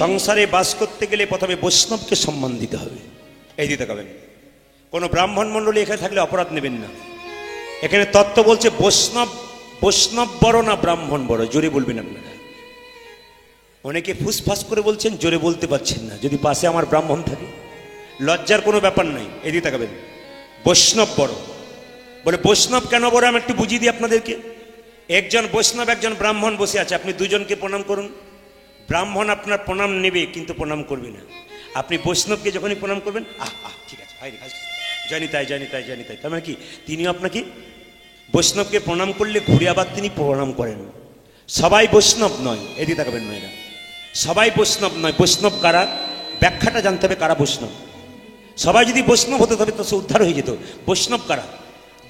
সংসারে বাস করতে গেলে প্রথমে বৈষ্ণবকে সম্মান দিতে হবে, এই দিতে পারবেন। কোনো ব্রাহ্মণ মণ্ডলী এখানে থাকলে অপরাধ নেবেন না। এখানে তত্ত্ব বলছে বৈষ্ণব বড় না ব্রাহ্মণ বড়, জোরে বলবেন আপনারা। অনেকে ফুসফাস করে বলছেন, জোরে বলতে পারছেন না। যদি পাশে আমার ব্রাহ্মণ থাকে, লজ্জার কোনো ব্যাপার নাই, এদিকে তাকাবেন। বৈষ্ণব বড় বলে, বৈষ্ণব কেন বড় আমি একটু বুঝিয়ে দিই আপনাদেরকে। একজন বৈষ্ণব একজন ব্রাহ্মণ বসে আছে, আপনি দুজনকে প্রণাম করুন। ব্রাহ্মণ আপনার প্রণাম নেবে কিন্তু প্রণাম করবে না। আপনি বৈষ্ণবকে যখনই প্রণাম করবেন, ঠিক আছে ভাই, জানি তাই তার মানে কি তিনিও আপনাকে বৈষ্ণবকে প্রণাম করলে ঘুরে আবার তিনি প্রণাম করেন। সবাই বৈষ্ণব নয়, এদিকে তাকাবেন না, এরা সবাই বৈষ্ণব নয়। বৈষ্ণব কারা, ব্যাখ্যাটা জানতে হবে কারা বৈষ্ণব। সবাই যদি বৈষ্ণব হতে তবে তো সে উদ্ধার হয়ে যেত। বৈষ্ণব কারা?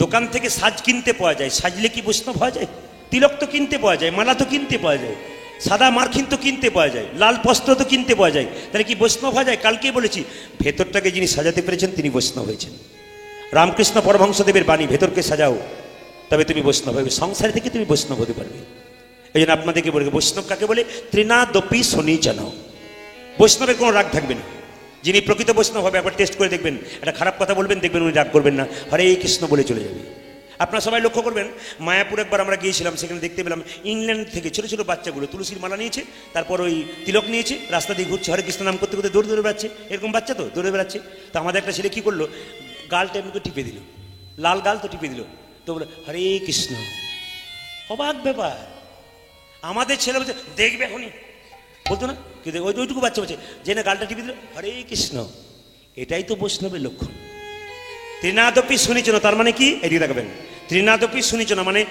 দোকান থেকে সাজ কিনতে পাওয়া যায়, সাজলে কি বৈষ্ণব হওয়া যায়? তিলক তো কিনতে পাওয়া যায়, মালা তো কিনতে পাওয়া যায়, সাদা মার্কিন তো কিনতে পাওয়া যায়, লাল বস্ত্র তো কিনতে পাওয়া যায়, তাহলে কি বৈষ্ণব হওয়া যায়? কালকেই বলেছি, ভেতরটাকে যিনি সাজাতে পেরেছেন তিনি বৈষ্ণব হয়েছেন। রামকৃষ্ণ পরমহংসদেবের বাণী, ভেতরকে সাজাও তবে তুমি বৈষ্ণব হবে, সংসার থেকে তুমি বৈষ্ণব হতে পারবে। এই জন্য আপনাদেরকে বলে, বৈষ্ণব কাকে বলে? ত্রিনাদপি শনিচন। বৈষ্ণবের কোনো রাগ থাকবে না। যিনি প্রকৃত বৈষ্ণব হবে, একবার টেস্ট করে দেখবেন, একটা খারাপ কথা বলবেন, দেখবেন উনি রাগ করবেন না, হরে কৃষ্ণ বলে চলে যাবে। আপনারা সবাই লক্ষ্য করবেন, মায়াপুর একবার আমরা গিয়েছিলাম, সেখানে দেখতে পেলাম ইংল্যান্ড থেকে ছোটো ছোটো বাচ্চাগুলো তুলসীর মালা নিয়েছে, তারপর ওই তিলক নিয়েছে, রাস্তা দিয়ে ঘুরছে, হরে কৃষ্ণ নাম করতে করতে দৌড়ে দৌড়ে বেড়াচ্ছে। এরকম বাচ্চা তো দৌড়ে বেড়াচ্ছে। তো আমাদের একটা ছেলে কী করলো, গালটা এমনি টিপে দিল, লাল গাল তো টিপে দিল, তো বলে হরে কৃষ্ণ। অবাক ব্যাপার। আমাদের ছেলে বলছে দেখবে এখনই, বলতো না, কিন্তু ওইটুকু বাচ্চা বলছে যে না গালটা টিপে দিল, হরে কৃষ্ণ। এটাই তো বৈষ্ণবের লক্ষণ। ত্রিনাদপি শুনিচন, তার মানে কি? এদিকে দেখবেন, ত্রিনাদপি শুনিচন মানে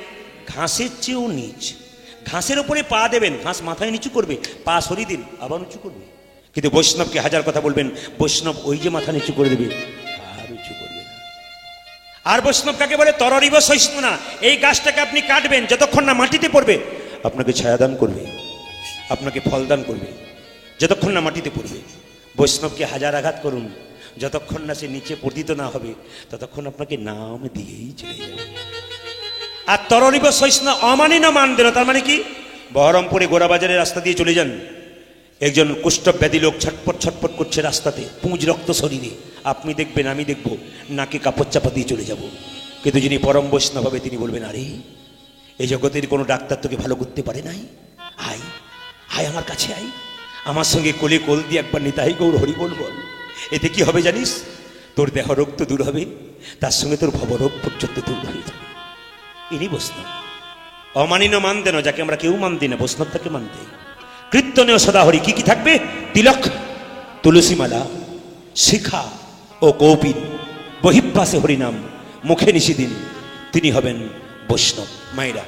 ঘাসের চেয়েও নিচ। ঘাসের উপরে পা দেবেন, ঘাস মাথায় নিচু করবে, পা সরিয়ে দিন আবার উঁচু করবে। কিন্তু বৈষ্ণবকে হাজার কথা বলবেন, বৈষ্ণব ওই যে মাথা নিচু করে দেবে আর উঁচু করবে না। আর বৈষ্ণব কাকে বলে? তররিব সহিষ্ণু না। এই গাছটাকে আপনি কাটবেন, যতক্ষণ না মাটিতে পড়বে আপনাকে ছায়াদান করবে, আপনাকে ফলদান করবে, যতক্ষণ না মাটিতে পড়বে। বৈষ্ণবকে হাজার আঘাত করুন, যতক্ষণ না সে নিচে পতিত না হবে ততক্ষণ আপনাকে নাম দিয়েই চলে যাবে। আর তররিব সহিষ্ণু অমানি না মানবে না, তার মানে কি? বহরমপুরে গোড়াবাজারের রাস্তা দিয়ে চলে যান, একজন কুষ্ঠব্যাধি লোক ছটপট ছটপট করছে রাস্তাতে, পুঁজ রক্ত শরীরে, আপনি দেখবেন, আমি দেখব, নাকে কাপড় চাপা দিয়ে চলে যাব। কিন্তু যিনি পরম বৈষ্ণব হবে তিনি বলবেন, আরে এই জগতের কোনো ডাক্তার তোকে ভালো করতে পারে নাই, আয় আয় আমার কাছে আয়, আমার সঙ্গে কোলে কোল দিয়ে একবার নিতাই গৌর হরি বল বল। এতে কি হবে জানিস? তোর দেহ রোগ তো দূর হবে, তার সঙ্গে তোর ভবরোগ পর্যন্ত দূর হয়ে যাবে। ইনি বৈষ্ণব। অমানিন মানতে না, যাকে আমরা কেউ মানতে না, বৈষ্ণব তাকে মানতে। কীর্তনেও সদাহরি, কি কি থাকবে? তিলক, তুলসীমালা, শিখা ও কৌপিন, বহিঃপ্রাসে হরিনাম, মুখে নিষিদিন, তিনি হবেন বৈষ্ণব। মায়েরা,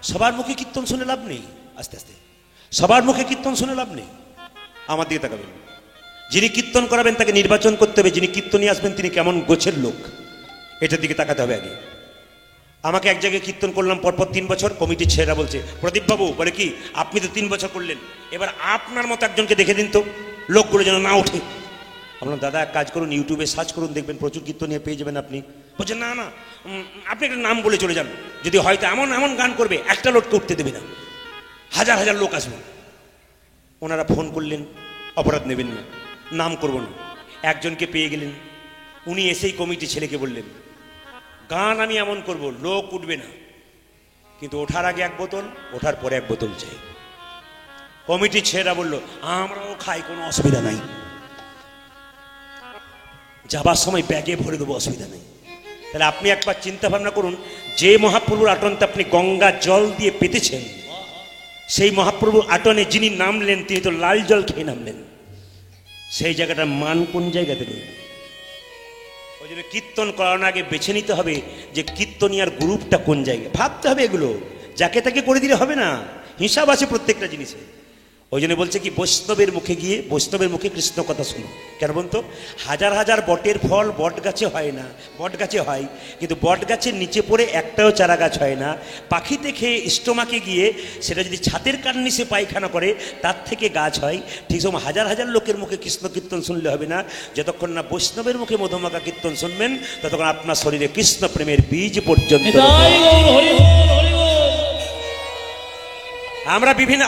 সবার মুখে কীর্তন শুনে লাভ নেই, আস্তে আস্তে সবার মুখে কীর্তন শুনে লাভ নেই। আমার দিকে তাকাবেন, যিনি কীর্তন করাবেন তাকে নির্বাচন করতে হবে, যিনি কীর্তনী আসবেন তিনি কেমন গোছের লোক, এটার দিকে তাকাতে হবে আগে। আমাকে এক জায়গায় কীর্তন করলাম পরপর 3 বছর, কমিটির ছেলেরা বলছে, প্রদীপ বাবু বলে কি আপনি তো 3 বছর করলেন, এবার আপনার মতো একজনকে দেখে দিন তো, লোকগুলো যেন না ওঠে। বললাম দাদা এক কাজ করুন, ইউটিউবে সার্চ করুন, দেখবেন প্রচুর কীর্তনীয় পেয়ে যাবেন আপনি। বলছেন না না, আপনি একটা নাম বলে চলে যান, যদি হয়তো এমন এমন গান করবে একটা লোককে উঠতে দেবে না, হাজার হাজার লোক আসবে। ওনারা ফোন করলেন, অপরাধ নেবেন না, নাম করব না, একজনকে পেয়ে গেলেন, উনি এসেই কমিটি ছেলেকে বললেন, গান আমি এমন করব লোক উঠবে না, কিন্তু ওঠার আগে 1 বোতল, ওঠার পরে 1 বোতল চাই। কমিটির ছেলেরা বলল আমরাও খাই, কোনো অসুবিধা নাই, যাবার সময় ব্যাগে ভরে দেবো, অসুবিধা নেই। তাহলে আপনি একবার চিন্তা ভাবনা করুন, যে মহাপ্রভুর আটনতে আপনি গঙ্গা জল দিয়ে পেতেছেন, সেই মহাপ্রভুর আটনে যিনি নামলেন তিনি তো লাল জল খেয়ে নামলেন, সেই জায়গাটার মান কোন জায়গাতে রইল? ওই জন্য কীর্তন করানোর আগে বেছে নিতে হবে যে কীর্তনিয়ার গ্রুপটা কোন জায়গায়, ভাবতে হবে। এগুলো যাকে তাকে করে দিলে হবে না, হিসাব আছে প্রত্যেকটা জিনিসে। ওই জন্য বলছে কি, বৈষ্ণবের মুখে গিয়ে বৈষ্ণবের মুখে কৃষ্ণ কথা শুনো। কেন বলতো? হাজার হাজার বটের ফল বট গাছে হয় না, বট গাছে হয়, কিন্তু বট গাছের নিচে পড়ে একটাও চারা গাছ হয় না। পাখিতে খেয়ে স্টোমাকে গিয়ে সেটা যদি ছাতের কার্নিশে পায়খানা করে তার থেকে গাছ হয়। ঠিক সময় হাজার হাজার লোকের মুখে কৃষ্ণ কীর্তন শুনলে হবে না, যতক্ষণ না বৈষ্ণবের মুখে মধুমাখা কীর্তন শুনবেন ততক্ষণ আপনার শরীরে কৃষ্ণ প্রেমের বীজ পর্যন্ত। আমরা বিভিন্ন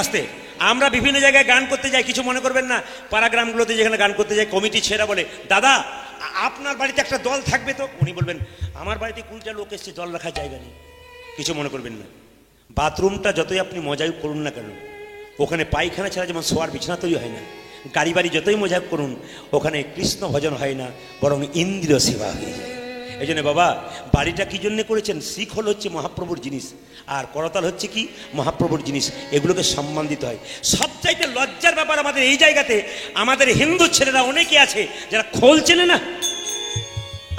আসতে আমরা বিভিন্ন জায়গায় গান করতে যাই, কিছু মনে করবেন না, পাড়া গ্রামগুলোতে যেখানে গান করতে যাই, কমিটি ছেড়া বলে, দাদা আপনার বাড়িতে একটা দল থাকবে তো? উনি বলবেন, আমার বাড়িতে 20টা লোক এসছে, জল রাখার জায়গা নেই। কিছু মনে করবেন না, বাথরুমটা যতই আপনি মজাই করুন না কেন, ওখানে পায়খানা ছাড়া যেমন শোয়ার বিছানা তৈরি হয় না, গাড়ি বাড়ি যতই মজা করুন ওখানে কৃষ্ণ ভজন হয় না, বরং ইন্দ্রিয় সেবা হয়ে যায়। এই জন্য বাবা, বাড়িটা কি জন্য করেছেন? শিখল হচ্ছে মহাপ্রভুর জিনিস, আর করতাল হচ্ছে কি মহাপ্রভুর জিনিস। এগুলোকে সম্মান দিতে হয়। সবচাইতে লজ্জার ব্যাপার আমাদের এই জায়গাতে, আমাদের হিন্দু ছেলেরা অনেকে আছে যারা খোল চেনে না।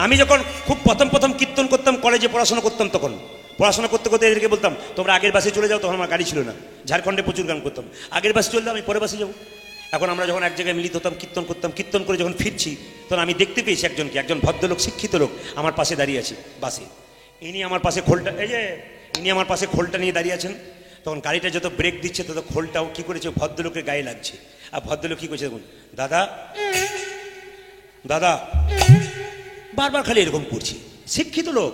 আমি যখন খুব প্রথম কীর্তন করতাম, কলেজে পড়াশোনা করতাম, তখন পড়াশোনা করতে করতে এদেরকে বলতাম, তোমরা আগের বাসে চলে যাও। তখন আমার গাড়ি ছিল না, ঝাড়খণ্ডে প্রচুর গান করতাম, আগের বাসে চলে যাও, আমি পরের বাসে যাবো। এখন আমরা যখন এক জায়গায় মিলিত হতাম, কীর্তন করতাম, কীর্তন করে যখন ফিরছি, তখন আমি দেখতে পেয়েছি একজন ভদ্রলোক, শিক্ষিত লোক আমার পাশে দাঁড়িয়ে আছে বাসে। ইনি আমার পাশে খোলটা, ইনি আমার পাশে খোলটা নিয়ে দাঁড়িয়ে আছেন। তখন গাড়িটা যত ব্রেক দিচ্ছে তত খোলটাও কি করেছে ভদ্রলোকের গায়ে লাগছে। আর ভদ্রলোক কি করেছে দেখুন, দাদা দাদা, বারবার খালি এরকম করছি। শিক্ষিত লোক,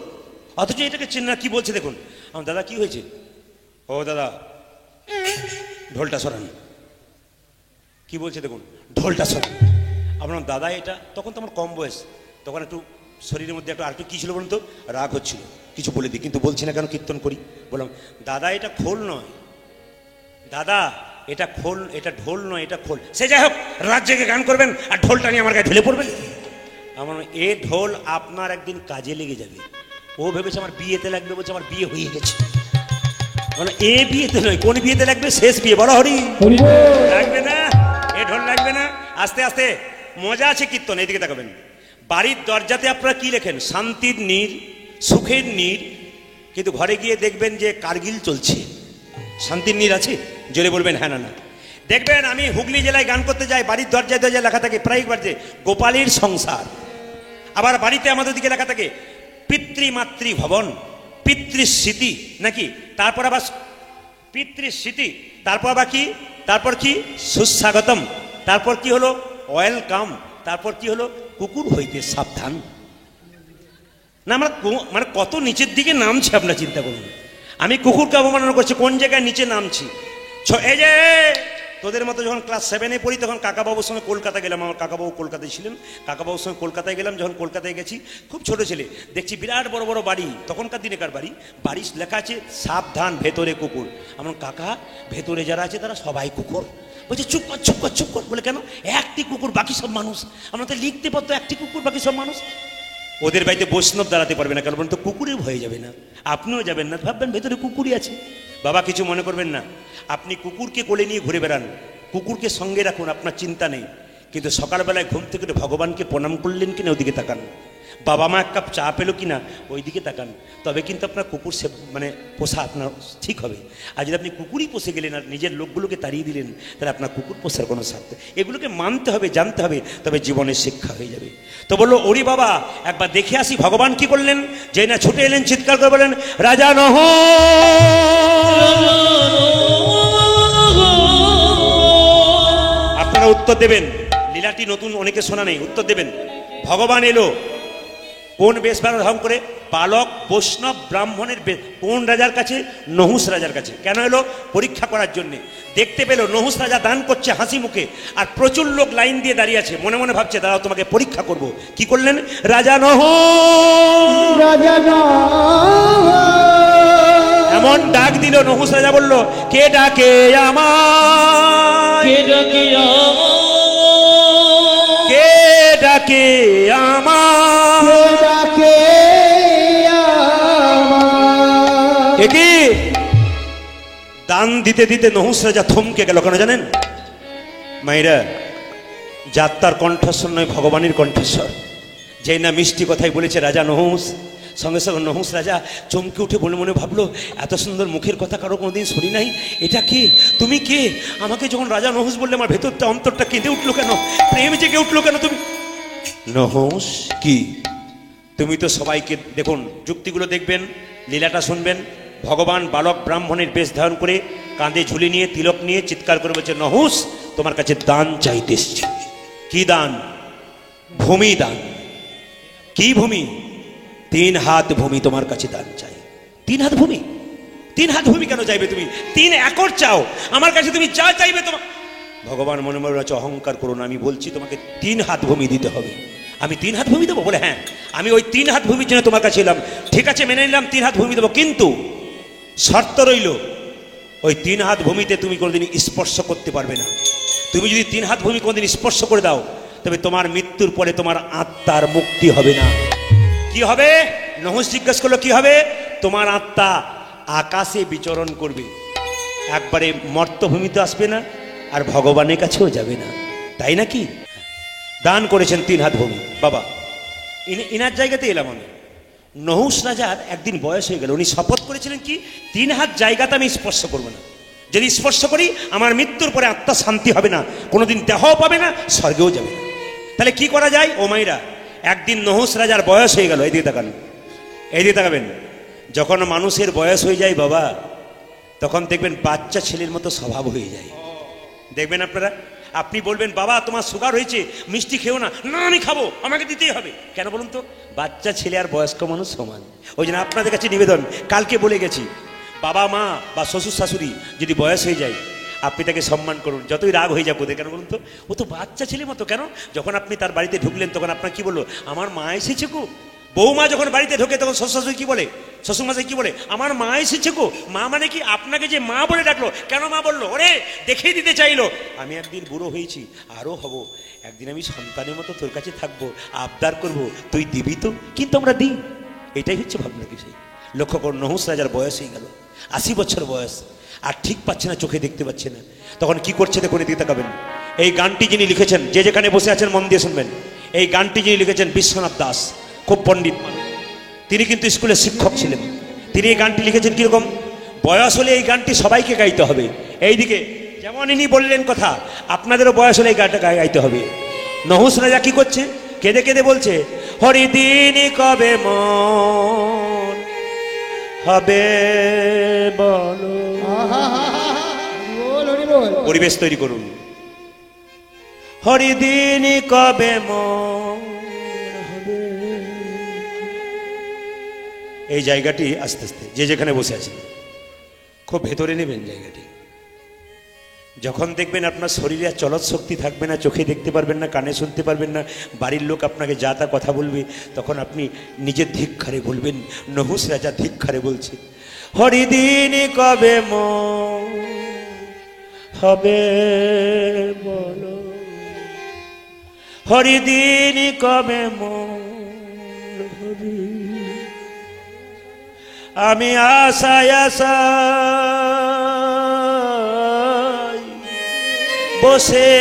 অথচ এটাকে চেনা। কি বলছে দেখুন, আমার দাদা কি হয়েছে? ও দাদা, ঢোলটা সরান। কি বলছে দেখুন, ঢোলটা সরান। আপনার দাদা, এটা তখন তো আমার কম বয়স, তখন একটু শরীরের মধ্যে একটু আরেকটু কী ছিল বলুন তো, রাগ হচ্ছিল, কিছু বলে দিই, কিন্তু বলছি না কেন, কীর্তন করি। বললাম, দাদা এটা খোল নয়, দাদা এটা খোল, এটা ঢোল নয়, এটা খোল। সে যাই হোক, রাত জেগে গান করবেন আর ঢোলটা নিয়ে আমার গায়ে ঢেলে পড়বেন। আমার এ ঢোল আপনার একদিন কাজে লেগে যাবে। ও ভেবেছে আমার বিয়েতে লাগবে, বলছে আমার বিয়ে হয়ে গেছে। মানে এ বিয়েতে নয়, কোন বিয়েতে লাগবে? শেষ বিয়ে, বড় হরি লাগবে না, এ ঢোল লাগবে না। আস্তে আস্তে মজা আছে কীর্তন। এদিকে তাকাবেন, বাড়ির দরজাতে আপনারা কি লেখেন? শান্তির নীর, সুখের নীর। কিন্তু ঘরে গিয়ে দেখবেন যে কার্গিল চলছে। শান্তির নীর আছে? জোরে বলবেন হ্যাঁ না না। দেখবেন, আমি হুগলি জেলায় গান করতে যাই, বাড়ির দরজায় দরজায় লেখা থাকে প্রায় বাড়িতে গোপালের সংসার। আবার বাড়িতে আমাদের দিকে লেখা থাকে পিতৃমাতৃ ভবন, পিতৃস্মৃতি নাকি, তারপর আবার পিতৃস্মৃতি, তারপর আবার কি, তারপর কি সুস্বাগতম, তারপর কি হলো ওয়েলকাম, তারপর কি হলো কুকুর হইতে সাবধান। না, আমরা মানে কত নিচের দিকে নামছি আপনারা চিন্তা করুন। আমি কুকুরকে অবমাননা করছি, কোন জায়গায় নিচে নামছি। এই যে তোদের মতো যখন ক্লাস 7-এ পড়ি, তখন কাকাবাবুর সঙ্গে কলকাতা গেলাম। আমার কাকাবাবু কলকাতায় ছিলেন, কাকাবাবুর সঙ্গে কলকাতায় গেলাম। যখন কলকাতায় গেছি, খুব ছোট ছেলে, দেখছি বিরাট বড় বড় বাড়ি, তখনকার দিনেকার বাড়ি, বাড়ি লেখা আছে সাবধান ভেতরে কুকুর। আমার কাকা, ভেতরে যারা আছে তারা সবাই কুকুর? বলছে চুপ কর চুপ কর চুপ কর। বলে কেন? একটি কুকুর বাকি সব মানুষ। আমরা তো লিখতে পারতো একটি কুকুর বাকি সব মানুষ। ওদের বাড়িতে বৈষ্ণব দাঁড়াতে পারবে না, কারণ তো কুকুরের ভয়ে যাবে না, আপনিও যাবেন না, ভাববেন ভেতরে কুকুরই আছে। বাবা কিছু মনে করবেন না, আপনি কুকুরকে কোলে নিয়ে ঘুরে বেড়ান, কুকুরকে সঙ্গে রাখুন, আপনার চিন্তা নেই। কিন্তু সকালবেলায় ঘুম থেকে ভগবানকে প্রণাম করলেন কিনা ওদিকে তাকান, বাবা মা এক কাপ চা পেলো কিনা ওই দিকে তাকান, তবে কিন্তু আপনার কুকুর মানে পোষা আপনার ঠিক হবে। আর যদি আপনি কুকুরই পোষে গেলেন আর নিজের লোকগুলোকে তাড়িয়ে দিলেন, তাহলে আপনার কুকুর পোষার কোনো স্বার্থ। এগুলোকে মানতে হবে, জানতে হবে, তবে জীবনের শিক্ষা হয়ে যাবে। তো বললো, ওরে বাবা একবার দেখে আসি ভগবান কি করলেন। যে না ছুটে এলেন, চিৎকার করে বলেন, রাজা নহ। আপনারা উত্তর দেবেন, লীলাটি নতুন, অনেকে শোনা নেই, উত্তর দেবেন। ভগবান এলো কোন বেশ ধারণ করে? বালক বৈষ্ণব ব্রাহ্মণের বেশ। কোন রাজার কাছে? নহুষ রাজার কাছে। কেন এলো? পরীক্ষা করার জন্যে। দেখতে পেল নহুষ রাজা দান করছে হাসি মুখে, আর প্রচুর লোক লাইন দিয়ে দাঁড়িয়ে আছে, মনে মনে ভাবছে দাঁড়াও তোমাকে পরীক্ষা করব। কি করলেন? রাজা নহ, রাজা এমন ডাক দিল, নহুষ রাজা বলল, কে ডাকে আমায়, কে ডাকে আমায়, কে ডাকে আমায়, ডাকে আমায়। কি দান দিতে দিতে নহুষ রাজা থমকে গেল। কেন জানেন মাইরা? যাত্রার কণ্ঠস্বর নয়, ভগবানের কণ্ঠস্বর। যেই না মিষ্টি কথাই বলেছে রাজা নহুষ, সঙ্গে সঙ্গে নহুষ রাজা চমকে উঠে মনে মনে ভাবলো, এত সুন্দর মুখের কথা কারো কোনোদিন শুনি নাই, এটা কে? তুমি কে? আমাকে যখন রাজা নহুষ বললে আমার ভেতরটা অন্তরটা কেঁদে উঠলো কেন, প্রেম জেগে উঠলো কেন? তুমি নহুষ কি? তুমি তো সবাইকে দেখুন, যুক্তিগুলো দেখবেন, লীলাটা শুনবেন। ভগবান বালক ব্রাহ্মণের বেশ ধারণ করে, কাঁধে ঝুলি নিয়ে, তিলক নিয়ে চিৎকার করে বলছে, নহুষ তোমার কাছে দান চাইতে এসেছি। কি দান? ভূমি দান। কি ভূমি? 3 হাত ভূমি তোমার কাছে দান চাই। 3 হাত ভূমি? 3 হাত ভূমি কেন চাইবে তুমি? 3 একর চাও আমার কাছে, তুমি যা চাইবে তোমার। ভগবান মনে মনে বলছে অহংকার করো না, আমি বলছি তোমাকে 3 হাত ভূমি দিতে হবে। আমি 3 হাত ভূমি দেবো? বলে হ্যাঁ, আমি ওই 3 হাত ভূমির জন্য তোমার কাছে এলাম। ঠিক আছে, মেনে নিলাম 3 হাত ভূমি দেবো, কিন্তু শর্ত রইল ওই 3 হাত ভূমিতে তুমি কোনোদিন স্পর্শ করতে পারবে না। তুমি যদি 3 হাত ভূমি কোনোদিন স্পর্শ করে দাও, তবে তোমার মৃত্যুর পরে তোমার আত্মার মুক্তি হবে না। কি হবে? নহুষ জিজ্ঞেস করলো কি হবে? তোমার আত্মা আকাশে বিচরণ করবে, একবারে মর্তভূমিতে আসবে না, আর ভগবানের কাছেও যাবে না। তাই নাকি? দান করেছেন 3 হাত ভূমি বাবা। ইনার জায়গাতে এলাম আমি। নহুষ রাজার একদিন বয়স হয়ে গেল, উনি শপথ করেছিলেন কি, 3 হাত জায়গাতে আমি স্পর্শ করবো না। যদি স্পর্শ করি আমার মৃত্যুর পরে আত্মা শান্তি হবে না, কোনোদিন দেহও পাবে না, স্বর্গেও যাবে না। তাহলে কি করা যায়? ও মাইরা, একদিন নহুষ রাজার বয়স হয়ে গেল। এইদিকে তাকান, এইদিকে তাকাবেন। যখন মানুষের বয়স হয়ে যায় বাবা, তখন দেখবেন বাচ্চা ছেলের মতো স্বভাব হয়ে যায়। দেখবেন আপনারা, আপনি বলবেন বাবা তোমার সুগার হয়েছে, মিষ্টি খেও না। না আমি খাবো, আমাকে দিতেই হবে। কেন বলুন তো? বাচ্চা ছেলে আর বয়স্ক মানুষ সমান। ওই জন্য আপনাদের কাছে নিবেদন, কালকে বলে গেছি, বাবা মা বা শ্বশুর শাশুড়ি যদি বয়স হয়ে যায়, আপনি তাকে সম্মান করুন, যতই রাগ হয়ে যাবো। কেন বলুন তো? ও তো বাচ্চা ছেলে মতো। কেন? যখন আপনি তার বাড়িতে ঢুকলেন, তখন আপনার কি বললো? আমার মা এসেছে গো। বৌমা যখন বাড়িতে ঢোকে, তখন শ্বশুর শাশুড়ি কি বলে? শ্বশুর মশাই কি বলে? আমার মা এসেছে গো। মা মানে কি? আপনাকে যে মা বলে ডাকলো। কেন মা বললো? ওরে দেখিয়ে দিতে চাইলো, আমি একদিন বুড়ো হয়েছি, আরো হব, একদিন আমি সন্তানের মতো তোর কাছে থাকবো, আবদার করব, তুই দিবি তো। কিন্তু আমরা দিই। এটাই হচ্ছে ভাবনা বিষয়। লক্ষ্য করুন, নহুষ রাজার বয়স হয়ে গেল, 80 বছর বয়স, আর ঠিক পাচ্ছে না, চোখে দেখতে পাচ্ছে না। তখন কি করছে দেখুন, এদিকে তাকাবেন। এই গানটি যিনি লিখেছেন, যে যেখানে বসে আছেন মন দিয়ে শুনবেন, এই গানটি যিনি লিখেছেন বিশ্বনাথ দাস, খুব পণ্ডিত মানুষ। তিনি কিন্তু স্কুলের শিক্ষক ছিলেন। তিনি এই গানটি লিখেছেন কিরকম? বয়স হলে এই গানটি সবাইকে গাইতে হবে। এইদিকে যেমন ইনি বললেন কথা, আপনাদেরও বয়স হলে এই গানটা গাইতে হবে। নহুষ রাজা কি করছে? কেঁদে কেঁদে বলছে, হরিদিন কবে মন হবে বলো। পরিবেশ তৈরি করুন। হরিদিন কবে মন হবে। এই জায়গাটি আস্তে আস্তে যে যেখানে বসে আছেন খুব ভেতরে নেবেন জায়গাটি। যখন দেখবেন আপনার শরীরে আর চলৎ শক্তি থাকবে না, চোখে দেখতে পারবেন না, কানে শুনতে পারবেন না, বাড়ির লোক আপনাকে যা তা কথা বলবে, তখন আপনি নিজের ধিক্কারে বলবেন, নহুষ রাজা ধিক্কারে বলছে, হরিদিন কবে মন হবে বলো। হরিদিন কবে মন হবে। আমি আশায় আশায় বসে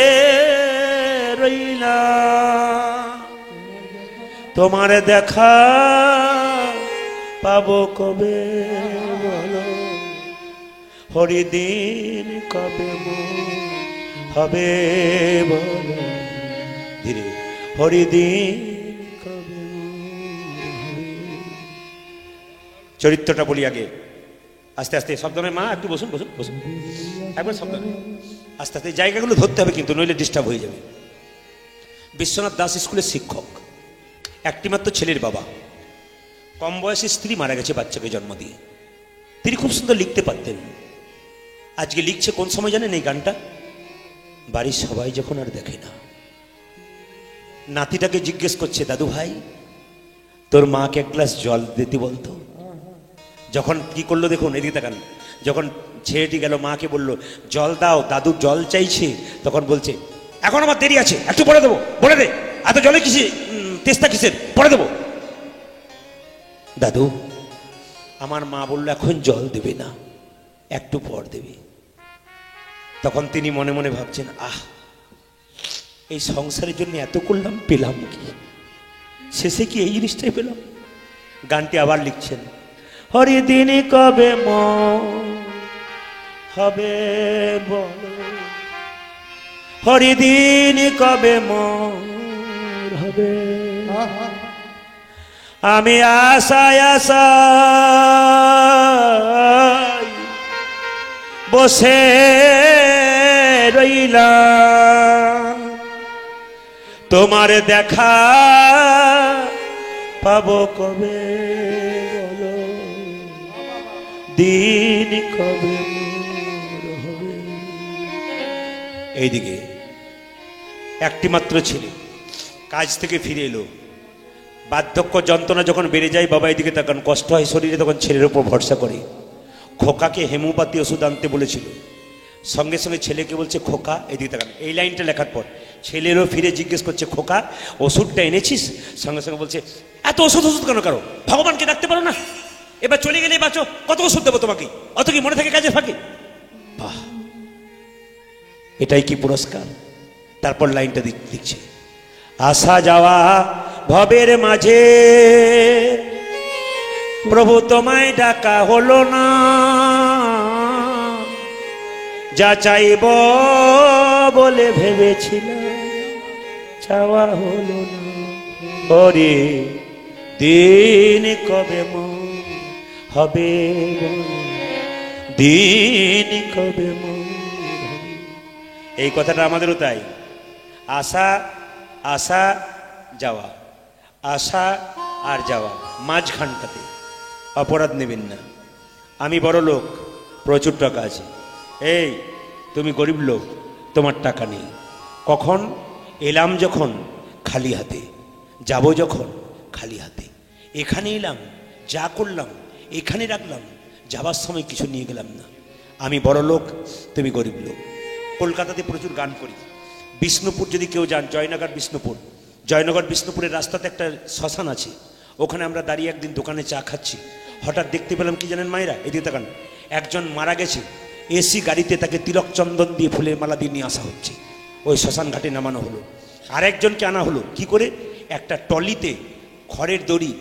রইলাম, তোমার দেখা পাবো কবে বলো। হরিদিন কবে মন হবে বলো। ধীরে, হরিদিন কবে মন হবে। চরিত্রটা বলি আগে, আস্তে আস্তে। শব্দ নয় মা, একটু বসুন বসুন বসুন, একবার শব্দ নয়, আস্তে আস্তে জায়গাগুলো ধরতে হবে কিন্তু, নইলে ডিস্টার্ব হয়ে যাবে। বিশ্বনাথ দাস স্কুলের শিক্ষক, একটি মাত্র ছেলের বাবা, কম বয়সে স্ত্রী মারা গেছে বাচ্চাকে জন্ম দিয়ে। তিনি খুব সুন্দর লিখতে পারতেন। আজকে লিখছে কোন সময় জানেন এই গানটা? বাড়ির সবাই যখন আর দেখে না, নাতিটাকে জিজ্ঞেস করছে, দাদু ভাই তোর মাকে এক গ্লাস জল দিতে বলতো। যখন কি করলো দেখুন, এদিকে তাকান। যখন ছেলেটি গেল মাকে বলল জল দাও, দাদু জল চাইছে, তখন বলছে এখন আমার দেরি আছে, একটু পরে দেবো, বলে দে, এত জলে কিসে, তেষ্টা কিসের, পরে দেবো। দাদু আমার মা বললো এখন জল দেবে না, একটু পর দেবে। তখন তিনি মনে মনে ভাবছেন, আহ এই সংসারের জন্য এত করলাম, পেলাম কি? শেষে কি এই জিনিসটাই পেলাম? গানটি আবার লিখছেন, হরিদিন কবে মন হবে বলো। হরিদিন কবে মন হবে। আমি আশায় আশায় বসে রইলাম, তোমার দেখা পাবো কবে বলো। দিন কবে মোর হবে। এইদিকে একটি মাত্র ছেলে কাজ থেকে ফিরে এলো, বার্ধক্য যন্ত্রণা যখন বেড়ে যায়, বাবা এদিকে তখন কষ্ট হয় শরীরে, তখন ছেলের উপর ভরসা করে খোকাকে হেমোপ্যাথি ওষুধ আনতে বলেছিল। সঙ্গে সঙ্গে ছেলেকে বলছে খোকা এদিকে তাকান। এই লাইনটা লেখার পর ছেলেরও ফিরে জিজ্ঞেস করছে খোকা ওষুধটা এনেছিস? সঙ্গে সঙ্গে বলছে এত ওষুধ কেন কারো, ভগবানকে ডাকতে পারো না? এবার চলে গেলে বাঁচো, কত ওষুধ দেবো তোমাকে, অত কি মনে থাকে কাজে ফাঁকে? বাহ, এটাই কি পুরস্কার? তারপর লাইনটা দিচ্ছে আসা যাওয়া ভবের মাঝে প্রভু তোমায় ডাকা হলো না, যা চাইব বলে ভেবেছিলাম চাওয়া হলো না। ওরে দিন কবে মোর হবে, দিন কবে মোর হবে। এই কথাটা আমাদেরও তাই, আসা আসা যাওয়া, আসা আর যাওয়া, মাঝখানটাতে অপরাধ নেবেন না। আমি বড় লোক, প্রচুর টাকা আছে, এই তুমি গরিব লোক, তোমার টাকা নেই। কখন এলাম? যখন খালি হাতে, যাব যখন খালি হাতে। এখানে এলাম, যা করলাম এখানে রাখলাম, যাবার সময় কিছু নিয়ে গেলাম না। আমি বড় লোক, তুমি গরিব লোক। কলকাতাতে প্রচুর গান করি। বিষ্ণুপুর যদি কেউ যান, জয়নগর বিষ্ণুপুর, জয়নগর বিষ্ণুপুরের রাস্তাতে একটা শ্মশান আছে, ওখানে আমরা দাঁড়িয়ে একদিন দোকানে চা খাচ্ছি, হঠাৎ দেখতে পেলাম কি জানেন মায়েরা, এদিকে তাকান, একজন মারা গেছে, এসি গাড়িতে তাকে তিলক চন্দন দিয়ে ফুলের মালা দিয়ে নিয়ে আসা হচ্ছে, ওই শ্মশান ঘাটে নামানো হলো। আরেকজনকে আনা হলো কি করে, একটা টলিতে খড়ের দড়ি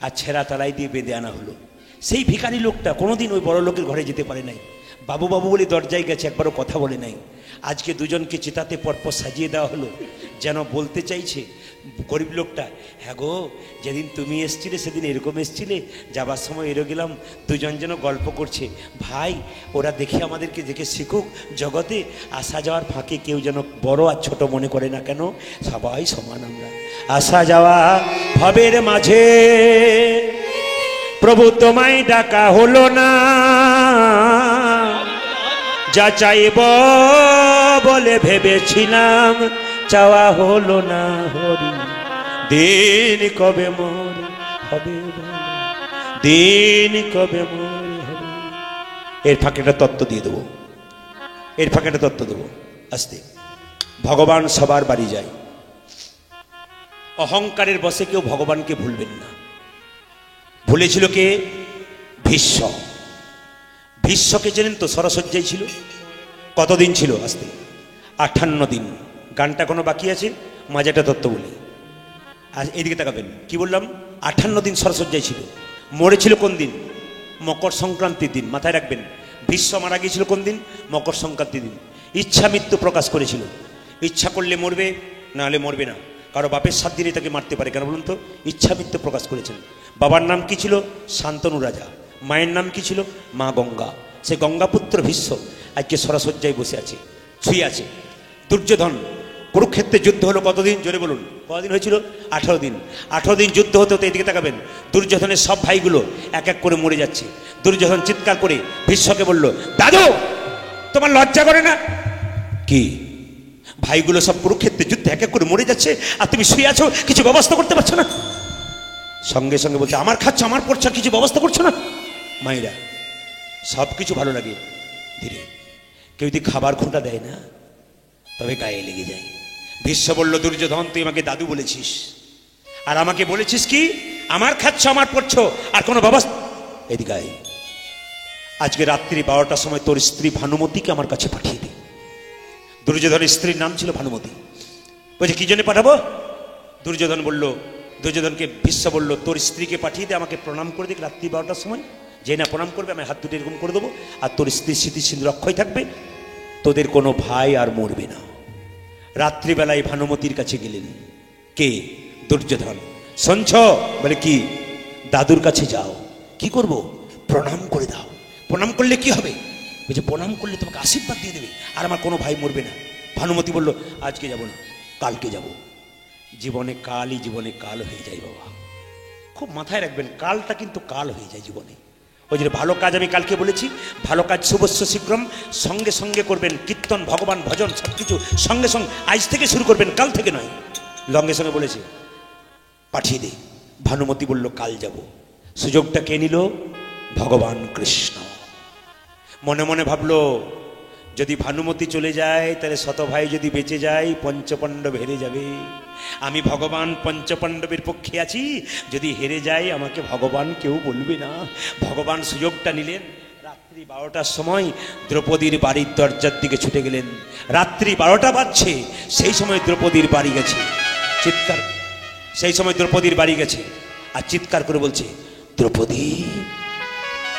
আর ছেঁড়া তালাই দিয়ে বেঁধে আনা হলো। সেই ভিখারি লোকটা কোনোদিন ওই বড় লোকের ঘরে যেতে পারে নাই, বাবু বাবু বলে দরজায় গেছে, একবারও কথা বলে নাই। আজকে দুজনকে চিতাতে পরপর সাজিয়ে দেওয়া হলো, যেন বলতে চাইছে গরিব লোকটা, হ্যাঁ গো যেদিন তুমি এসছিলে সেদিন এরকম এসছিলে, যাবার সময় এরো গেলাম, দুজন যেন গল্প করছে, ভাই ওরা দেখে আমাদেরকে দেখে শিখুক, জগতে আসা যাওয়ার ফাঁকে কেউ যেন বড় আর ছোট মনে করে না, কেন সবাই সমান আমরা। আসা যাওয়া ভবের মাঝে প্রভু তোমায় ডাকা হলো না, যা চাইব বলে ভেবেছিলাম চাওয়া হলো না। হরি দিন কবে মোর হবে, দিন কবে মোর হবে। এর ফাঁকে একটা তত্ত্ব দিয়ে দেবো, এর ফাঁকে একটা তত্ত্ব দেবো আস্তে। ভগবান সবার বাড়ি যায়, অহংকারের বশে কেউ ভগবানকে ভুলবেন না। ভুলেছিল কে? ভীষ্ম। ভীষ্মকে চেনেন তো? সরসজ্জায় ছিল, কতদিন ছিল? আস্তে 58 দিন। গানটা কোনো বাকি আছে? মাঝেটা তত্ত্ব বলি, আর এদিকে তাকাবেন, কি বললাম? 58 দিন সরসজ্জায় ছিল। মরেছিল কোন দিন? মকর সংক্রান্তির দিন, মাথায় রাখবেন। ভীষ্ম মারা গিয়েছিল কোন দিন? মকর সংক্রান্তির দিন। ইচ্ছা মৃত্যু প্রকাশ করেছিল, ইচ্ছা করলে মরবে, না হলে মরবে না। কারো বাপের 7 দিনে তাকে মারতে পারে, কেন বলুন তো? ইচ্ছা মৃত্যু প্রকাশ করেছেন। বাবার নাম কি ছিল? শান্তনু রাজা। মায়ের নাম কি ছিল? মা গঙ্গা। সে গঙ্গাপুত্র ভীষ্ম আজকে সরসজ্জায় বসে আছে, শুয়ে আছে। দুর্যোধন, কুরুক্ষেত্রে যুদ্ধ হলো কতদিন? জোরে বলুন, কতদিন হয়েছিল? 18 দিন। 18 দিন যুদ্ধ হতে হতে এদিকে তাকাবেন, দুর্যোধনের সব ভাইগুলো এক এক করে মরে যাচ্ছে। দুর্যোধন চিৎকার করে ভীষ্মকে বলল, দাদু তোমার লজ্জা করে না? কি? ভাইগুলো সব কুরুক্ষেত্রে যুদ্ধে এক এক করে মরে যাচ্ছে, আর তুমি শুয়ে আছো, কিছু ব্যবস্থা করতে পারছো না? সঙ্গে সঙ্গে বলছে, আমার খাচ্ছ, আমার পড়ছো, কিছু ব্যবস্থা করছো না? মায়েরা সব কিছু ভালো লাগে ধীরে, কেউ যদি খাবার খোঁটা দেয় না তবে গায়ে লেগে যায়। ভীষ্ম বলল, দুর্যোধন তুই আমাকে দাদু বলেছিস, আর আমাকে বলেছিস কি আমার খাচ্ছ, আমার পড়ছো, আর কোনো ব্যবস্থা? এদিকে আয়, আজকে রাত্রি 12টার সময় তোর স্ত্রী ভানুমতিকে আমার কাছে পাঠিয়ে দে। দুর্যোধনের স্ত্রীর নাম ছিল ভানুমতি। বলছে কি জন্য পাঠাবো? দুর্যোধন বলল, দুর্যোধনকে ভীষ্ম বলল, তোর স্ত্রীকে পাঠিয়ে দে, আমাকে প্রণাম করে দিক রাত্রি 12টার সময়, যে না প্রণাম করবে আমি হাত দুটো এরকম করে দেবো, আর তোর স্ত্রীর স্মৃতি সিন্ধু অক্ষয় থাকবে, তোদের কোনো ভাই আর মরবে না। রাত্রিবেলায় ভানুমতির কাছে গেলেন কে? দুর্যোধন। শুনছ? বলে কি? দাদুর কাছে যাও। কি করব? প্রণাম করে দাও। প্রণাম করলে কি হবে? বলছে প্রণাম করলে তোমাকে আশীর্বাদ দিয়ে দেবে, আর আমার কোনো ভাই মরবে না। ভানুমতি বলল, আজকে যাব না, কালকে যাব। জীবনে কালই জীবনে কাল হয়ে যায় বাবা, খুব মাথায় রাখবেন, কালটা কিন্তু কাল হয়ে যায় জীবনে। ওই যে ভালো কাজ আমি কালকে বলেছি, ভালো কাজ শুভস্য শীঘ্রম, সঙ্গে সঙ্গে করবেন। কীর্তন, ভগবান, ভজন সব কিছু সঙ্গে সঙ্গে আজ থেকে শুরু করবেন, কাল থেকে নয়। লঙ্গে সঙ্গে বলেছে পাঠিয়ে দে। ভানুমতি বলল কাল যাব। সুযোগটা কে নিল? ভগবান কৃষ্ণ। মনে মনে ভাবলো যদি ভানুমতি চলে যায় তাহলে শতভাই যদি বেঁচে যায় পঞ্চপাণ্ডব হেরে যাবে। আমি ভগবান পঞ্চপাণ্ডবের পক্ষে আছি, যদি হেরে যায় আমাকে ভগবান কেউ বলবে না। ভগবান সুযোগটা নিলেন। রাত্রি 12টার সময় দ্রৌপদীর বাড়ির দরজার দিকে ছুটে গেলেন। রাত্রি 12টা বাজছে, সেই সময় দ্রৌপদীর বাড়ি গেছে। চিৎকার, সেই সময় দ্রৌপদীর বাড়ি গেছে আর চিৎকার করে বলছে দ্রৌপদী,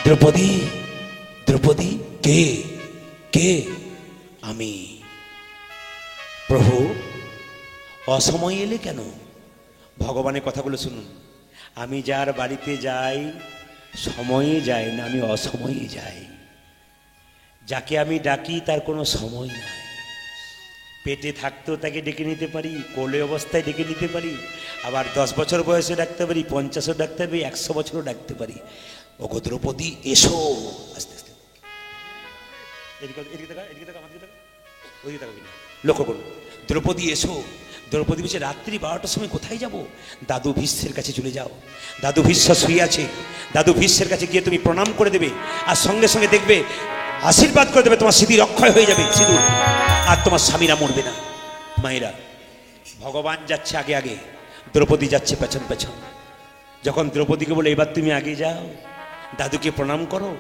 দ্রৌপদী, দ্রৌপদী। কে? কে? আমি। প্রভু অসময়ে এলে কেন? ভগবানের কথাগুলো শুনুন। আমি যার বাড়িতে যাই সময়ে যাই না, আমি অসময়ে যাই। যাকে আমি ডাকি তার কোনো সময় নাই। পেটে থাকতেও তাকে ডেকে নিতে পারি, কোলে অবস্থায় ডেকে নিতে পারি, আবার 10 বছর বয়সে ডাকতে পারি, 50ও ডাকতে পারি, 100 বছরও ডাকতে পারি। ওগো দ্রৌপদী এসো। আস্তে আস্তে লক্ষ্য করুন, দ্রৌপদী এসো। দ্রৌপদী বলছে রাত্রি 12টার সময় কোথায় যাব? দাদু ভীষ্মের কাছে চলে যাও। দাদু ভীষ্ম শুয়ে আছে, দাদু ভীষ্মের কাছে গিয়ে তুমি প্রণাম করে দেবে, আর সঙ্গে সঙ্গে দেখবে আশীর্বাদ করে দেবে, তোমার সিঁদুর অক্ষয় হয়ে যাবে, সিঁদুর, আর তোমার স্বামীরা মরবে না। মায়েরা, ভগবান যাচ্ছে আগে আগে, দ্রৌপদী যাচ্ছে পেছন পেছন। যখন দ্রৌপদীকে বলে এবার তুমি আগে যাও, দাদুকে প্রণাম করো,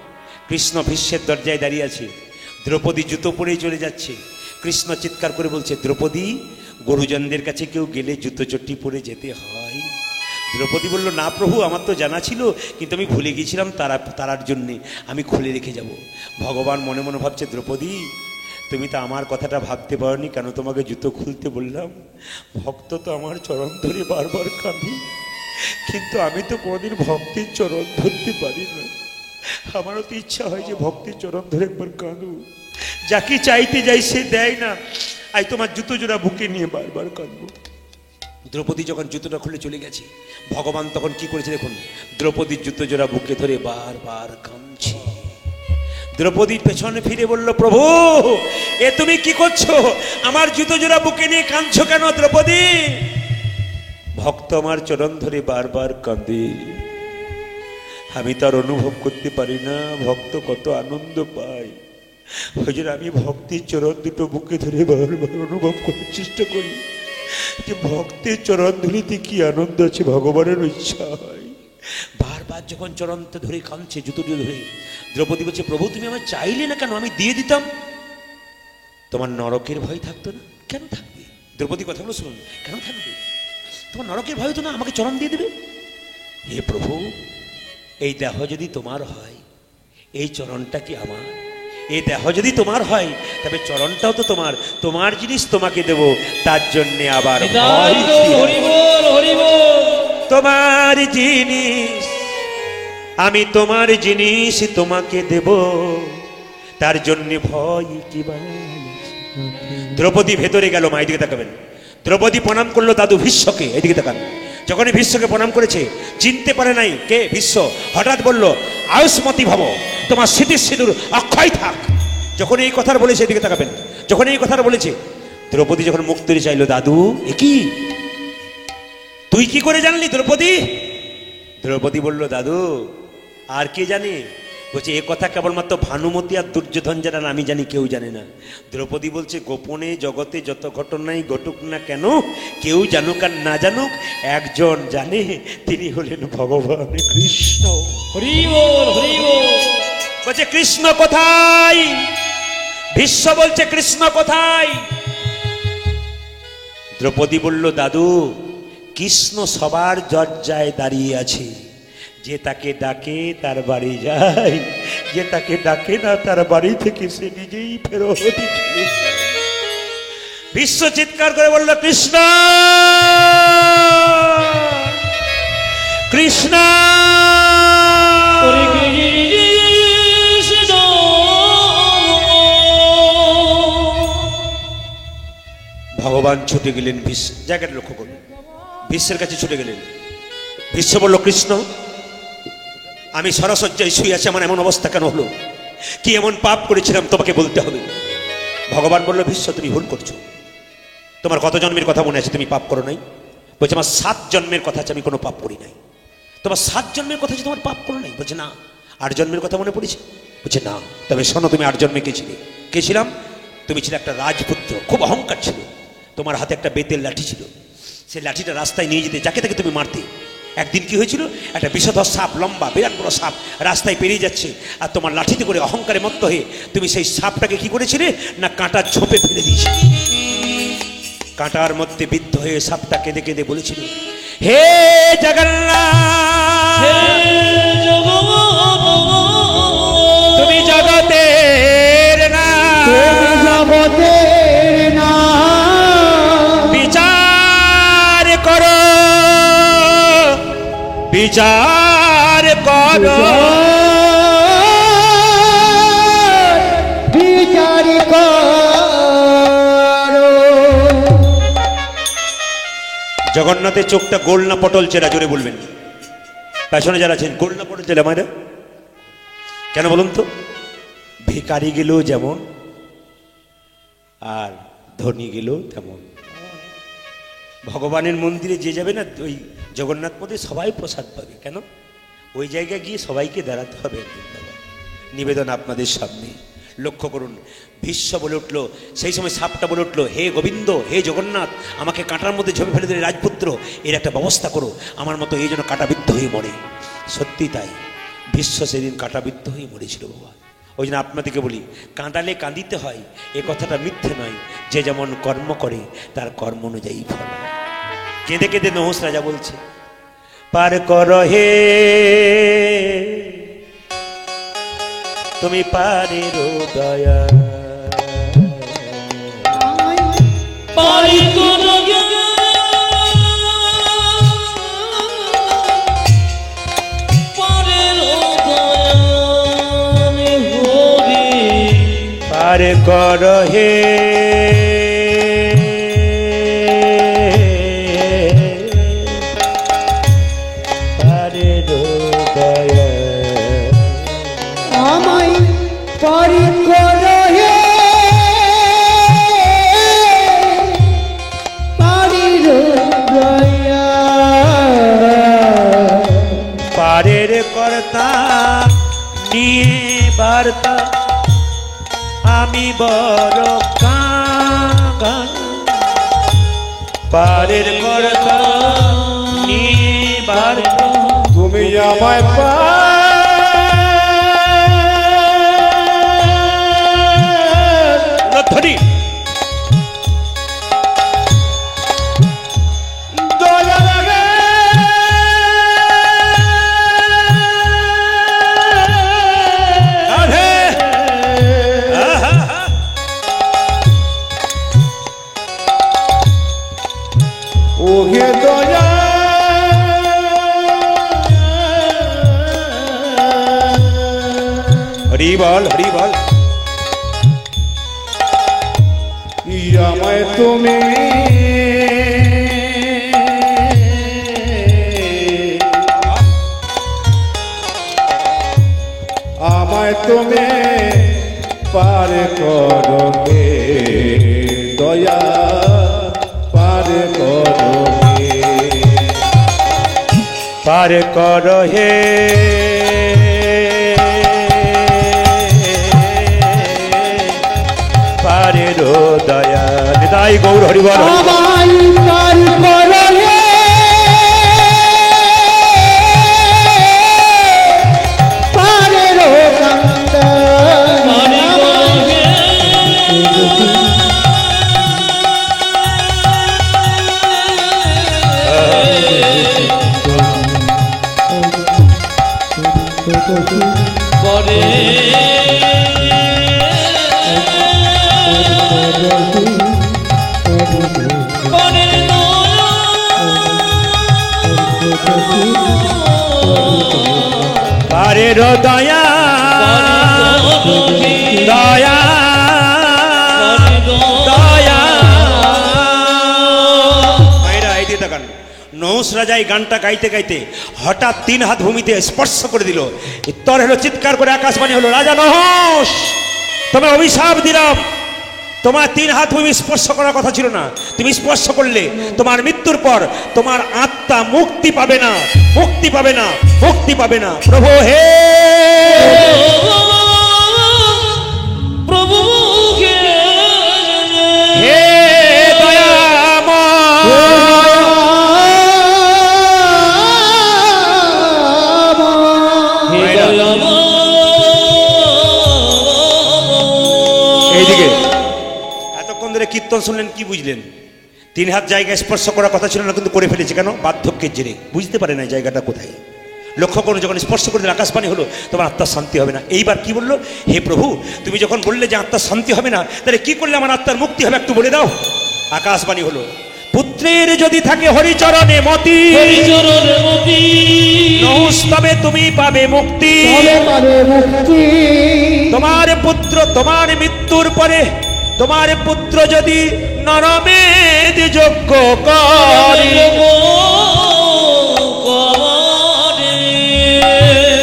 কৃষ্ণ ভীষ্মের দরজায় দাঁড়িয়ে আছে। দ্রৌপদী জুতো পরেই চলে যাচ্ছে। কৃষ্ণ চিৎকার করে বলছে দ্রৌপদী, গুরুজনদের কাছে কেউ গেলে জুতো চট্টি পরে যেতে হয়। দ্রৌপদী বলল না প্রভু, আমার তো জানা ছিল, কিন্তু আমি ভুলে গিয়েছিলাম, তারার জন্যে আমি খুলে রেখে যাব। ভগবান মনে মনে ভাবছে দ্রৌপদী তুমি তো আমার কথাটা ভাবতে পারোনি, কেন তোমাকে জুতো খুলতে বললাম? ভক্ত তো আমার চরণ ধরে বারবার কাঁদে, কিন্তু আমি তো কোনোদিন ভক্তির চরণ ধরতে পারি না। আমারও তো ইচ্ছা হয় যে ভক্তির চরণ ধরে একবার কাঁদু। যাকে চাইতে যাই সে দেয় না, আই তোমার জুতো জোড়া বুকে নিয়ে বারবার কাঁদবো। দ্রৌপদী যখন জুতোটা খুলে চলে গেছে, ভগবান তখন কি করেছে দেখুন, দ্রৌপদীর জুতো জোড়া বুকে ধরে বারবার কাঁদছে। দ্রৌপদীর পেছনে ফিরে বলল প্রভু এ তুমি কি করছো? আমার জুতো জোড়া বুকে নিয়ে কাঁদছো কেন দ্রৌপদী? ভক্ত আমার চরণ ধরে বারবার কাঁদে, আমি তার অনুভব করতে পারি না ভক্ত কত আনন্দ পায়। হুজুর আমি ভক্তির চরণ দুটো বুকে ধরে বারবার অনুভব করার চেষ্টা করি যে ভক্তের চরণ ধুলিতে কি আনন্দ আছে, ভগবানের ইচ্ছা হয়। বারবার যখন চরণতে ধরে কাঁদছে জুতো ধরে, দ্রৌপদী বলছে প্রভু তুমি আমার চাইলে না কেন? আমি দিয়ে দিতাম। তোমার নরকের ভয় থাকতো না? কেন থাকবে? দ্রৌপদী কথাগুলো শুনুন, কেন থাকবে? তোমার নরকের ভয় হতো না, আমাকে চরণ দিয়ে দেবে। হে প্রভু এই দেহ যদি তোমার হয়, এই চরণটা কি আমার? এই দেহ যদি তোমার হয় তবে চরণটাও তো তোমার, তোমার জিনিস তোমাকে দেব, তার জন্য আবার তোমার জিনিস, আমি তোমার জিনিস তোমাকে দেব, তার জন্য ভয় কি? দ্রৌপদী ভেতরে গেল। মা এদিকে তাকাবেন। দ্রৌপদী প্রণাম করলো দাদু ভীষ্মকে, এদিকে তাকান। যখনই ভীষ্মকে প্রণাম করেছে চিনতে পারে নাই কে ভীষ্ম, হঠাৎ বলল আয়ুষ্মতি ভব, তোমার স্মৃতির সিঁদুর অক্ষয় থাক। যখন এই কথা বলেছে এদিকে তাকাবেন, যখন এই কথা বলেছে দ্রৌপদী যখন মুখ তুলে চাইলো দাদু এ কি, তুই কি করে জানলি দ্রৌপদী? দ্রৌপদী বলল দাদু আর কে জানে? বলছে এ কথা কেবলমাত্র ভানুমতি আর দুর্যোধন জানেন, আমি জানি, কেউ জানে না। দ্রৌপদী বলছে গোপনে জগতে যত ঘটনাই ঘটুক না কেন, কেউ জানুক আর না জানুক, একজন জানে, তিনি হলেন ভগবান কৃষ্ণ। হরি বল হরি বল। বলছে কৃষ্ণ কোথায়? ভীষ্ম বলছে কৃষ্ণ কোথায়? দ্রৌপদী বলল দাদু কৃষ্ণ সবার দরজায় দাঁড়িয়ে আছে, যে তাকে ডাকে তার বাড়ি যায়, যে তাকে ডাকে না তার বাড়ি থেকে সে নিজেই ফেরত চলে যায়। ভীষ্ম চিৎকার করে বলল কৃষ্ণ কৃষ্ণ। ভগবান ছুটে গেলেন ভীষ্ম, জায়গাটা লক্ষ্য করুন, ভীষ্মের কাছে ছুটে গেলেন। ভীষ্ম বলল কৃষ্ণ আমি সরসজ্জায় শুয়ে আছি, আমার এমন অবস্থা কেন হলো? কি এমন পাপ করেছিলাম তোমাকে বলতে হবে। ভগবান বলল, ভীষ্ম তুমি ভুল করছো। তোমার কত জন্মের কথা মনে আছে তুমি পাপ করো নাই? বলছে, আমার 7 জন্মের কথা আছে, আমি কোনো পাপ করি নাই। তোমার 7 জন্মের কথা আছে, তোমার পাপ করো নাই? বলছে না। 8 জন্মের কথা মনে পড়েছে? বলছে না। তবে শোনো, তুমি 8 জন্মে কে ছিলে? কে ছিলাম? তুমি ছিলে একটা রাজপুত্র, খুব অহংকার ছিল। তোমার হাতে একটা বেতের লাঠি ছিল, সেই লাঠিটা রাস্তায় নিয়ে যেতে যাকে তাকে তুমি মারতে। একদিন কি হয়েছিল, একটা বিষধর সাপ, লম্বা বিরাট বড় সাপ রাস্তায় পেরিয়ে যাচ্ছে, আর তোমার লাঠিতে করে অহংকারে মত্ত হয়ে তুমি সেই সাপটাকে কি করেছিলে না কাঁটার ঝোপে ফেলে দিয়েছিলে। কাঁটার মধ্যে বিদ্ধ হয়ে সাপটা কেঁদে কেঁদে বলেছিল, হে জগন্নাথ, তুমি জগতের না, বিচার করো, বিচার করো, বিচার করো। জগন্নাথের চোখটা গোল না পটল চেরা? জোরে বলবেন। পেছনে যারা আছেন, গোল না পটল চেরা মায়েরা? কেন বলুন তো? ভিখারি গেলেও যেমন আর ধনী গেলেও তেমন। ভগবানের মন্দিরে যে যাবে না, ওই জগন্নাথ পথে সবাই প্রসাদ পাবে। কেন? ওই জায়গায় গিয়ে সবাইকে দাঁড়াতে হবে একদিন। বাবা, নিবেদন আপনাদের সামনে, লক্ষ্য করুন। ভীষ্ম বলে উঠলো, সেই সময় সাপটা বলে উঠলো, হে গোবিন্দ, হে জগন্নাথ, আমাকে কাঁটার মধ্যে ঝোপে ফেলে দিলে রাজপুত্র, এর একটা ব্যবস্থা করো, আমার মতো এই জন্য কাঁটাবিদ্ধ হয়ে মরে। সত্যি তাই, ভীষ্ম সেদিন কাঁটাবিদ্ধ হয়ে মরেছিল বাবা। ওই জন্য আপনাদেরকে বলি, কাঁদালে কাঁদিতে হয়, এ কথাটা মিথ্যে নয়। যে যেমন কর্ম করে তার কর্ম অনুযায়ী ফল। কেঁদে কেঁদে নহস রাজা বলছে, পার কর হে তুমি পারের দয়া, পারি করো গে, পারের দয়া হরি, পার কর হে পারি করো হে, পারির দয়া, পারের কর্তা নিয়ে বার্তা আমি বড় কাঙা, পারের কর্তা নিয়ে বার্তা তুমি আমায় ধরি দয়া লাগে, ওহে দয়া হরি বল, হরি বল। আমায় তুমি আমায় তুমি পার করো হে দয়া, পার করো হে, পার করো হে পারের দয়া। নিতাই গৌর হরি বল। আমায় পার করো হে, পারের কান্তা, পরে পারের দয়া, দয়া দয়া। মায়েরা এই দিয়ে তাকান, নৌ নহস রাজা এই গানটা গাইতে গাইতে হঠাৎ 3 হাত ভূমিতে স্পর্শ করে দিল। উত্তর হলো, চিৎকার করে আকাশবাণী হলো, রাজা নহস তোমার অভিশাপ দিলাম, তোমার 3 হাত ভূমি স্পর্শ করার কথা ছিল না, তুমি স্পর্শ করলে তোমার মৃত্যুর পর তোমার আত্মা মুক্তি পাবে না, মুক্তি পাবে না, মুক্তি পাবে না। প্রভু হে, প্রভু হে এইদিকে এতক্ষণ ধরে কীর্তন শুনলেন, কি বুঝলেন? 3 হাত জায়গায় স্পর্শ করার কথা ছিল না, কিন্তু করে ফেলেছে। কেন? বার্ধক্যের জেরে বুঝতে পারে না জায়গাটা কোথায়। লক্ষ্য করুন, যখন স্পর্শ করে দিল আকাশবাণী হলো, তোমার আত্মার শান্তি হবে না। এইবার কি বললো? হে প্রভু, তুমি যখন বললে যে আত্মার শান্তি হবে না, তাহলে কি করলে আমার আত্মার মুক্তি হবে একটু বলে দাও। আকাশবাণী হলো, পুত্রের যদি থাকে হরিচরণে মতি, নহস তবে তুমি পাবে মুক্তি। তোমার পুত্র তোমার মৃত্যুর পরে, তোমার পুত্র যদি নরমেদ যজ্ঞ করে,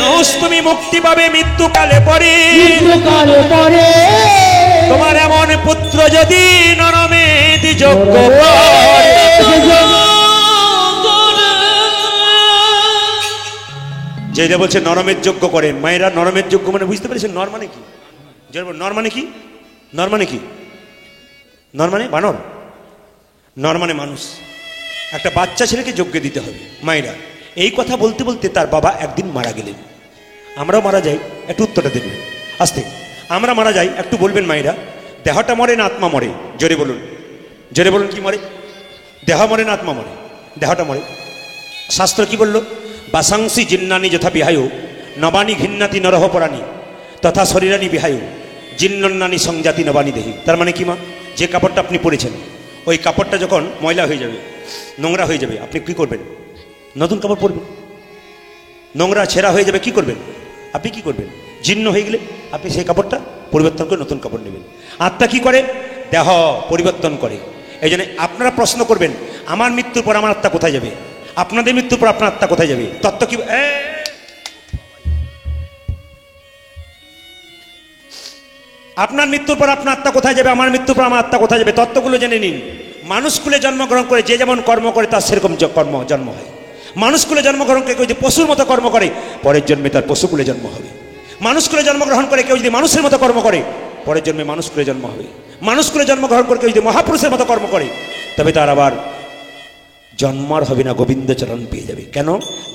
নহস তুমি মুক্তি পাবে মৃত্যুকালে পরে। তোমার এমন পুত্র যদি নরমেদ যজ্ঞ করে, যেটা বলছে নরমের যজ্ঞ করেন মায়েরা। নরমের যজ্ঞ মানে বুঝতে পেরেছেন? নর মানে কি? নর মানে কি? নর মানে কি? নর মানে বানর, নর মানে মানুষ। একটা বাচ্চা ছেলেকে যজ্ঞ দিতে হবে মায়েরা। এই কথা বলতে বলতে তার বাবা একদিন মারা গেলেন। আমরাও মারা যাই, একটু উত্তরটা দেবেন আস্তে। আমরা মারা যাই, একটু বলবেন মায়েরা, দেহটা মরে না আত্মা মরে? জোরে বলুন, জোরে বলুন, কি মরে? দেহ মরে না আত্মা মরে? দেহটা মরে। শাস্ত্র কি বলল? বাসাংসি জিন্নানি যথা বিহায়ু নবানী ঘিন্নাতি নরহ পরাণী তথা শরীরানি বিহায়ু জিন্নন্নানি সংজাতি নবানী দেহি। তার মানে কি মা? যে কাপড়টা আপনি পরেছেন, ওই কাপড়টা যখন ময়লা হয়ে যাবে, নোংরা হয়ে যাবে, আপনি কি করবেন? নতুন কাপড় পরবেন। নোংরা ছেঁড়া হয়ে যাবে, কি করবেন? আপনি কি করবেন? জীর্ণ হয়ে গেলে আপনি সেই কাপড়টা পরিবর্তন করে নতুন কাপড় নেবেন। আত্মা কি করে? দেহ পরিবর্তন করে। এই জন্য আপনারা প্রশ্ন করবেন, আমার মৃত্যুর পর আমার আত্মা কোথায় যাবে? আপনাদের মৃত্যুর পর আপনার আত্মা কোথায় যাবে? তত্ত্ব কি? আপনার মৃত্যুর পর আপনার আত্মা কোথায় যাবে? আমার মৃত্যুর পর আমার আত্মা কোথায় যাবে? তত্ত্বগুলো জেনে নিন। মানুষকুলে জন্মগ্রহণ করে যে যেমন কর্ম করে তার সেরকম জন্ম হয়। মানুষকুলে জন্মগ্রহণ করে কেউ যদি পশুর মতো কর্ম করে, পরের জন্মে তার পশুকুলে জন্ম হবে। মানুষকুলে জন্মগ্রহণ করে কেউ যদি মানুষের মতো কর্ম করে, পরের জন্মে মানুষকুলে জন্ম হবে। মানুষকুলে জন্মগ্রহণ করে কেউ যদি মহাপুরুষের মতো কর্ম করে, তবে তার আবার জন্মার হবে না, গোবিন্দচরণ পেয়ে যাবে। কেন?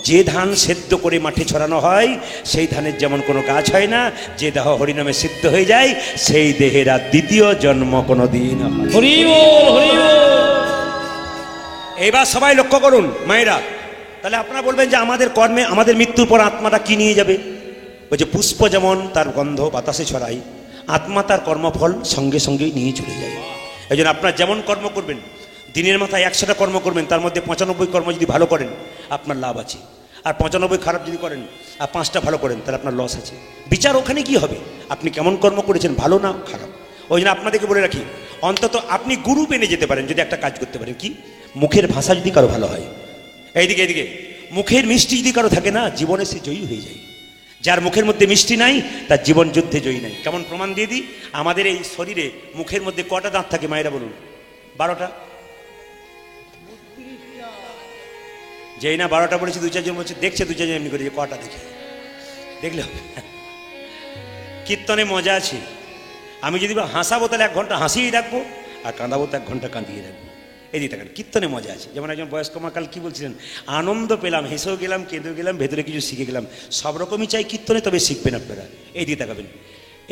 যে ধান সেদ্ধ করে মাঠে ছড়ানো হয়, সেই ধানের যেমন কোনো গাছ হয় না, যে দেহ হরিনামে সিদ্ধ হয়ে যায়, সেই দেহের আর দ্বিতীয় জন্ম কোনো দিন হয়। এবার সবাই লক্ষ্য করুন মায়েরা, তাহলে আপনারা বলবেন যে আমাদের কর্মে আমাদের মৃত্যুর পর আত্মাটা কি নিয়ে যাবে? বলছে পুষ্প যেমন তার গন্ধ বাতাসে ছড়ায়, আত্মা তার কর্মফল সঙ্গে সঙ্গেই নিয়ে চলে যায়। এই জন্য আপনারা যেমন কর্ম করবেন, দিনের মাথায় 100টা কর্ম করবেন, তার মধ্যে 95 কর্ম যদি ভালো করেন আপনার লাভ আছে, আর 95 খারাপ যদি করেন আর 5টা ভালো করেন তাহলে আপনার লস আছে। বিচার ওখানে কি হবে? আপনি কেমন কর্ম করেছেন, ভালো না খারাপ। ওই জন্য আপনাদেরকে বলে রাখি, অন্তত আপনি গুরু পেনে যেতে পারেন যদি একটা কাজ করতে পারেন। কি? মুখের ভাষা যদি কারো ভালো হয়, এইদিকে এইদিকে মুখের মিষ্টি যদি কারো থাকে না, জীবনে সে জয়ী হয়ে যায়। যার মুখের মধ্যে মিষ্টি নাই তার জীবন যুদ্ধে জয়ী নাই। কেমন প্রমাণ দিয়ে দিই? আমাদের এই শরীরে মুখের মধ্যে কটা দাঁত থাকে মায়েরা বলুন? 12টা। যেই না 12টা বলেছি, 2-4 জন বলছে দেখছে, 2-4 জন এমনি করে যে কটা দেখে দেখলে হবে। কীর্তনে মজা আছে। আমি যদি হাসাবো তাহলে 1 ঘন্টা হাসিয়েই রাখবো, আর কাঁদাবো তো 1 ঘন্টা কাঁদিয়ে রাখবো। এদিকে থাকেন, কীর্তনে মজা আছে। যেমন একজন বয়স্ক মা কাল কি বলছিলেন, আনন্দ পেলাম, হেসেও গেলাম, কেঁদেও গেলাম, ভেতরে কিছু শিখে গেলাম। সব রকমই চাই কীর্তনে, তবে শিখবেন আপনারা। এইদিকে তাকাবেন,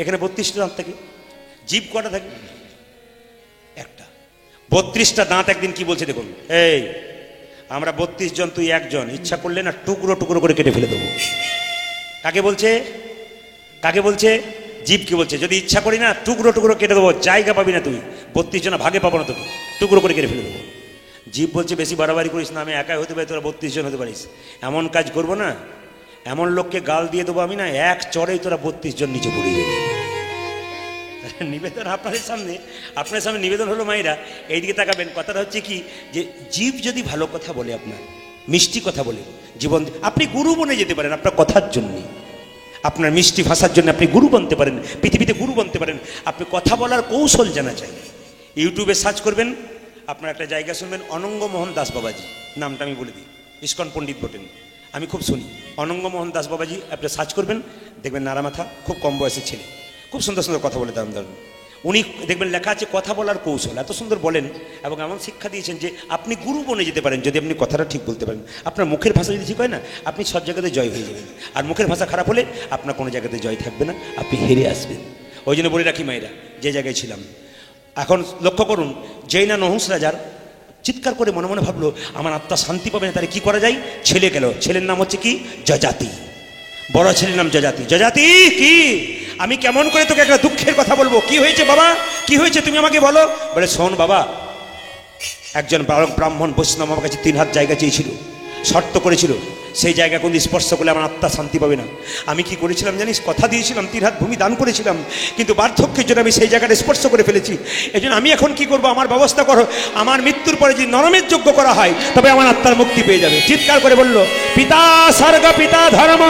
এখানে 32টা দাঁত থাকে। জীব কটা থাকে? একটা। 32টা দাঁত একদিন কি বলছে দেখুন, এই আমরা 32 জন, তুই একজন, ইচ্ছা করলে না টুকরো টুকরো করে কেটে ফেলে দেবো। কাকে বলছে? কাকে বলছে? জীবকে বলছে। যদি ইচ্ছা করি না টুকরো টুকরো কেটে দেবো, জায়গা পাবি না তুই, 32 জন ভাগে পাবো না তোকে, টুকরো করে কেটে ফেলে দেবো। জীব বলছে বেশি বাড়াবাড়ি করিস না, আমি একাই হতে পারি, তোরা 32 জন হতে পারিস। এমন কাজ করবো না, এমন লোককে গাল দিয়ে দেবো আমি না, এক চড়েই তোরা 32 জন নিচে পড়ে যাবে। নিবেদন আপনার সামনে নিবেদন হলো মায়েরা, এইদিকে তাকাবেন। কথাটা হচ্ছে কি, যে জীব যদি ভালো কথা বলে আপনার, মিষ্টি কথা বলে জীবন। আপনি গুরু বনে যেতে পারেন আপনার কথার জন্য, আপনার মিষ্টি ভাষার জন্য আপনি গুরু বনতে পারেন, পৃথিবীতে গুরু বনতে পারেন। আপনি কথা বলার কৌশল জানা চাই। ইউটিউবে সার্চ করবেন, আপনার একটা জায়গা শুনবেন, অনঙ্গ মোহন দাস বাবাজি, নামটা আমি বলে দিই, ইস্কন পণ্ডিত বটেন, আমি খুব শুনি। অনঙ্গ মোহন দাস বাবাজি আপনি সার্চ করবেন, দেখবেন নারা মাথা, খুব কম বয়সের ছেলে, খুব সুন্দর সুন্দর কথা বলে দাম দারুন। উনি দেখবেন লেখা আছে কথা বলার কৌশল, এত সুন্দর বলেন এবং এমন শিক্ষা দিয়েছেন যে আপনি গুরু বনে যেতে পারেন যদি আপনি কথাটা ঠিক বলতে পারেন। আপনার মুখের ভাষা যদি ঠিক হয় না, আপনি সব জায়গাতে জয় হয়ে যাবেন। আর মুখের ভাষা খারাপ হলে আপনার কোনো জায়গাতে জয় থাকবে না, আপনি হেরে আসবেন। ওই জন্য বলে রাখি মায়েরা, যে জায়গায় ছিলাম এখন লক্ষ্য করুন, যেই না নহুষ রাজার চিৎকার করে মনে মনে ভাবলো আমার আত্মা শান্তি পাবে না, তাহলে কি করা যায়? ছেলে গেল, ছেলের নাম হচ্ছে কি? যজাতি। বড় ছেলের নাম যজাতি। যজাতি, কি আমি কেমন করে তোকে একটা দুঃখের কথা বলবো? কি হয়েছে বাবা, কি হয়েছে তুমি আমাকে বলো। বলে শোন বাবা, একজন ব্রাহ্মণ বৈষ্ণব আমার কাছে 3 হাত জায়গা চেয়েছিল, শর্ত করেছিল সেই জায়গা কোন স্পর্শ করলে আমার আত্মা শান্তি পাবে না। আমি কি করেছিলাম জানিস? কথা দিয়েছিলাম, 3 হাত ভূমি দান করেছিলাম, কিন্তু বার্ধক্যের জন্য আমি সেই জায়গাটা স্পর্শ করে ফেলেছি। এই জন্য আমি এখন কি করবো? আমার ব্যবস্থা করো, আমার মৃত্যুর পরে যদি নরমের যোগ্য করা হয় তবে আমার আত্মার মুক্তি পেয়ে যাবে। চিৎকার করে বলল, পিতা স্বর্গ পিতা ধর্ম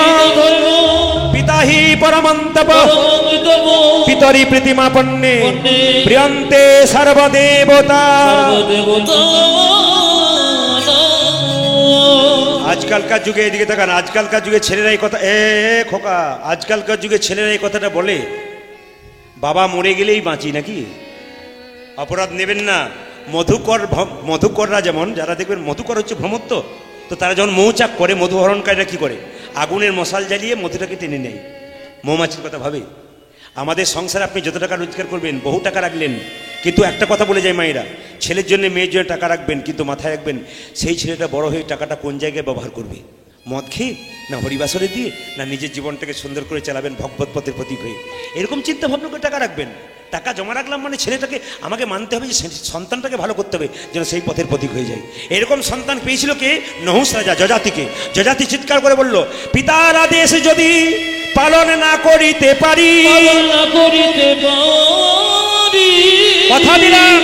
পিতা হি পরমন্তপ পিতরি প্রীতিমা পণ্যে প্রিয়ন্তে সর্বদেবতা। আজকালকার যুগে, এদিকে তাকান, আজকালকার যুগে ছেলেরা এই কথা, খোকা, আজকালকার যুগে ছেলেরা এই কথাটা বলে বাবা মরে গেলেই বাঁচি নাকি? অপরাধ নেবেন না। মধুকররা যেমন, যারা দেখবেন মধুকর হচ্ছে ভ্রমত্ব, তো তারা যখন মৌচাক করে, মধু হরণকারীরা কি করে? আগুনের মশাল জ্বালিয়ে মধুটাকে টেনে নেয়। মৌমাছির কথা ভাবে। আমাদের সংসারে আপনি যত টাকা রোজগার করবেন, বহু টাকা রাখলেন, কিন্তু একটা কথা বলে যায় মায়েরা, ছেলের জন্য মেয়ের জন্য টাকা রাখবেন, কিন্তু মাথায় রাখবেন সেই ছেলেটা বড় হয়ে টাকাটা কোন জায়গায় ব্যবহার করবে? মদ খেয়ে, না হরিবাসরে দিয়ে, না নিজের জীবনটাকে সুন্দর করে চালাবেন ভগবত পথের প্রতীক হয়ে। এরকম চিন্তা ভাবনা করে টাকা রাখবেন। টাকা জমা রাখলাম মানে ছেলেটাকে আমাকে মানতে হবে যে সন্তানটাকে ভালো করতে হবে, যেন সেই পথের প্রতীক হয়ে যায়। এরকম সন্তান পেয়েছিল কে? নহুষ রাজা যজাতিকে। যজাতি চিৎকার করে বলল, পিতার আদেশ যদি পালন না করিতে পারি, কথা দিলাম,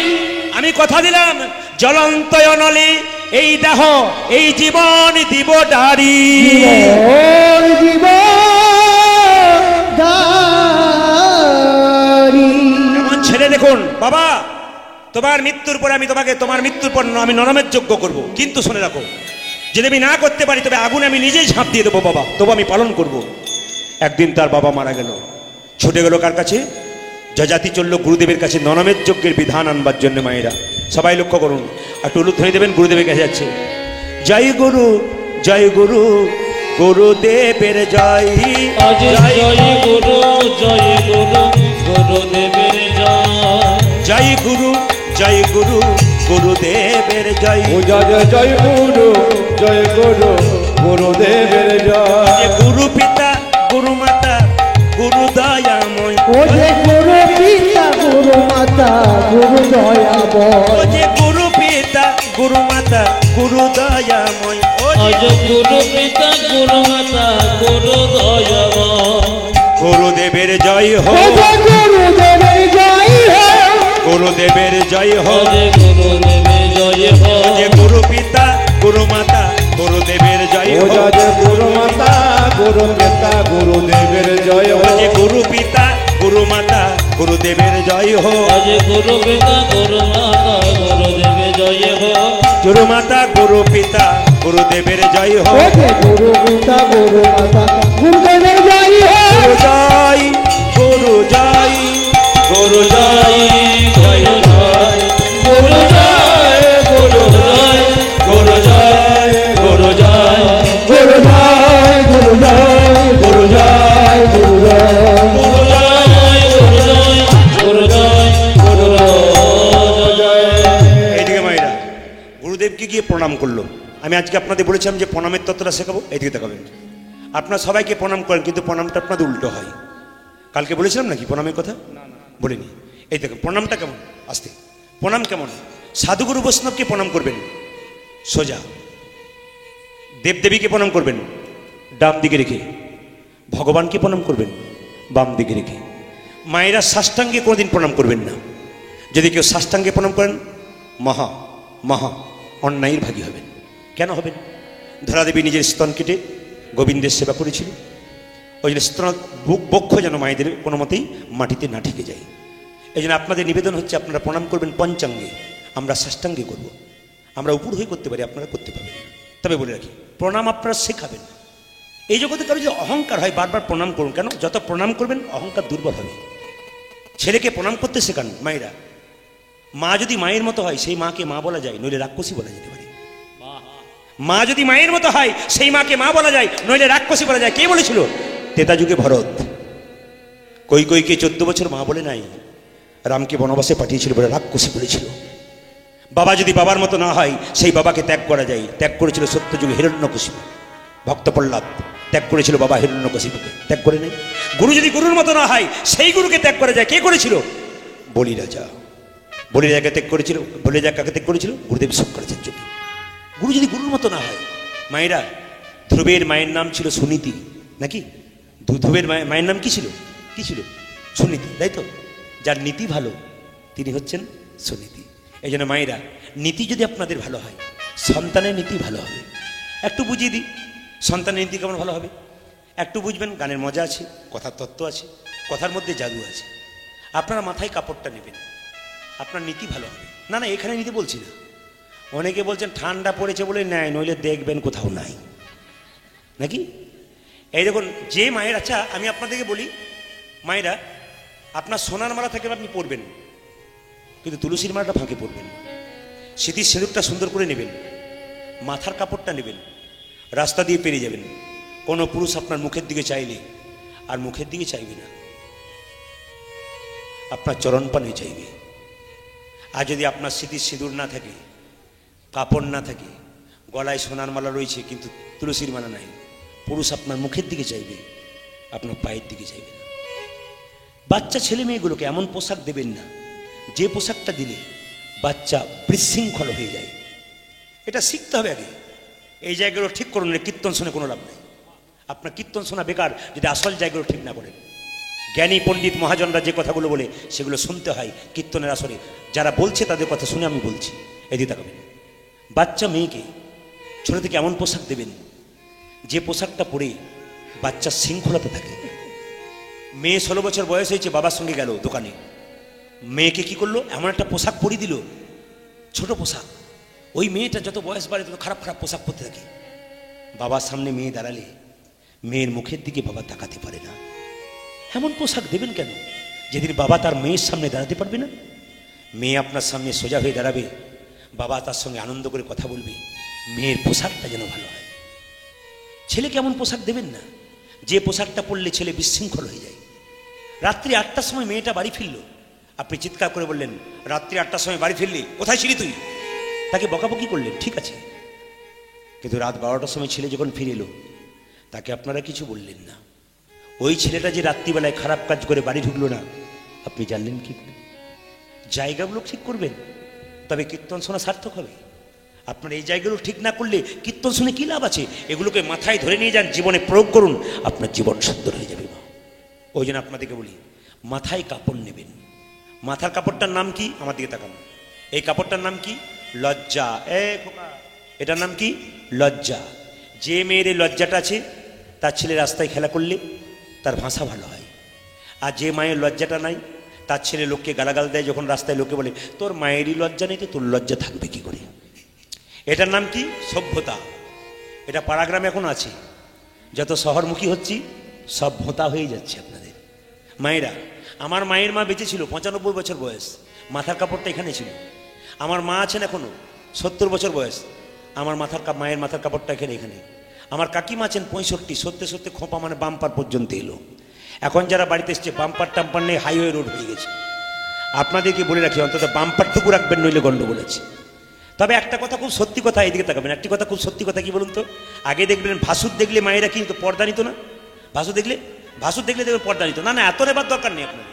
আমি কথা দিলাম, জ্বলন্ত অনলে এই দেহ এই জীবন দিব ডারি। এমন ছেলে দেখুন বাবা, তোমার মৃত্যুর পরে আমি তোমাকে, তোমার মৃত্যুর পর আমি নরমের যোগ্য করব, কিন্তু শুনে রাখো, যদি আমি না করতে পারি তবে আগুনে আমি নিজেই ঝাঁপ দিয়ে দেবো বাবা, তবু আমি পালন করব। একদিন তার বাবা মারা গেল, ছুটে গেল কার কাছে? যজাতি চলল গুরুদেবের কাছে নরমের যজ্ঞের বিধান আনবার জন্য। মায়েরা সবাই লক্ষ্য করুন, আর টুলু ধরে দেবেন, গুরুদেবের কাছে যাচ্ছে। জয় গুরু জয় গুরু, গুরুদেবের জয়, জয় গুরু জয় গুরু, গুরুদেবের জয়। জয় গুরু জয় গুরু, গুরুদেবের জয়। জয় গুরু জয় গুরু, গুরুদেবের জয়। গুরু পিতা গুরু মাতা গুরু দয়াময়, ও যে গুরু পিতা গুরু মাতা গুরু দয়াময়, ও যে গুরু পিতা গুরু মাতা গুরু দয়াময়, ও আজ গুরু পিতা গুরু মাতা গুরু দয়াময়। গুরুদেবের জয় হো, ও যে গুরুদেবের জয় হো, গুরুদেবের জয় হো। আজ গুরুদেবের জয় হো, ও যে গুরু পিতা গুরু মাতা গুরুদেবের জয় হো। গুরু মাতা গুরু পিতা গুরুদেবের জয় ও যে গুরু পিতা গুরু মাতা গুরুদেবের জয় হো। আজ গুরু পিতা গুরু মাতা গুরুদেবের জয় হো, গুরু মাতা গুরু পিতা গুরুদেবের জয় হো। ও যে গুরু পিতা গুরু মাতা গুরুদেবের জয় হো। গুরু জয় গুরু জয় গুরু জয় জয় জয় গুরু জয় গুরু জয় গুরু জয় গুরু জয় গুরু জয় গুরু জয় গুরু জয় গুরু জয় গুরু জয় গুরু জয় গুরু জয়। এইদিকে মায়েরা গুরুদেবকে গিয়ে প্রণাম করলো। আমি আজকে আপনাদের বলেছিলাম যে প্রণামের তত্ত্বটা শেখাবো, এইদিকে দেখাবেন। আপনারা সবাইকে প্রণাম করেন, কিন্তু প্রণামটা আপনাদের উল্টো হয়। কালকে বলেছিলাম নাকি প্রণামের কথা? বলিনি। এই দেখুন প্রণামটা কেমন, আস্তে প্রণাম কেমন। সাধুগুরু বৈষ্ণবকে প্রণাম করবেন সোজা, দেবদেবীকে প্রণাম করবেন ডান দিকে রেখে, ভগবানকে প্রণাম করবেন বাম দিকে রেখে। মায়েরা সাষ্টাঙ্গে কোনোদিন প্রণাম করবেন না। যদি কেউ সাষ্টাঙ্গে প্রণাম করেন মহা মহা অন্যায়ের ভাগী হবেন। কেন হবেন? ধরাদেবী নিজের স্তন কেটে গোবিন্দের সেবা করেছিল। ওই জন্য স্তন বক্ষ যেন মায়েদের কোনো মতেই মাটিতে না ঠেকে যায়। এই জন্য আপনাদের নিবেদন হচ্ছে আপনারা প্রণাম করবেন পঞ্চাঙ্গে, আমরা ষষ্ঠাঙ্গে করব। আমরা উপর হয়ে করতে পারি, আপনারা করতে পারবেন না। তবে বলে রাখি, প্রণাম আপনারা শেখাবেন। এই জগতে কারো যদি অহংকার হয়, বারবার প্রণাম করুন। কেন? যত প্রণাম করবেন অহংকার দুর্বল হবে। ছেলেকে প্রণাম করতে শেখান মায়েরা। মা যদি মায়ের মতো হয় সেই মাকে মা বলা যায়, নইলে রাক্ষসী বলা যেতে পারে। মা যদি মায়ের মতো হয় সেই মাকে মা বলা যায়, নইলে রাক্ষসী বলা যায়। কে বলেছিল? তেতা যুগে ভরত কৈকেয়ীকে 14 বছর মা বলে নাই, রামকে বনবাসে পাঠিয়েছিল বলে রাক্ষসী বলেছিল। বাবা যদি বাবার মতো না হয় সেই বাবাকে ত্যাগ করা যায়। ত্যাগ করেছিল সত্যযুগে হিরণ্যকশিপু। ভক্ত প্রহ্লাদ ত্যাগ করেছিল বাবা হিরণ্যকশিপুকে, ত্যাগ করে নেই। গুরু যদি গুরুর মতো না হয় সেই গুরুকে ত্যাগ করা যায়। কে করেছিল? বলি রাজা। বলি রাজাকে ত্যাগ করেছিল। বলি রাজা কাকে ত্যাগ করেছিল? গুরুদেব শঙ্করাচার্যকে। গুরু যদি গুরুর মতো না হয়। মায়েরা, ধ্রুবের মায়ের নাম ছিল সুনীতি, নাকি? ধ্রুবের মায়ের নাম কি ছিল? কি ছিল? সুনীতি, তাই তো? যার নীতি ভালো তিনি হচ্ছেন সুনীতি। এই জন্য মায়েরা, নীতি যদি আপনাদের ভালো হয়, সন্তানের নীতি ভালো হবে। একটু বুঝিয়ে দিই সন্তানের নীতি কেমন ভালো হবে। একটু বুঝবেন, গানের মজা আছে, কথার তত্ত্ব আছে, কথার মধ্যে জাদু আছে। আপনারা মাথায় কাপড়টা নেবেন, আপনার নীতি ভালো হবে। না না, এখানে নীতি বলছি না। অনেকে বলছেন ঠান্ডা পড়েছে বলে নেয়, নইলে দেখবেন কোথাও নাই, নাকি? এই দেখুন, যে মায়ের, আচ্ছা আমি আপনাদেরকে বলি, মায়েরা আপনার সোনার মালা থেকে আপনি পরবেন, কিন্তু তুলসীর মালাটা ফাঁকে পরবেন। স্মৃতির সিঁদুরটা সুন্দর করে নেবেন, মাথার কাপড়টা নেবেন, রাস্তা দিয়ে পেরিয়ে যাবেন। কোনো পুরুষ আপনার মুখের দিকে চাইলে আর মুখের দিকে চাইবে না, আপনার চরণ পানে চাইবে। আর যদি আপনার স্মৃতির সিঁদুর না থাকে, কাপড় না থাকে, গলায় সোনার মালা রয়েছে কিন্তু তুলসীর মালা নাই, পুরুষ আপনার মুখের দিকে চাইবে, আপনার পায়ের দিকে চাইবে না। বাচ্চা ছেলে মেয়েগুলোকে এমন পোশাক দেবেন না যে পোশাকটা দিলে বাচ্চা বিশৃঙ্খল হয়ে যায়। এটা শিখতে হবে আগে। এই জায়গাগুলো ঠিক করুন, কীর্তন শুনে কোনো লাভ নেই। আপনার কীর্তন শোনা বেকার যদি আসল জায়গাগুলো ঠিক না করেন। জ্ঞানী পণ্ডিত মহাজনরা যে কথাগুলো বলে সেগুলো শুনতে হয় কীর্তনের আসরে। যারা বলছে তাদের কথা শুনে আমি বলছি। এদিকে তাকাবেন, বাচ্চা মেয়েকে ছোট থেকে এমন পোশাক দেবেন যে পোশাকটা পরে বাচ্চার শৃঙ্খলাতে থাকে। মেয়ে 16 বছর বয়স হয়েছে, বাবার সঙ্গে গেল দোকানে, মেয়েকে কি করলো? এমন একটা পোশাক পরিয়ে দিল, ছোট পোশাক। ওই মেয়েটা যত বয়স বাড়ে তত খারাপ খারাপ পোশাক পরতে থাকে। বাবার সামনে মেয়ে দাঁড়ালে মেয়ের মুখের দিকে বাবা তাকাতে পারে না। এমন পোশাক দেবেন কেন? যেদিন বাবা তার মেয়ের সামনে দাঁড়াতে পারবে না, মেয়ে আপনার সামনে সোজা হয়ে দাঁড়াবে, বাবা তার সঙ্গে আনন্দ করে কথা বলবে, মেয়ের পোশাকটা যেন ভালো হয়। ছেলেকে এমন পোশাক দেবেন না যে পোশাকটা পরলে ছেলে বিশৃঙ্খল হয়ে যায়। রাত্রি 8টার সময় মেয়েটা বাড়ি ফিরল, আপনি চিৎকার করে বললেন, রাত্রি 8টার সময় বাড়ি ফিরলি, কোথায় ছিলি তুই? তাকে বকাবকি করলেন, ঠিক আছে, কিন্তু রাত 12টার সময় ছেলে যখন ফিরে এলো তাকে আপনারা কিছু বললেন না। ওই ছেলেটা যে রাত্রিবেলায় খারাপ কাজ করে বাড়ি ঢুকলো না, আপনি জানলেন কি করে? জায়গাগুলো ঠিক করবেন, তবে কীর্তন শোনা সার্থক হবে। আপনার এই জায়গাগুলো ঠিক না করলে কীর্তন শুনে কী লাভ আছে? এগুলোকে মাথায় ধরে নিয়ে যান, জীবনে প্রয়োগ করুন, আপনার জীবন সুন্দর হয়ে যাবে। ওই জন্য আপনাদেরকে বলি, মাথায় কাপড় নেবেন। মাথার কাপড়টার নাম কি? আমার দিকে তাকান। এই কাপড়টার নাম কি? লজ্জা। এটার নাম কি? লজ্জা। যে মেয়ের এই লজ্জাটা আছে তার ছেলে রাস্তায় খেলা করলে তার ভাষা ভালো হয়। আর যে মায়ের লজ্জাটা নাই তার ছেলে লোককে গালাগাল দেয়, যখন রাস্তায় লোকে বলে তোর মায়েরই লজ্জা নেই তো তোর লজ্জা থাকবে কি করে? এটার নাম কি? সভ্যতা। এটা পাড়াগ্রামে এখন আছে। যত শহরমুখী হচ্ছি সভ্যতা হয়ে যাচ্ছে আপনাদের। মায়েরা, আমার মায়ের মা বেঁচে ছিল, 95 বছর বয়স, মাথার কাপড়টা এখানে ছিল। আমার মা আছেন এখনো, 70 বছর বয়স, আমার মায়ের মাথার কাপড়টা এখানে। আমার কাকিমা আছেন 65, সত্যি সত্যি খোঁপা মানে বাম্পার পর্যন্ত এলো। এখন যারা বাড়িতে এসছে বাম্পার টাম্পার নেই, হাইওয়ে রোড হয়ে গেছে। আপনাদেরকে বলে রাখি, অন্তত বাম্পারটুকু রাখবেন, নইলে গন্ডগোল আছে। তবে একটা কথা খুব সত্যি কথা, এদিকে তাকাবেন, একটি কথা খুব সত্যি কথা কি বলুন তো? আগে দেখবেন ভাসুর দেখলে মায়েরা কিন্তু পর্দা নিত না। ভাসুর দেখলে দেখবে পর্দা নিত না। না, এত নেবার দরকার নেই আপনাদের।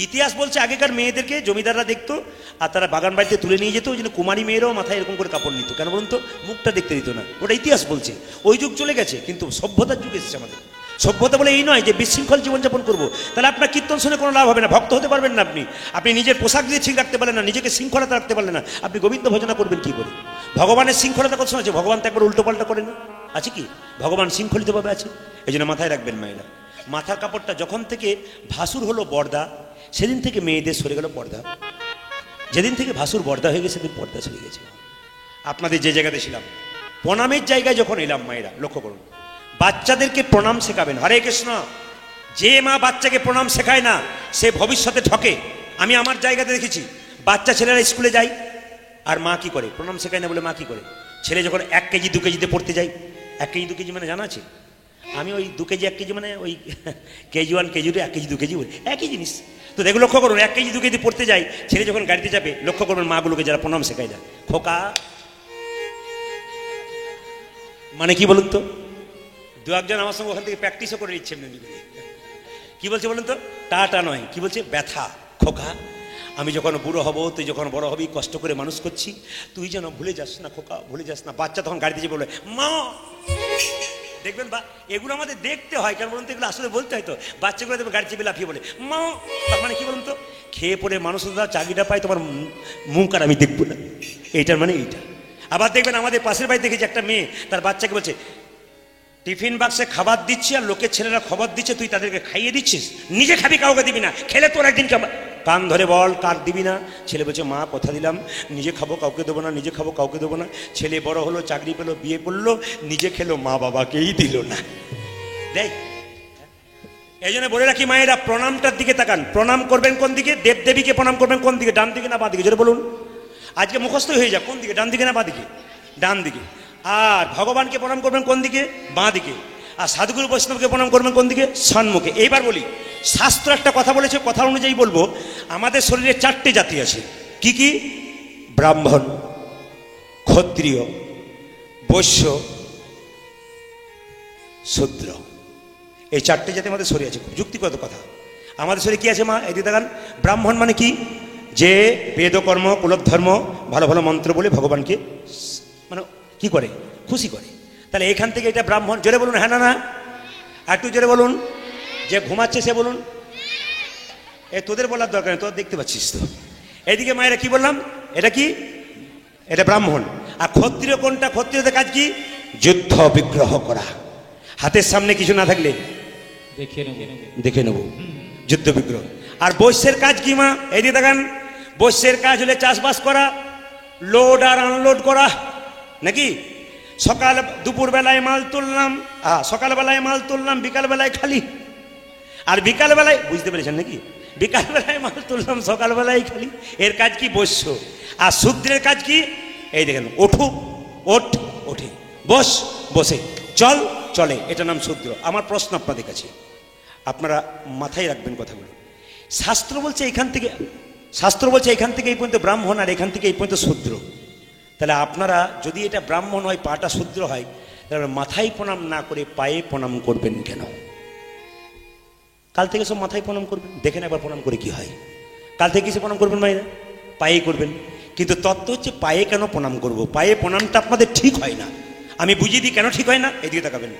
ইতিহাস বলছে আগেকার মেয়েদেরকে জমিদাররা দেখতো আর তারা বাগান বাড়িতে তুলে নিয়ে যেত। ওই জন্য কুমারী মেয়েরাও মাথায় এরকম করে কাপড় নিত। কেন বলুন তো? মুখটা দেখতে দিত না। ওটা ইতিহাস বলছে। ওই যুগ চলে গেছে, কিন্তু সভ্যতার যুগ এসেছে আমাদের। সভ্যতা বলে এই নয় যে বিশৃঙ্খল জীবনযাপন করবো। তাহলে আপনার কীর্তন শুনে কোনো লাভ হবে না, ভক্ত হতে পারবেন না। আপনি নিজের পোশাক দিয়ে ঠিক রাখতে পারলেন না, নিজেকে শৃঙ্খলাতে রাখতে পারলেন না, আপনি গোবিন্দ ভজনা করবেন কি করে? ভগবানের শৃঙ্খলতা কথা শোনাচ্ছে, ভগবান তো একবার উল্টো পাল্টা করে না। আছে কি? ভগবান শৃঙ্খলিতভাবে আছে। এই জন্য মাথায় রাখবেন মায়েরা, মাথার কাপড়টা যখন থেকে ভাসুর হলো বর্দা, সেদিন থেকে মেয়েদের সরে গেল পর্দা। যেদিন থেকে ভাসুর বর্দা হয়ে গেছে সেদিন পর্দা সরে গেছে। আপনাদের যে জায়গাতে ছিলাম, প্রণামের জায়গায় যখন এলাম, মায়েরা লক্ষ্য করুন, বাচ্চাদেরকে প্রণাম শেখাবেন। হরে কৃষ্ণ। যে মা বাচ্চাকে প্রণাম শেখায় না সে ভবিষ্যতে ঠকে। আমি আমার জায়গাতে দেখেছি, বাচ্চা ছেলেরা স্কুলে যায় আর মা কি করে? প্রণাম শেখায় না বলে মা কি করে? ছেলে যখন 1 কেজি 2 কেজিতে পড়তে যায়, 1 কেজি 2 কেজি মানে জানা আছে? আমি ওই 2 কেজি 1 কেজি মানে ওই কেজি 1 কেজি 2 1 কেজি 2 কেজি বলি, একই জিনিস। তো দেখো লক্ষ্য করুন, 1 কেজি 2 কেজি পড়তে যায় ছেলে যখন গাড়িতে যাবে, লক্ষ্য করবেন মাগুলোকে যারা প্রণাম শেখায় দেয়, খোকা মানে কি বলুন তো? 2-1 জন আমার সঙ্গে ওখান থেকে প্র্যাকটিসও করে নিচ্ছে এমনি করে। কি বলছে বলুন তো? টাটা নয়, কি বলছে? ব্যথা। খোকা, আমি যখন বুড়ো হব, তুই যখন বড় হবি, কষ্ট করে মানুষ করছি, তুই যেন ভুলে যাস না খোকা, ভুলে যাস না। বাচ্চা তখন গাড়িতে যেয়ে বলে মা। দেখবেন বা এগুলো আমাদের দেখতে হয়, কেন বলুন তো? এগুলো আসলে বলতে হয় তো। বাচ্চাগুলো দেখবে গাড়ি চেপে লাফিয়ে বলে মা। তার মানে কি বলুন তো? খেয়ে পড়ে মানুষ চাকরিটা পায়, তোমার মুখ আর আমি দেখবো না, এইটার মানে এইটা। আবার দেখবেন আমাদের পাশের বাড়ি দেখেছি একটা মেয়ে তার বাচ্চাকে বলছে, টিফিন বাক্সে খাবার দিচ্ছি আর লোকের ছেলেরা খবর দিচ্ছে তুই তাদেরকে খাইয়ে দিচ্ছিস, নিজে খাবি কাউকে দিবি না, খেলে তোর একদিন কান ধরে বল কার দিবি না। ছেলে বলছে মা কথা দিলাম নিজে খাবো কাউকে দেবো না, নিজে খাবো কাউকে দেবো না। ছেলে বড় হলো, চাকরি পেলো, বিয়ে করলো, নিজে খেলো, মা বাবাকেই দিল না। দেখ, এই জন্য বলে রাখি মায়েরা, প্রণামটার দিকে তাকান। প্রণাম করবেন কোন দিকে? দেবদেবীকে প্রণাম করবেন কোন দিকে? ডান দিকে না বাঁ দিকে? জোরে বলুন। আজকে মুখস্থ হয়ে যাক, কোন দিকে? ডান দিকে না বাঁ দিকে? ডান দিকে। আর ভগবানকে প্রণাম করবেন কোন দিকে? বাঁ দিকে। আর সাধুগুরু বৈষ্ণবকে প্রণাম করবেন কোন দিকে? সম্মুখে। এইবার বলি, শাস্ত্র একটা কথা বলেছে, কথা অনুযায়ী বলবো, আমাদের শরীরে 4টে জাতি আছে। কি কি? ব্রাহ্মণ, ক্ষত্রিয়, বৈশ্য, শূদ্র। এই 4টে জাতি আমাদের শরীরে আছে। খুব যুক্তিগত কথা। আমাদের শরীরে কি আছে মা? এই দেখান। ব্রাহ্মণ মানে কি? যে বেদকর্ম কুলধর্ম ভালো ভালো মন্ত্র বলে ভগবানকে মানে কি করে? খুশি করে। তাহলে এখান থেকে এটা ব্রাহ্মণ। জোরে বলুন হ্যাঁ না না, একটু জোরে বলুন। যে ঘুমাচ্ছে সে বলুন। তোদের বলার দরকার নেই, তোরা দেখতে পাচ্ছিস তো। এইদিকে মায়েরা কি বললাম? এটা কি? এটা ব্রাহ্মণ। আর ক্ষত্রিয় কোনটা? ক্ষত্রিয়দের কাজ কি? যুদ্ধ বিগ্রহ করা। হাতের সামনে কিছু না থাকলে দেখে নেব, যুদ্ধ বিগ্রহ। আর বৈশ্যের কাজ কি মা? এইদিকে দেখান। বৈশ্যের কাজ হলে চাষবাস করা, লোড আর আনলোড করা, নাকি? সকাল দুপুর বেলায় মাল তুললাম, সকালবেলায় মাল তুললাম, বিকালবেলায় খালি। আর বিকালবেলায়, বুঝতে পেরেছেন নাকি? বিকালবেলায় মাল তুললাম, সকালবেলায় খালি। এর কাজ কি? বৈশ্য। আর শূদ্রের কাজ কি? এই দেখেন, ওঠু, ওঠ, ওঠে, বস, বসে, চল, চলে, এটা নাম শূদ্র। আমার প্রশ্ন আপনাদের কাছে, আপনারা মাথায় রাখবেন কথাগুলো। শাস্ত্র বলছে এখান থেকে, শাস্ত্র বলছে এখান থেকে এই পর্যন্ত ব্রাহ্মণ, আর এখান থেকে এই পর্যন্ত শূদ্র। তাহলে আপনারা যদি এটা ব্রাহ্মণ হয়, পাটা শূদ্র হয়, তাহলে মাথায় প্রণাম না করে পায়ে প্রণাম করবেন কেন? কাল থেকে সব মাথায় প্রণাম করবেন, দেখেন একবার প্রণাম করে কি হয়। কাল থেকে কিসে প্রণাম করবেন মায়েরা? পায়ে করবেন। কিন্তু তত্ত্ব হচ্ছে পায়ে কেন প্রণাম করব? পায়ে প্রণামটা আপনাদের ঠিক হয় না। আমি বুঝিয়ে দিই কেন ঠিক হয় না। এদিকে তাকাবেন।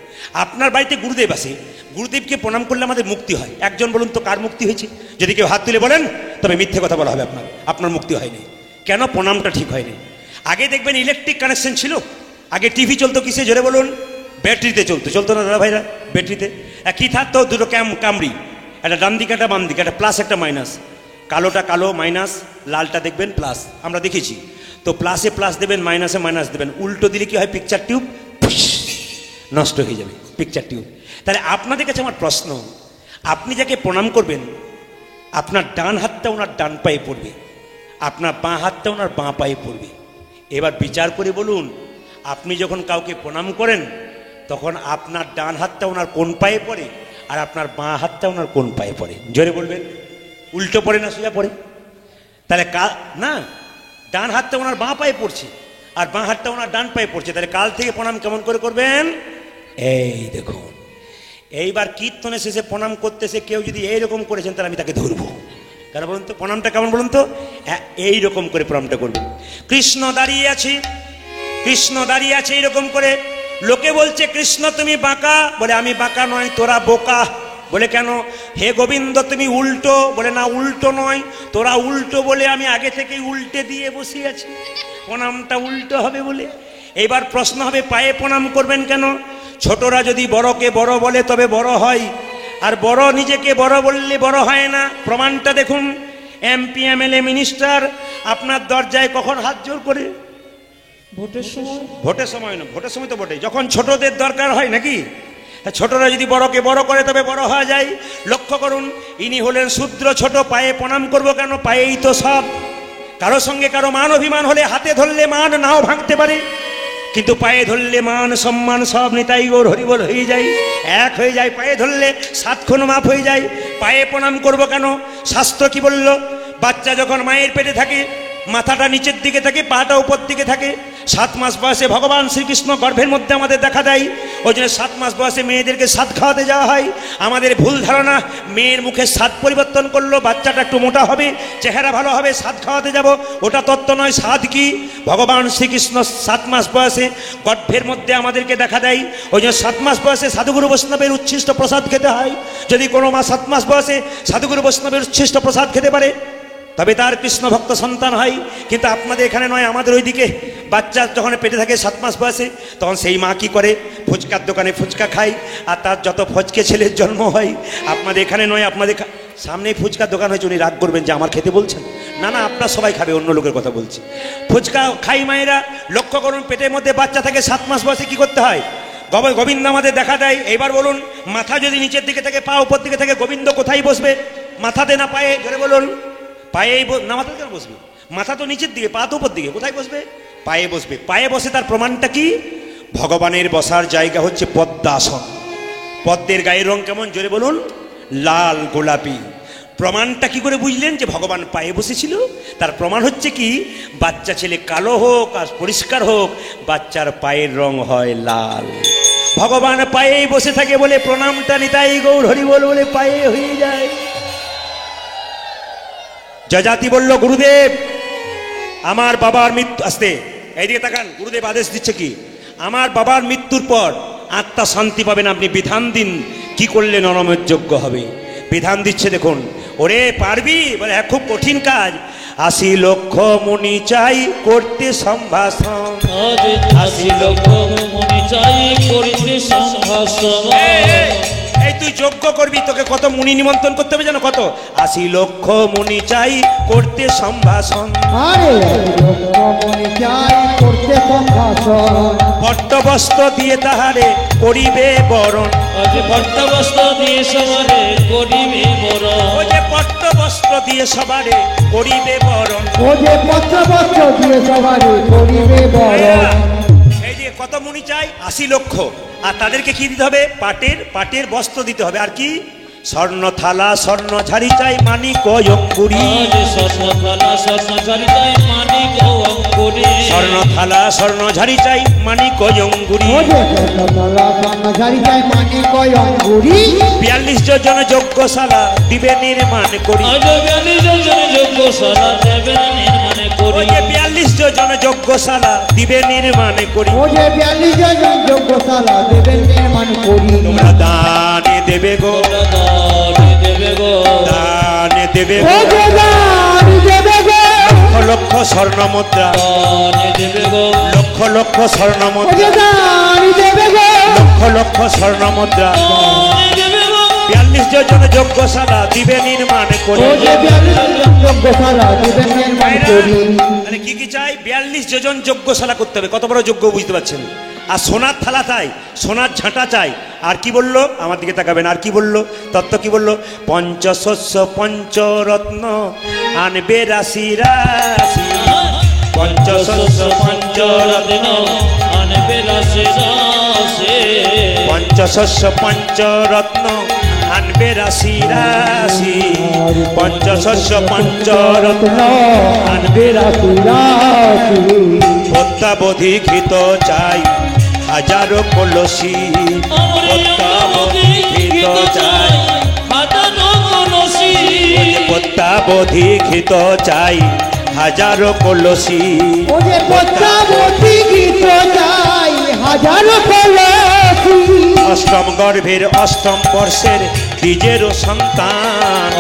আপনার বাড়িতে গুরুদেব আসে, গুরুদেবকে প্রণাম করলে আমাদের মুক্তি হয়। একজন বলুন তো কার মুক্তি হয়েছে? যদি কেউ হাত তুলে বলেন তবে মিথ্যে কথা বলা হবে, আপনার মুক্তি হয়নি। কেন? প্রণামটা ঠিক হয়নি। আগে দেখবেন ইলেকট্রিক কানেকশন ছিল, আগে টিভি চলতো কিসে? জোরে বলুন। ব্যাটারিতে চলতো, চলতো না দাদা ভাইরা? ব্যাটারিতে কি থাকতো? দুটো কামড়ি, একটা ডান দিকে একটা বাম দিকে, একটা প্লাস একটা মাইনাস। কালোটা কালো মাইনাস, লালটা দেখবেন প্লাস। আমরা দেখেছি তো, প্লাসে প্লাস দেবেন, মাইনাসে মাইনাস দেবেন। উল্টো দিলে কি হয়? পিকচার টিউব নষ্ট হয়ে যাবে, পিকচার টিউব। তাহলে আপনাদের কাছে আমার প্রশ্ন, আপনি যাকে প্রণাম করবেন, আপনার ডান হাতটা ওনার ডান পায়ে পড়বে, আপনার বাঁ হাতটা ওনার বাঁ পায়ে পড়বে। এবার বিচার করে বলুন, আপনি যখন কাউকে প্রণাম করেন তখন আপনার ডান হাতটা ওনার কোন পায়ে পড়ে, আর আপনার বাঁ হাতটা ওনার কোন পায়ে পড়ে? জোরে বলবেন। উল্টো পড়ে না সোজা পড়ে? তাহলে না, ডান হাতটা ওনার বাঁ পায়ে পড়ছে আর বাঁ হাতটা ওনার ডান পায়ে পড়ছে। তাহলে কাল থেকে প্রণাম কেমন করে করবেন? এই দেখুন। এইবার কীর্তনের শেষে প্রণাম করতেছে কেউ যদি এইরকম করেছেন, তাহলে আমি তাকে ধরবো। কেন বলুন তো? প্রণামটা কেমন বলুন তো? এইরকম করে প্রণামটা করবেন। কৃষ্ণ দাঁড়িয়ে আছে, কৃষ্ণ দাঁড়িয়ে আছে এইরকম করে। লোকে বলছে কৃষ্ণ তুমি বাঁকা, বলে আমি বাঁকা নয়, তোরা বোকা। বলে কেন? হে গোবিন্দ তুমি উল্টো, বলে না উল্টো নয়, তোরা উল্টো বলে আমি আগে থেকেই উল্টে দিয়ে বসে আছি, প্রণামটা উল্টো হবে বলে। এইবার প্রশ্ন হবে পায়ে প্রণাম করবেন কেন? ছোটরা যদি বড়কে বড় বলে তবে বড় হয়, আর বড় নিজেকে বড় বললে বড় হয় না। প্রমাণটা দেখুন, এমপি এমএলএ মিনিস্টার আপনার দরজায় কখন হাত জোর করে? ভোটের সময়। ভোটের সময় না, ভোটের সময় তো বটে, যখন ছোটদের দরকার হয় নাকি? ছোটরা যদি বড়কে বড় করে তবে বড় হওয়া যায়। লক্ষ্য করুন, ইনি হলেন শূদ্র ছোট, পায়ে প্রণাম করব কেন? পায়েই তো সব। কারো সঙ্গে কারো মান অভিমান হলে হাতে ধরলে মান নাও ভাঙতে পারে, কিন্তু পায়ে ধরলে মান সম্মান সব নিতাই গৌর হরিবল হয়ে যায়, এক হয়ে যায়। পায়ে ধরলে 7 খুন মাফ হয়ে যায়। পায়ে প্রণাম করব কেন? শাস্ত্র কি বলল? বাচ্চা যখন মায়ের পেটে থাকে মাথাটা নিচের দিকে থাকে, পাটা উপর দিকে থাকে। 7 মাস বয়সে ভগবান শ্রীকৃষ্ণ গর্ভের মধ্যে আমাদের দেখা দেয়। ওই জন্য 7 মাস বয়সে মেয়েদেরকে স্বাদ খাওয়াতে যাওয়া হয়। আমাদের ভুল ধারণা, মেয়ের মুখে স্বাদ পরিবর্তন করলো, বাচ্চাটা একটু মোটা হবে, চেহারা ভালো হবে, স্বাদ খাওয়াতে যাব। ওটা তত্ত্ব নয়। স্বাদ কি? ভগবান শ্রীকৃষ্ণ 7 মাস বয়সে গর্ভের মধ্যে আমাদেরকে দেখা দেয়। ওই জন্য 7 মাস বয়সে সাধুগুরু বৈষ্ণবের উচ্ছিষ্ট প্রসাদ খেতে হয়। যদি কোনো মা 7 মাস বয়সে সাধুগুরু বৈষ্ণবের উচ্ছিষ্ট প্রসাদ খেতে পারে তবে তার কৃষ্ণ ভক্ত সন্তান হয়। কিন্তু আপনাদের এখানে নয়, আমাদের ওইদিকে বাচ্চা যখন পেটে থাকে 7 মাস বয়সে, তখন সেই মা কি করে? ফুচকার দোকানে ফুচকা খায়, আর তার যত ফচকে ছেলের জন্ম হয়। আপনাদের এখানে নয়, আপনাদের সামনেই ফুচকার দোকান হয়েছে। উনি রাগ করবেন যে আমার খেতে বলছেন? না না, আপনার সবাই খাবে, অন্য লোকের কথা বলছি। ফুচকা খাই মায়েরা। লক্ষ্য করুন, পেটের মধ্যে বাচ্চা থাকে 7 মাস বয়সে কি করতে হয়? গোবিন্দ আমাদের দেখা দেয়। এইবার বলুন, মাথা যদি নিচের দিকে থাকে, পা উপর দিকে থাকে, গোবিন্দ কোথায় বসবে? মাথাতে না পায়ে? ধরে বলুন। পায়েই না, মাথাতে কেন বসবে? মাথা তো নিচের দিকে, পা তো উপর দিকে, কোথায় বসবে? পায়ে বসবে। পায়ে বসে তার প্রমাণটা কি? ভগবানের বসার জায়গা হচ্ছে পদ্মাসন। পদ্মের গায়ের রং কেমন? জোরে বলুন। লাল গোলাপি। প্রমাণটা কি করে বুঝলেন যে ভগবান পায়ে বসেছিল? তার প্রমাণ হচ্ছে কি, বাচ্চা ছেলে কালো হোক আর পরিষ্কার হোক, বাচ্চার পায়ের রং হয় লাল। ভগবান পায়েই বসে থাকে বলে প্রণামটা নিতাই গৌর হরিবল বলে পায়ে হয়ে যায়। যজাতি বলল, গুরুদেব আমার বাবার মৃত্যু, আসতে এইদিকে তাকান, গুরুদেব আদেশ দিচ্ছে কি, আমার বাবার মৃত্যুর পর আত্মা শান্তি পাবেন, আপনি বিধান দিন কি করলে নরমের যোগ্য হবে। বিধান দিচ্ছে দেখুন। ওরে পারবি? বলে হ্যাঁ, খুব কঠিন কাজ। 80 লক্ষ মুনি চাই করতে সম্ভাষণ। 80 লক্ষ মুনি চাই করতে সম্ভাষণ। এই তুই যজ্ঞ করবি, তোকে কত মুনি নিমন্ত্রণ করতে হবে জানো? কত? 80 লক্ষ মুনি চাই করতে সম্ভাষণ। আরে 80 লক্ষ মুনি চাই করতে সম্ভাষণ। পট্টবস্ত্র দিয়ে তাহারে করিবে বরণ। পট্টবস্ত্র দিয়ে সবারে করিবে বরণ। ও যে পট্টবস্ত্র দিয়ে সবারে করিবে বরণ। ও যে পত্রপত্র দিয়ে সবারই করিবে বরণ। এই যে কত মুনি চাই? 80 লক্ষ। আর তাদেরকে কি দিতে হবে? পাটের বস্ত্র দিতে হবে। আর কি? স্বর্ণ থালা স্বর্ণ ঝাড়ি চাই, মানিক অঙ্গুরি। স্বর্ণ থালা স্বর্ণ ঝাড়ি চাই, মানিক অঙ্গুরি। স্বর্ণ থালা স্বর্ণ ঝাড়ি চাই, মানিক অঙ্গুরি। ও যে স্বর্ণতলা স্বর্ণঝাড়ি চাই, মানিক অঙ্গুরি। 42 যোজন যজ্ঞশালা দিবে নির্মাণ করি। 42 যোজন যজ্ঞশালা দেবে নির্মাণ করি। ওই যে 42 যোজন যজ্ঞশালা দিবে নির্মাণ করি। ও যে 42 জন যজ্ঞশালা দেবেন নির্মাণ করি। তোমরা দানে দেবে গো, দানে দেবে গো, দানে দেবে ও গো। যে দান দেবে গো। লক্ষ লক্ষ স্বর্ণ মুদ্রা, দানে দেবে গো, লক্ষ লক্ষ স্বর্ণ ও মুদ্রা, যে দান দেবে গো। লক্ষ লক্ষ স্বর্ণ মুদ্রা। দানে দেবে গো। 42 যোজন যজ্ঞশালা দিবে নির্মাণ করি। ও যে 42 জন যজ্ঞশালা দেবেন নির্মাণ করি। তাহলে কি কি চাই? 42 যোজন যজ্ঞশালা করতে হবে। কত বড় যজ্ঞ বুঝতে পারছেন? আর সোনার থালা চাই, সোনার ঝাঁটা চাই। আর কি বললো? আমার দিকে তাকাবেন। আর কি বললো? তত্ত্ব কি বললো? পঞ্চশস্য পঞ্চরত্ন আনবে রাশি রাশি। পঞ্চশস্য পঞ্চরত্ন আনবে রাশি রাশি। পঞ্চশস্য পঞ্চরত্ন আনবে রাশি রাশি। পঞ্চশস্য পঞ্চরত্ন আনবে রাশি রাশি। অত্যাবধি ঘৃত চাই হাজারো কলসি। অত্যাবধি ঘৃত চাই, অত্যাবধি ঘৃত চাই হাজারো কলসি। ও যে পদ্মাবতী গীত চাই হাজারো কলসি। অষ্টম গর্ভের অষ্টম বর্ষের দ্বিজেরও সন্তান,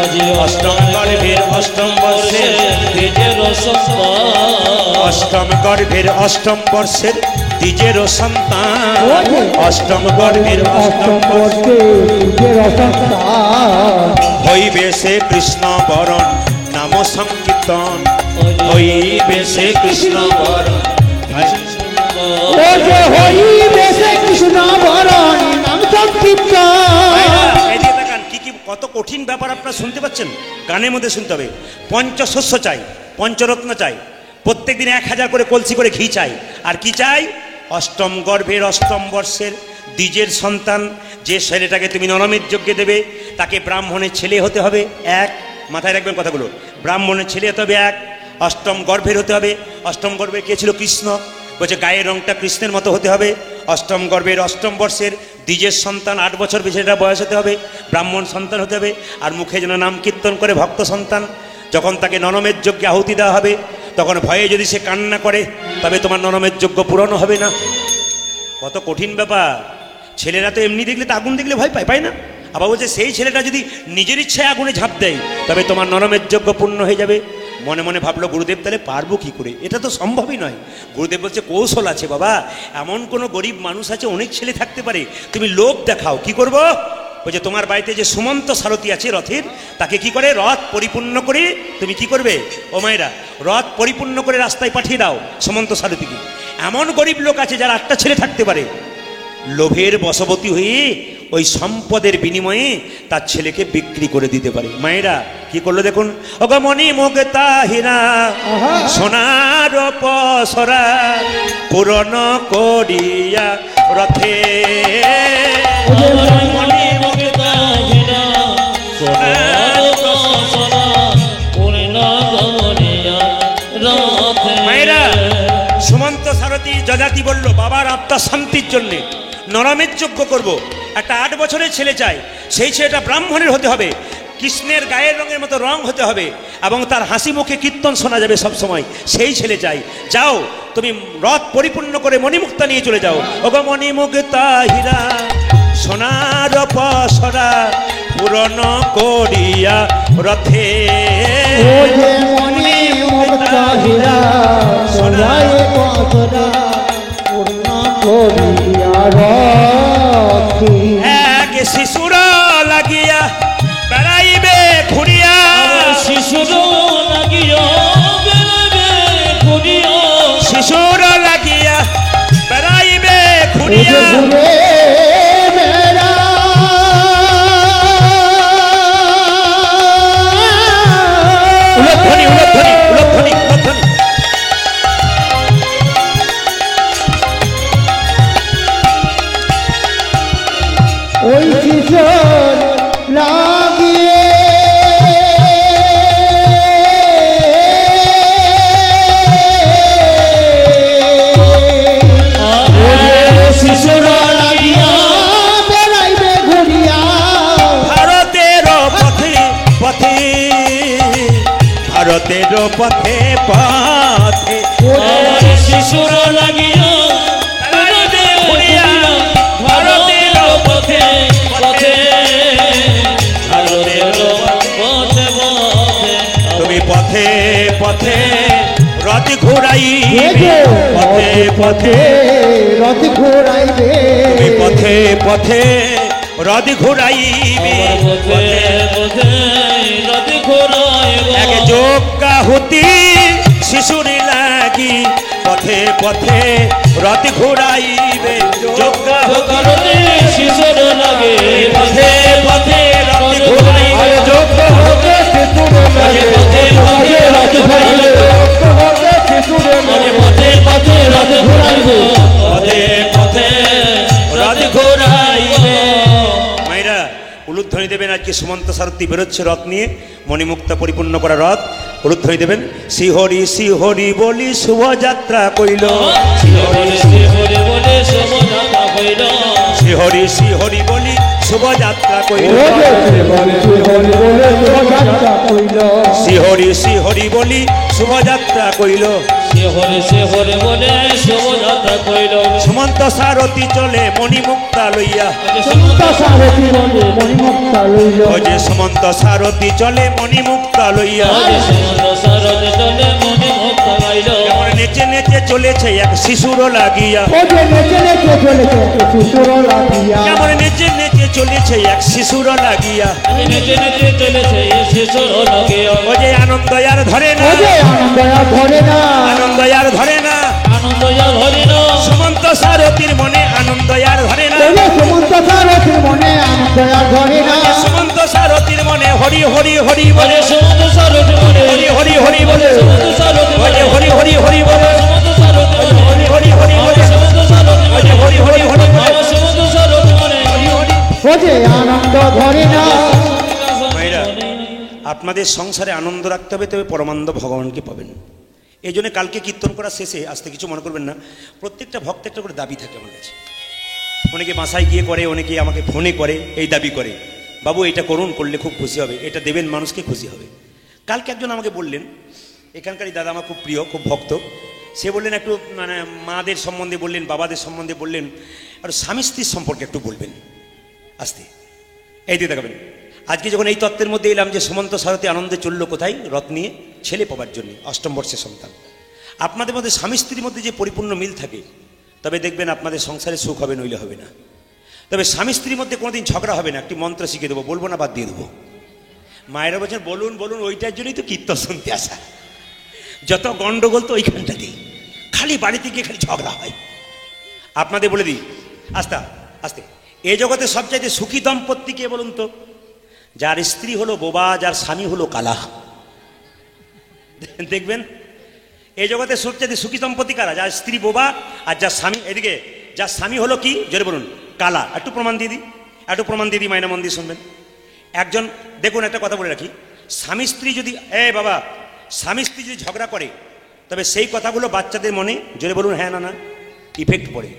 অষ্টম গর্ভের অষ্টম বর্ষের অষ্টম গর্ভের অষ্টম বর্ষের দ্বিজেরও সন্তান, অষ্টম গর্ভের অষ্টম বর্ষে হইবে সে কৃষ্ণ বরণ নাম সংকীর্তন, হইবে সে কৃষ্ণ বরণ কৃষ্ণ বরণ নাম সংকীর্তন। কি কি কত কঠিন ব্যাপার আপনারা শুনতে পাচ্ছেন, গানের মধ্যে শুনতে হবে। পঞ্চশস্য চাই, পঞ্চরত্ন চাই, প্রত্যেক দিন 1000 করে কলসি করে ঘি চাই, আর কি চাই? অষ্টম গর্ভের অষ্টম বর্ষের দ্বিজের সন্তান। যে ছেলেটাকে তুমি নরমের যজ্ঞে দেবে তাকে ব্রাহ্মণের ছেলে হতে হবে এক, মাথায় রাখবেন কথাগুলো, ব্রাহ্মণের ছেলে হতে হবে এক, অষ্টম গর্ভের হতে হবে। অষ্টম গর্ভে কে ছিল? কৃষ্ণ। বলছে গায়ের রংটা কৃষ্ণের মতো হতে হবে। অষ্টম গর্ভের অষ্টম বর্ষের দ্বিজের সন্তান, 8 বছর ছেলেটা বয়স হতে হবে, ব্রাহ্মণ সন্তান হতে হবে, আর মুখে যেন নাম কীর্তন করে ভক্ত সন্তান। যখন তাকে নরমের যজ্ঞে আহুতি দেওয়া হবে তখন ভয়ে যদি সে কান্না করে তবে তোমার নরমের যজ্ঞ পূরণ হবে না। কত কঠিন ব্যাপার। ছেলেরা তো এমনি দেখলে তো আগুন দেখলে ভয় পায়, পায় না? আবার বলছে সেই ছেলেটা যদি নিজের ইচ্ছায় আগুনে ঝাঁপ দেয় তবে তোমার নরমের যজ্ঞ পূর্ণ হয়ে যাবে। মনে মনে ভাবলো গুরুদেব তাহলে পারবো কি করে, এটা তো সম্ভবই নয়। গুরুদেব বলছে কৌশল আছে বাবা, এমন কোনো গরিব মানুষ আছে, অনেক ছেলে থাকতে পারে, তুমি লোক দেখাও। কি করব? বলছে তোমার বাড়িতে যে সুমন্ত সারথি আছে রথের, তাকে কি করে রথ পরিপূর্ণ করে তুমি কি করবে? ও মায়েরা, রথ পরিপূর্ণ করে রাস্তায় পাঠিয়ে দাও সুমন্ত সারথিকে। এমন গরিব লোক আছে যার 8টা ছেলে থাকতে পারে, লোভের বশবর্তী হয়ে ওই সম্পদের বিনিময়ে তার ছেলেকে বিক্রি করে দিতে পারে। মায়েরা কি করলো দেখুন, অগমণি মুক্তা হীরা সোনার পসরা পূরণ করিয়া রথে, মণি মুক্তা হীরা সোনার পসরা পূরণ করিয়া রথে। মায়েরা, সুমন্ত সারথী যজাতি বলল বাবার আত্মার শান্তির জন্যে নরমের যজ্ঞ করব। একটা 8 বছরের ছেলে চাই, সেই ছেলেটা ব্রাহ্মণের হতে হবে, কৃষ্ণের গায়ের রঙের মতো রং হতে হবে, এবং তার হাসি মুখে কীর্তন শোনা যাবে সব সময়, সেই ছেলে চাই। যাও তুমি রথ পরিপূর্ণ করে মণিমুক্তা নিয়ে চলে যাও। ওগো মণিমুক্তা হীরা সোনার পসরা পূরণ করিয়া রথে, মণিমুক্তা হীরা সোনার পসরা পূর্ণ করিয়া রথে। এক শিশুর লাগিয়া বেড়াইবে ঘুরিয়া, শিশুর লাগিয়া বেড়াইবে ঘুরিয়া, শিশুর লাগিয়া বেড়াইবে ঘুরিয়া, উলধ্বনি উলধ্বনি উলধ্বনি উলধ্বনি। ওই কিশোর লাগিয়ে শিশুর লাগিয়া বেড়াইবে ঘুরিয়া, ভারতের পথে পথে, ভারতের পথে পথে, শিশুর লাগিয়া বেড়াইবে ঘুরিয়া, ভারতের পথে পথে, ভারতের পথে পথে। তুমি পথে পথে রথ ঘুরাইবে, পথে পথে রথ ঘোরাইবে, তুমি পথে পথে রথ ঘুরাইবে, পথে পথে রথ ঘোরাইবে। এক যজ্ঞাহুতি শিশুর লাগি পথে পথে রথ ঘুরাইবে, যজ্ঞাহুতি শিশুর লাগে পথে পথে রথ ঘুরাইবে, যজ্ঞাহুতি শিশুর লাগে পথে পথে রথ ঘোরাইবে, পথে পথে রথ ঘোরাইবে, পথে পথে রথ ঘুরাইবে। মায়েরা উলুধ্বনি দেবেন, আজকে সুমন্ত সারথী বেরোচ্ছে রথ নিয়ে, মণিমুক্তা পরিপূর্ণ করা রথ। উলুধ্বনি দেবেন, শ্রীহরি শ্রীহরি বলি শুভযাত্রা কইল, শ্রীহরি শ্রীহরি বলে শোভাযাত্রা কইল, শ্রীহরি শ্রীহরি বলি শুভযাত্রা কইল, শ্রীহরি শ্রীহরি বলি শুভযাত্রা কইল। শ্রীহরি শ্রীহরি বলে শোভাযাত্রা কইল। সুমন্ত সারথি চলে মণিমুক্তা লইয়া, সুমন্ত সারথি বলে মণিমুক্তা লইল, ও যে সুমন্ত সারথি চলে মণিমুক্তা লইয়া, সুমন্ত সারথি চলে মণিমুক্তা লইল, কেমন নেচে নেচে চলেছে এক শিশুর লাগিয়া, ও যে নেচে নেচে চলেছে শিশুর লাগিয়া, কেমন নেচে নেচে চলেছে এক শিশুর লাগিয়া, নেচে নেচে চলেছে শিশুর লাগিয়া, ও যে আনন্দ আর ধরে না, ও যে আনন্দ আর ধরে না, আনন্দ আর ধরে না, আনন্দ আর হরি না, সুমন্ত সারথির মনে আনন্দ আর ধরে না, ও যে সুমন্ত সারথির মনে আনন্দ আর ধরে না, সুমন্ত সারথির মনে হরি হরি হরি বলে, সুমন্ত সারথি বলে, হরি হরি হরি বলে, সুমন্ত সারথি ও বলে, যে হরি হরি হরি বলে, সুমন্ত সারথি বলে, হরি হরি হরি বলে, সুমন্ত সারথি ও যে বলে, হরি হরি হরি বলে, সুমন্ত সারথি বলে, ও যে আনন্দ ধরে না। মায়েরা, আপনাদের সংসারে আনন্দ রাখতে হবে, তবে পরমানন্দ ভগবানকে পাবেন। এই জন্য কালকে কীর্তন করার শেষে আসতে কিছু মনে করবেন না, প্রত্যেকটা ভক্ত একটা করে দাবি থাকে আমার কাছে। অনেকে বাসায় গিয়ে করে, অনেকে আমাকে ফোনে করে, এই দাবি করে, বাবু এটা করুন, করলে খুব খুশি হবে, এটা দেবেন মানুষকে খুশি হবে। কালকে একজন আমাকে বললেন, এখানকারই দাদা আমার খুব প্রিয়, খুব ভক্ত, সে বললেন একটু মানে মাদের সম্বন্ধে বললেন, বাবাদের সম্বন্ধে বললেন, আর স্বামী স্ত্রীর সম্পর্কে একটু বলবেন আসতে। এই দিয়ে দেখাবেন, আজকে যখন এই তত্ত্বের মধ্যে এলাম যে সুমন্ত সারথি আনন্দে চললো কোথায়, রথ নিয়ে ছেলে পাবার জন্য, অষ্টম বর্ষের সন্তান। আপনাদের মধ্যে স্বামী স্ত্রীর মধ্যে যে পরিপূর্ণ মিল থাকে, তবে দেখবেন আপনাদের সংসারে সুখ হবে, নইলে হবে না। তবে স্বামী স্ত্রীর মধ্যে কোনোদিন ঝগড়া হবে না। একটি মন্ত্র শিখে দেবো, বলবো না, বাদ দিয়ে দেবো। মায়েরা বলছেন বলুন বলুন, ওইটার জন্যই তো কীর্তন শুনতে আসা। যত গন্ডগোল তো ওইখানটাতেই, খালি বাড়িতে গিয়ে খালি ঝগড়া হয়। আপনাদের বলে দিই আস্তে আস্তে, এ জগতে সবচাইতে সুখী দম্পতি কে বলুন তো? যার স্ত্রী হলো বোবা, যার স্বামী হলো কালা। দেখবেন এই জগতে সবচাইতে সুখী দম্পতি কারা? যার স্ত্রী বোবা আর যার স্বামী, এদিকে যার স্বামী হলো কি, জোরে বলুন, কালা। একটু প্রমাণ দিয়ে দিই, একটু প্রমাণ দিয়ে দিই, মাইনা মন দিয়ে শুনবেন। একজন দেখুন, একটা কথা বলে রাখি, স্বামী স্ত্রী যদি, বাবা, স্বামী স্ত্রী যদি ঝগড়া করে, তবে সেই কথাগুলো বাচ্চাদের মনে, জোরে বলুন হ্যাঁ না না, ইফেক্ট পড়ে।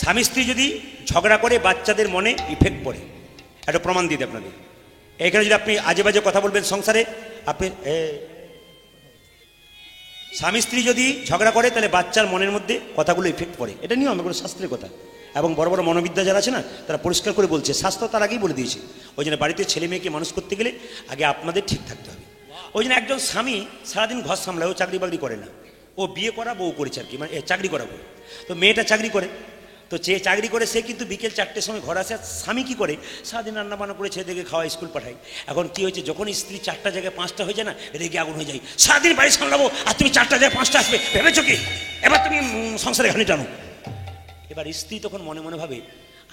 স্বামী স্ত্রী যদি ঝগড়া করে, বাচ্চাদের মনে ইফেক্ট পড়ে। একটা প্রমাণ দিতে আপনাদের, এইখানে যদি আপনি আজে বাজে কথা বলবেন সংসারে, আপনি স্বামী স্ত্রী যদি ঝগড়া করে, তাহলে বাচ্চার মনের মধ্যে কথাগুলো ইফেক্ট পড়ে। এটা নিয়ম, এগুলো শাস্ত্রের কথা। এবং বড় বড় মনোবিদ্যা যারা আছে না, তারা পরিষ্কার করে বলছে, শাস্ত্র তার আগেই বলে দিয়েছে। ওই জন্য বাড়িতে ছেলে মেয়েকে মানুষ করতে গেলে আগে আপনাদের ঠিক থাকতে হবে। ওই জন্য একজন স্বামী সারাদিন ঘর সামলায়, ও চাকরি বাকরি করে না, ও বিয়ে করা বউ করেছে আর কি, মানে চাকরি করা বউ। তো মেয়েটা চাকরি করে, তো যে চাকরি করে সে কিন্তু বিকেল 4টের সময় ঘর আসে। স্বামী কী করে, সারাদিন রান্নাবান্না করে ছেলেদেরকে খাওয়া, স্কুল পাঠায়। এখন কি হয়েছে, যখন স্ত্রী 4টা জায়গায় 5টা হয়ে যায় না, রেগে আগুন হয়ে যায়, সারাদিন বাড়ি সামলাবো আর তুমি 4টা জায়গায় 5টা আসবে, ভেবেছো কি? এবার তুমি সংসারে ঘানি টানো। এবার স্ত্রী তখন মনে মনে ভাবে,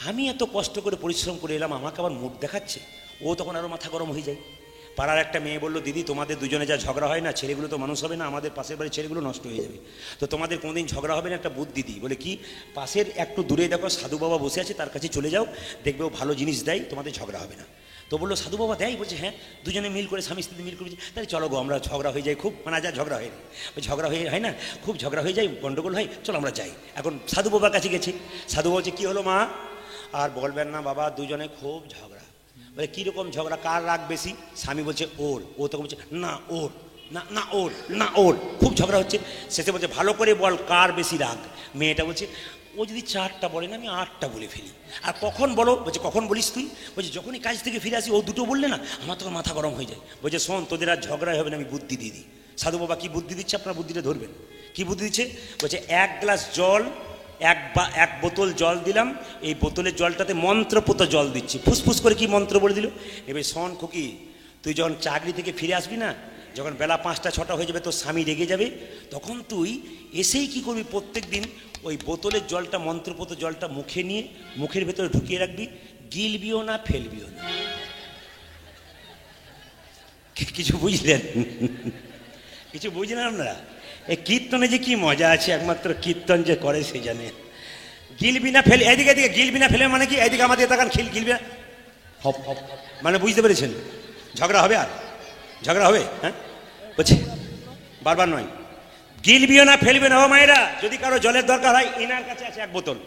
আমি এত কষ্ট করে পরিশ্রম করে এলাম, আমাকে আবার মুখ দেখাচ্ছে। ও তখন আরও মাথা গরম হয়ে যায়। পাড়ার একটা মেয়ে বললো, দিদি তোমাদের দুজনে যা ঝগড়া হয় না, ছেলেগুলো তো মানুষ হবে না, আমাদের পাশের বাড়ির ছেলেগুলো নষ্ট হয়ে যাবে, তো তোমাদের কোনোদিন ঝগড়া হবে না, একটা বুদ্ধি দিই। বলে কি? পাশের একটু দূরে দেখো সাধু বাবা বসে আছে, তার কাছে চলে যাও, দেখবে ও ভালো জিনিস দেয়, তোমাদের ঝগড়া হবে না। তো বললো সাধু বাবা দেয়? বলছে হ্যাঁ, দুজনে মিল করে, স্বামী স্ত্রী মিল করেছে। তাহলে চলো গো, আমরা ঝগড়া হয়ে যায় খুব, মানে যা ঝগড়া হয় না, ওই ঝগড়া হয় না, খুব ঝগড়া হয়ে যায়, গন্ডগোল হয়, চলো আমরা যাই। এখন সাধু বাবার কাছে গেছি, সাধু বাবা বলছে কী হলো মা? আর বলবেন না বাবা, দুজনে খুব ঝগড়া। বলে কীরকম ঝগড়া, কার রাগ বেশি? স্বামী বলছে ওর। ও তখন বলছে না ওর, না না ওর, না ওর, খুব ঝগড়া হচ্ছে। শেষে বলছে ভালো করে বল কার বেশি রাগ? মেয়েটা বলছে ও যদি 4টা বলে না, আমি 8টা বলে ফেলি। আর কখন বলো? বলছে কখন বলিস তুই? বলছে যখনই কাজ থেকে ফিরে আসি, ও 2টো বললে না, আমার তখন মাথা গরম হয়ে যায়। বলছে শোন, তোদের আর ঝগড়াই হবে না, আমি বুদ্ধি দিয়ে দিই। সাধু বাবা কী বুদ্ধি দিচ্ছে, আপনার বুদ্ধিটা ধরবেন। কী বুদ্ধি দিচ্ছে? বলছে 1 গ্লাস জল, এক বোতল জল দিলাম, এই বোতলের জলটাতে মন্ত্রপুত জল দিচ্ছি। ফুসফুস করে কি মন্ত্র বলে দিল। এবার শোন খুকি, তুই যখন চাকরি থেকে ফিরে আসবি না, যখন বেলা 5টা 6টা হয়ে যাবে, তোর স্বামী রেগে যাবে, তখন তুই এসেই কি করবি, প্রত্যেক দিন ওই বোতলের জলটা, মন্ত্রপুত জলটা মুখে নিয়ে মুখের ভেতরে ঢুকিয়ে রাখবি, গিলবিও না ফেলবিও না। কিছু বুঝলেন? কিছু বুঝলেন আপনারা? এই কীর্তনে যে কি মজা আছে, একমাত্র কীর্তন যে করে সে জানে। গিলবি না ফেল, এদিকে এদিকে গিলবি না ফেলে মানে কি? এদিকে আমাদের তাকান, গিলবি না হপ হপ, মানে বুঝতে পেরেছেন? ঝগড়া হবে, আর ঝগড়া হবে, হ্যাঁ বলছে বারবার নয়, গিলবিও না ফেলবে না। ও মায়েরা, যদি কারো জলের দরকার হয়, এনার কাছে আছে 1 বোতল,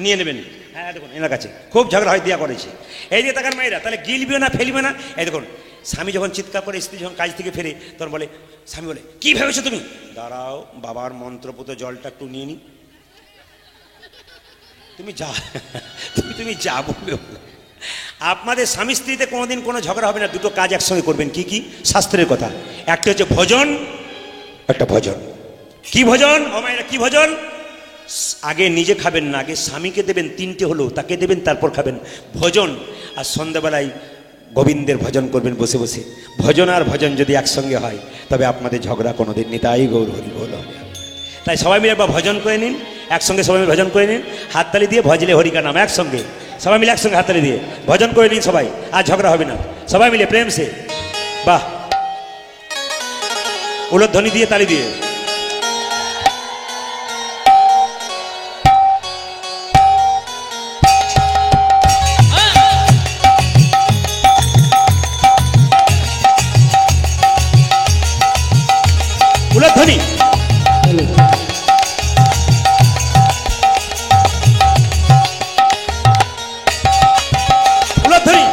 নিয়ে নেবেন। হ্যাঁ দেখুন, এনার কাছে খুব ঝগড়া হয়, দিয়া করেছে। এই দিয়ে তাকান মায়েরা, তাহলে গিলবিও না ফেলবে না। এই দেখুন, স্বামী যখন চিৎকার করে, স্ত্রী যখন কাজ থেকে ফেরে, তখন বলে, স্বামী বলে কি ভেবেছো তুমি? দাঁড়াও, বাবার মন্ত্রপুত জলটা একটু নিয়ে নি। তুমি যা তুমি যা বলবে বলো। আপনাদের স্বামী স্ত্রীতে কোনোদিন কোনো ঝগড়া হবে না, দুটো কাজ একসঙ্গে করবেন। কি কি? শাস্ত্রের কথা। একটা হচ্ছে ভজন, একটা ভজন। কি ভজন? ও মায়েরা, কি ভজন? আগে নিজে খাবেন না, আগে স্বামীকে দেবেন, তিনটে হলো তাকে দেবেন, তারপর খাবেন। ভজন। আর সন্ধ্যাবেলায় গোবিন্দের ভজন করবেন বসে বসে। ভজন আর ভজন যদি একসঙ্গে হয় তবে আপনাদের ঝগড়া কোনোদিন নিতাই গৌর হরি বল হবে। তাই সবাই মিলে একবার ভজন করে নিন, একসঙ্গে সবাই মিলে ভজন করে নিন, হাততালি দিয়ে ভজলে হরিকা নাম একসঙ্গে, সবাই মিলে একসঙ্গে হাততালি দিয়ে ভজন করে নিন সবাই, আর ঝগড়া হবে না। সবাই মিলে প্রেম সে, বাহ, উলধ্বনি দিয়ে তালি দিয়ে। উলধ্বনি। উলধ্বনি।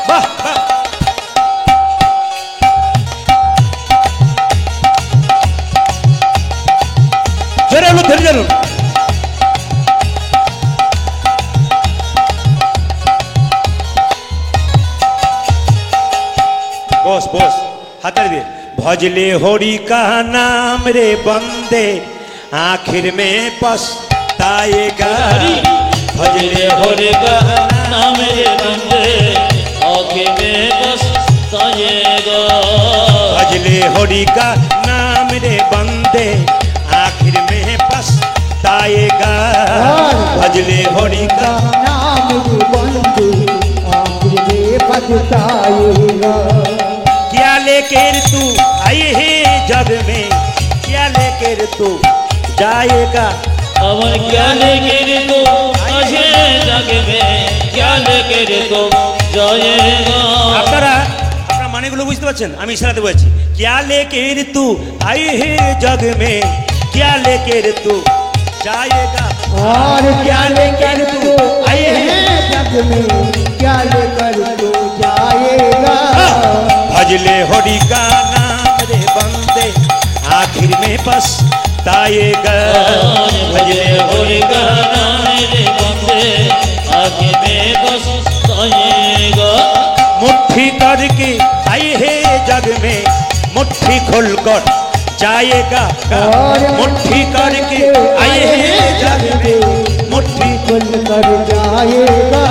বাহ বাহ। জোরে উলধ্বনি জানুন। बस बस हाथ दे। भजले हरि का नाम रे बंदे आखिर में पछताएगा। भजले हरि का नाम रे बंदे आखिर में पछताएगा। भजले हरि का नाम रे बंदे आखिर में पछताएगा। भजले हरि का नाम रे बंदे आखिर में पछताएगा। क्या लेकर तू आई है जग में, क्या लेकर तू जाएगा। अमर क्या लेकर तो आजे जग में, क्या लेकर तो जाएगा। আপনারা আপনারা মানেগুলো বুঝতে পারছেন? আমি ইশারাতে বলছি। क्या लेकर तू आई है जग में, क्या लेकर तू जाएगा। और क्या लेकर तू आए हैं जग में, क्या लेकर तू जाएगा। भजले हरि का नाम रे बंदे आखिर में पछताएगा। भजले हरि का नाम रे बंदे आखिर में पछताएगा। मुट्ठी करके आई है जग में, मुट्ठी खोलकर जाएगा। मुट्ठी करके आई है जग में, मुट्ठी खुल कर जाएगा।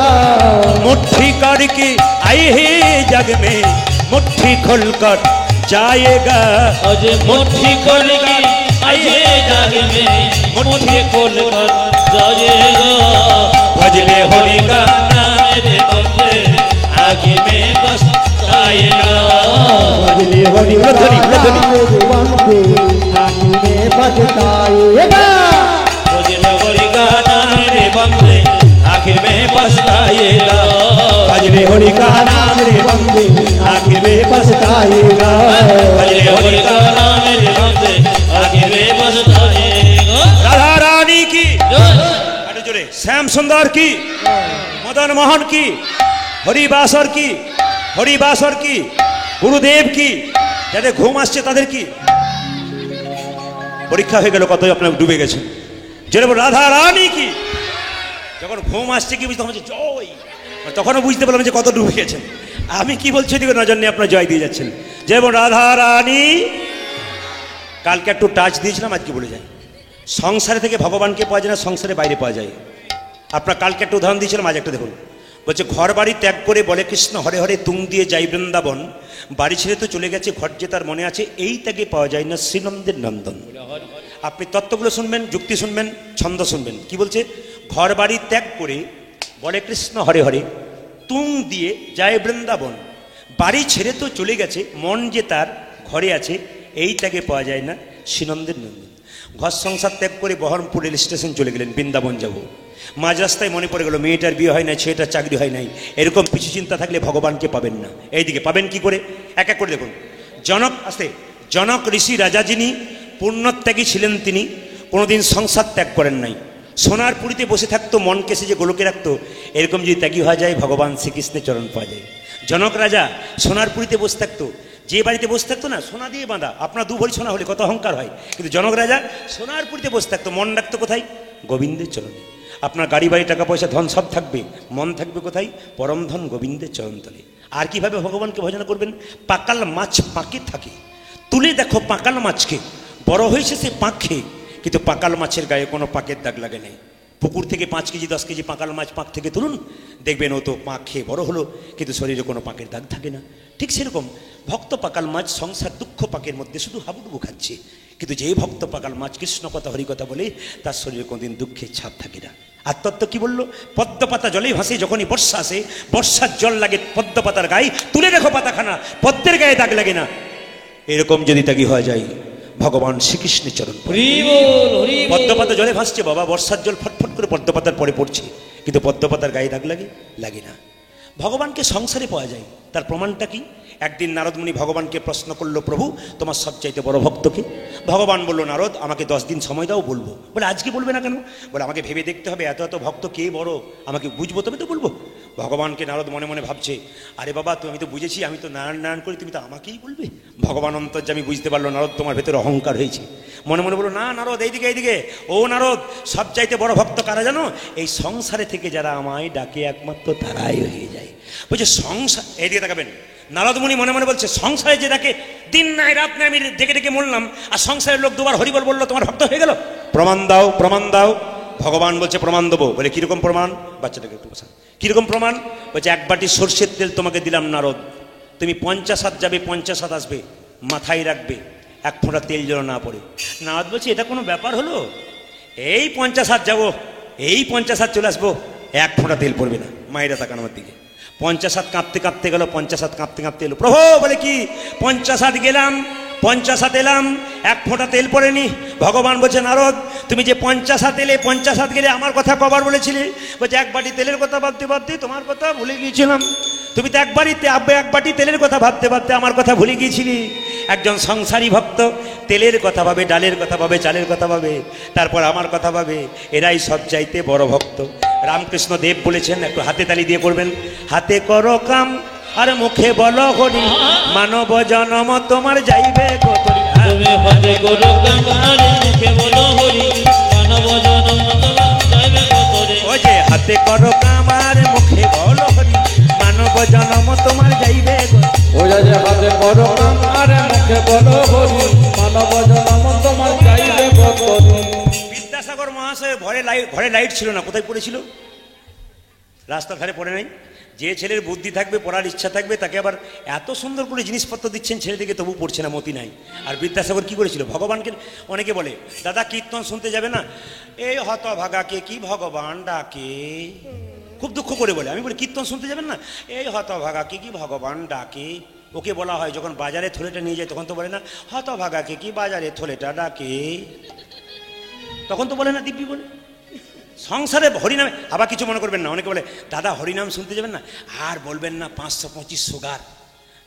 मुट्ठी करके आई है जग में, मुट्ठी खोलकर जाएगा। आज मुट्ठी करके आए जग में, मुट्ठी खोल कर जाएगा। भजले हरि का नाम रे बंदे आगे में पछताएगा। भजले हरि का नाम रे बंदे आखिर में पछताएगा। भजले हरि का नाम रे बंदे आखिर में पछताएगा। भजले हरि का नाम रे बंदे आखिर में पछताएगा। भजले हरि का नाम रे बंदे आखिर में पछताएगा। राधा रानी की अरे जोरे, श्याम सुंदर की, मदन मोहन की, हरिबासर की, हरिबासर की, गुरुदेव की, যাদের ঘুম আসছে তাদের কি পরীক্ষা হয়ে গেল, কত আপনার ডুবে গেছেন। যেরকম রাধা রানী কি, যখন ঘুম আসছে কি বুঝতে হচ্ছে জয়, তখনও বুঝতে পারলাম যে কত ডুবে গেছেন। আমি কি বলছি এদিকে নজর নিয়ে আপনার জয় দিয়ে যাচ্ছেন। যেমন রাধা রানী, কালকে একটু টাচ দিয়েছিলাম, আজকে বলে যাই। সংসারে থেকে ভগবানকে পাওয়া যায় না, সংসারে বাইরে পাওয়া যায়। আপনার কালকে একটা উদাহরণ দিয়েছিলাম, আজ একটা দেখুন। বলছে ঘর বাড়ি ত্যাগ করে বলে কৃষ্ণ হরে হরে তুং দিয়ে যাই বৃন্দাবন, বাড়ি ছেড়ে তো চলে গেছে ঘর যে তার মনে আছে, এই ত্যাগে পাওয়া যায় না শ্রীনন্দের নন্দন। আপনি তত্ত্বগুলো শুনবেন, যুক্তি শুনবেন, ছন্দ শুনবেন। কি বলছে? ঘর বাড়ি ত্যাগ করে বলে কৃষ্ণ হরে হরে তুং দিয়ে যায় বৃন্দাবন, বাড়ি ছেড়ে তো চলে গেছে মন যে তার ঘরে আছে, এই ত্যাগে পাওয়া যায় না শ্রীনন্দের নন্দন। ঘর সংসার ত্যাগ করে বহরমপুর রেল স্টেশন চলে গেলেন, বৃন্দাবন যাব। মাঝ রাস্তায় মনে পড়ে গেল মেয়েটার বিয়ে হয় নাই, ছেলেটার চাকরি হয় নাই। এরকম পিছু চিন্তা থাকলে ভগবানকে পাবেন না। এইদিকে পাবেন কি করে? এক এক করে দেখুন। জনক আসতে, জনক ঋষি রাজা যিনি পুণ্যত্যাগী ছিলেন, তিনি কোনোদিন সংসার ত্যাগ করেন নাই। সোনার পুরীতে বসে থাকতো, মনকে সে যে গোলকে রাখতো, এরকম যদি ত্যাগী হওয়া যায় ভগবান শ্রীকৃষ্ণের চরণ পাওয়া যায়। জনক রাজা সোনার পুরীতে বসে থাকতো, যে বাড়িতে বসে থাকতো না সোনা দিয়ে বাঁধা, আপনার 2 ভরি সোনা হলে কত অহংকার হয়, কিন্তু জনক রাজা সোনার পুরীতে বসে থাকতো, মন রাখতো কোথায়? গোবিন্দের চরণে। আপনার গাড়ি বাড়ি টাকা পয়সা ধন সব থাকবে, মন থাকবে কোথায়? পরম ধন গোবিন্দের চরণতলে। আর কিভাবে ভগবানকে ভজন করবেন? পাকাল মাছ পাকে থাকে, তুলে দেখো পাকাল মাছকে, বড় হয়েছে সে পাক খেয়ে, কিন্তু পাকাল মাছের গায়ে কোনো পাকের দাগ লাগে নাই। পুকুর থেকে 5 কেজি 10 কেজি পাকাল মাছ পাক থেকে তুলুন, দেখবেন ও তো পাক খেয়ে বড় হলো, কিন্তু শরীরে কোনো পাকের দাগ থাকে না। ঠিক সেরকম ভক্ত পাকাল মাছ সংসার দুঃখ পাকের মধ্যে শুধু হাবুডুবু খাচ্ছে, কিন্তু যে ভক্ত পাকাল মাছ কৃষ্ণ কথা হরি কথা বলে, তার শরীরে কোনোদিন দুঃখের ছাপ থাকে না। আর তত্ত্ব কি বললো? পদ্ম পাতা জলেই ভাসে, যখনই বর্ষা আসে বর্ষার জল লাগে পদ্ম পাতার গায়ে, তুলে দেখো পাতাখানা, পদ্মের গায়ে দাগ লাগে না। এরকম যদি ত্যাগী হওয়া যায় ভগবান শ্রীকৃষ্ণের চরণ। পদ্ম পাতা জলে ভাসছে বাবা, বর্ষার জল ফটফট করে পদ্ম পাতার পরে পড়ছে, কিন্তু পদ্ম পাতার গায়ে দাগ লাগে না। ভগবানকে সংসারে পাওয়া যায়, তার প্রমাণটা কি? একদিন নারদমুনি ভগবানকে প্রশ্ন করলো, প্রভু তোমার সবচাইতে বড় ভক্তকে? ভগবান বলল, নারদ আমাকে 10 দিন সময় দাও, বলবো। বলে আজকে বলবে না কেন? বলে আমাকে ভেবে দেখতে হবে, এত এত ভক্ত কে বড়, আমাকে বুঝবো তবে তো বলবো। ভগবানকে নারদ মনে মনে ভাবছে, আরে বাবা তুমি তো বুঝেছি, আমি তো নারায়ণ নারায়ণ করি, তুমি তো আমাকেই বলবে। ভগবান অন্তর্যামী বুঝতে পারলো নারদ তোমার ভেতরে অহংকার হয়েছে। মনে মনে বললো, না নারদ এইদিকে, ও নারদ সবচাইতে বড় ভক্ত কারা জানো? এই সংসারে থেকে যারা আমায় ডাকে একমাত্র তারাই হয়ে যায়। বলছে সংসার, এইদিকে তাকাবেন। নারদমুনি মনে মনে বলছে, সংসারে যে ডাকে দিন নাই রাত নাই, আমি ডেকে ডেকে মরলাম, আর সংসারের লোক 2 বার হরিবল বললো, তোমার ভক্ত হয়ে গেল? প্রমাণ দাও, প্রমাণ দাও। ভগবান বলছে প্রমাণ দেবো। বলে কিরকম প্রমাণ? বাচ্চাটাকে একটু বসান। কিরকম প্রমাণ? বলছে 1 বাটি সর্ষের তেল তোমাকে দিলাম নারদ, তুমি 50 হাত যাবে, 50 হাত আসবে, মাথায় রাখবে 1 ফোঁটা তেল যেন না পড়ে। নারদ বলছে এটা কোনো ব্যাপার হলো? এই 50 হাত যাবো, এই 50 হাত চলে আসবো, 1 ফোঁটা তেল পড়বে না। মায়েরা তাকান আমার দিকে। 50 হাত কাঁপতে কাঁপতে গেল, 50 হাত কাঁপতে কাঁপতে এলো। প্রভু বলে কি 50 হাত গেলাম, 50 হাত এলাম, 1 ফোঁটা তেল পড়েনি। ভগবান বলছে, নারদ তুমি যে 50 হাত এলে, 50 হাত গেলে আমার কথা কবার বলেছিলে? বলছে 1 বাটি তেলের কথা ভাবতে ভাবতে তোমার কথা ভুলে গিয়েছিলাম। তুমি তো 1 বাটি তেলের কথা ভাবতে ভাবতে আমার কথা ভুলে গিয়েছিলি। একজন সংসারী ভক্ত তেলের কথা ভাবে, ডালের কথা ভাবে, চালের কথা ভাবে, তারপর আমার কথা ভাবে, এরাই সবচাইতে বড় ভক্ত। রামকৃষ্ণ দেব বলেছেন, একটু হাতে তালি দিয়ে করবেন, হাতে করো কাম আর মুখে বলো হরি, মানব জনম তোমার যাইবে কতরি। তুমি হাতে করো কাম আর মুখে বলো হরি, মানব জনম তোমার যাইবে কতরি। ওই যে হাতে করো কাম আর মুখে বলো হরি, মানব জনম তোমার যাইবে কতরি। ওই যে হাতে করো কাম আর মুখে বলো হরি, মানব জনম তোমার যাইবে কতদিন। বিদ্যাসাগর মহাশয় ঘরে লাইট ছিল না, কোথায় পড়েছিল? রাস্তার ধারে পড়ে নাই। যে ছেলের বুদ্ধি থাকবে, পড়ার ইচ্ছা থাকবে, তাকে আবার এত সুন্দর করে জিনিসপত্র দিচ্ছেন, ছেলেদিকে তবু পড়ছে না, মতি নাই। আর বিদ্যাসাগর কি করেছিল? ভগবানকে অনেকে বলে, দাদা কীর্তন শুনতে যাবে না? এই হতভাগাকে কি ভগবান ডাকে, খুব দুঃখ করে বলে। আমি বলি কীর্তন শুনতে যাবেন না? এই হতভাগাকে কি ভগবান ডাকে। ওকে বলা হয় যখন বাজারে থলেটা নিয়ে যায়, তখন তো বলে না হতভাগাকে কি বাজারে থলেটা ডাকে, তখন তো বলে না দিব্যি বলে। সংসারে হরিনামে আবার কিছু মনে করবেন না, অনেকে বলে দাদা হরিনাম শুনতে যাবেন না, আর বলবেন না 525 সুগার।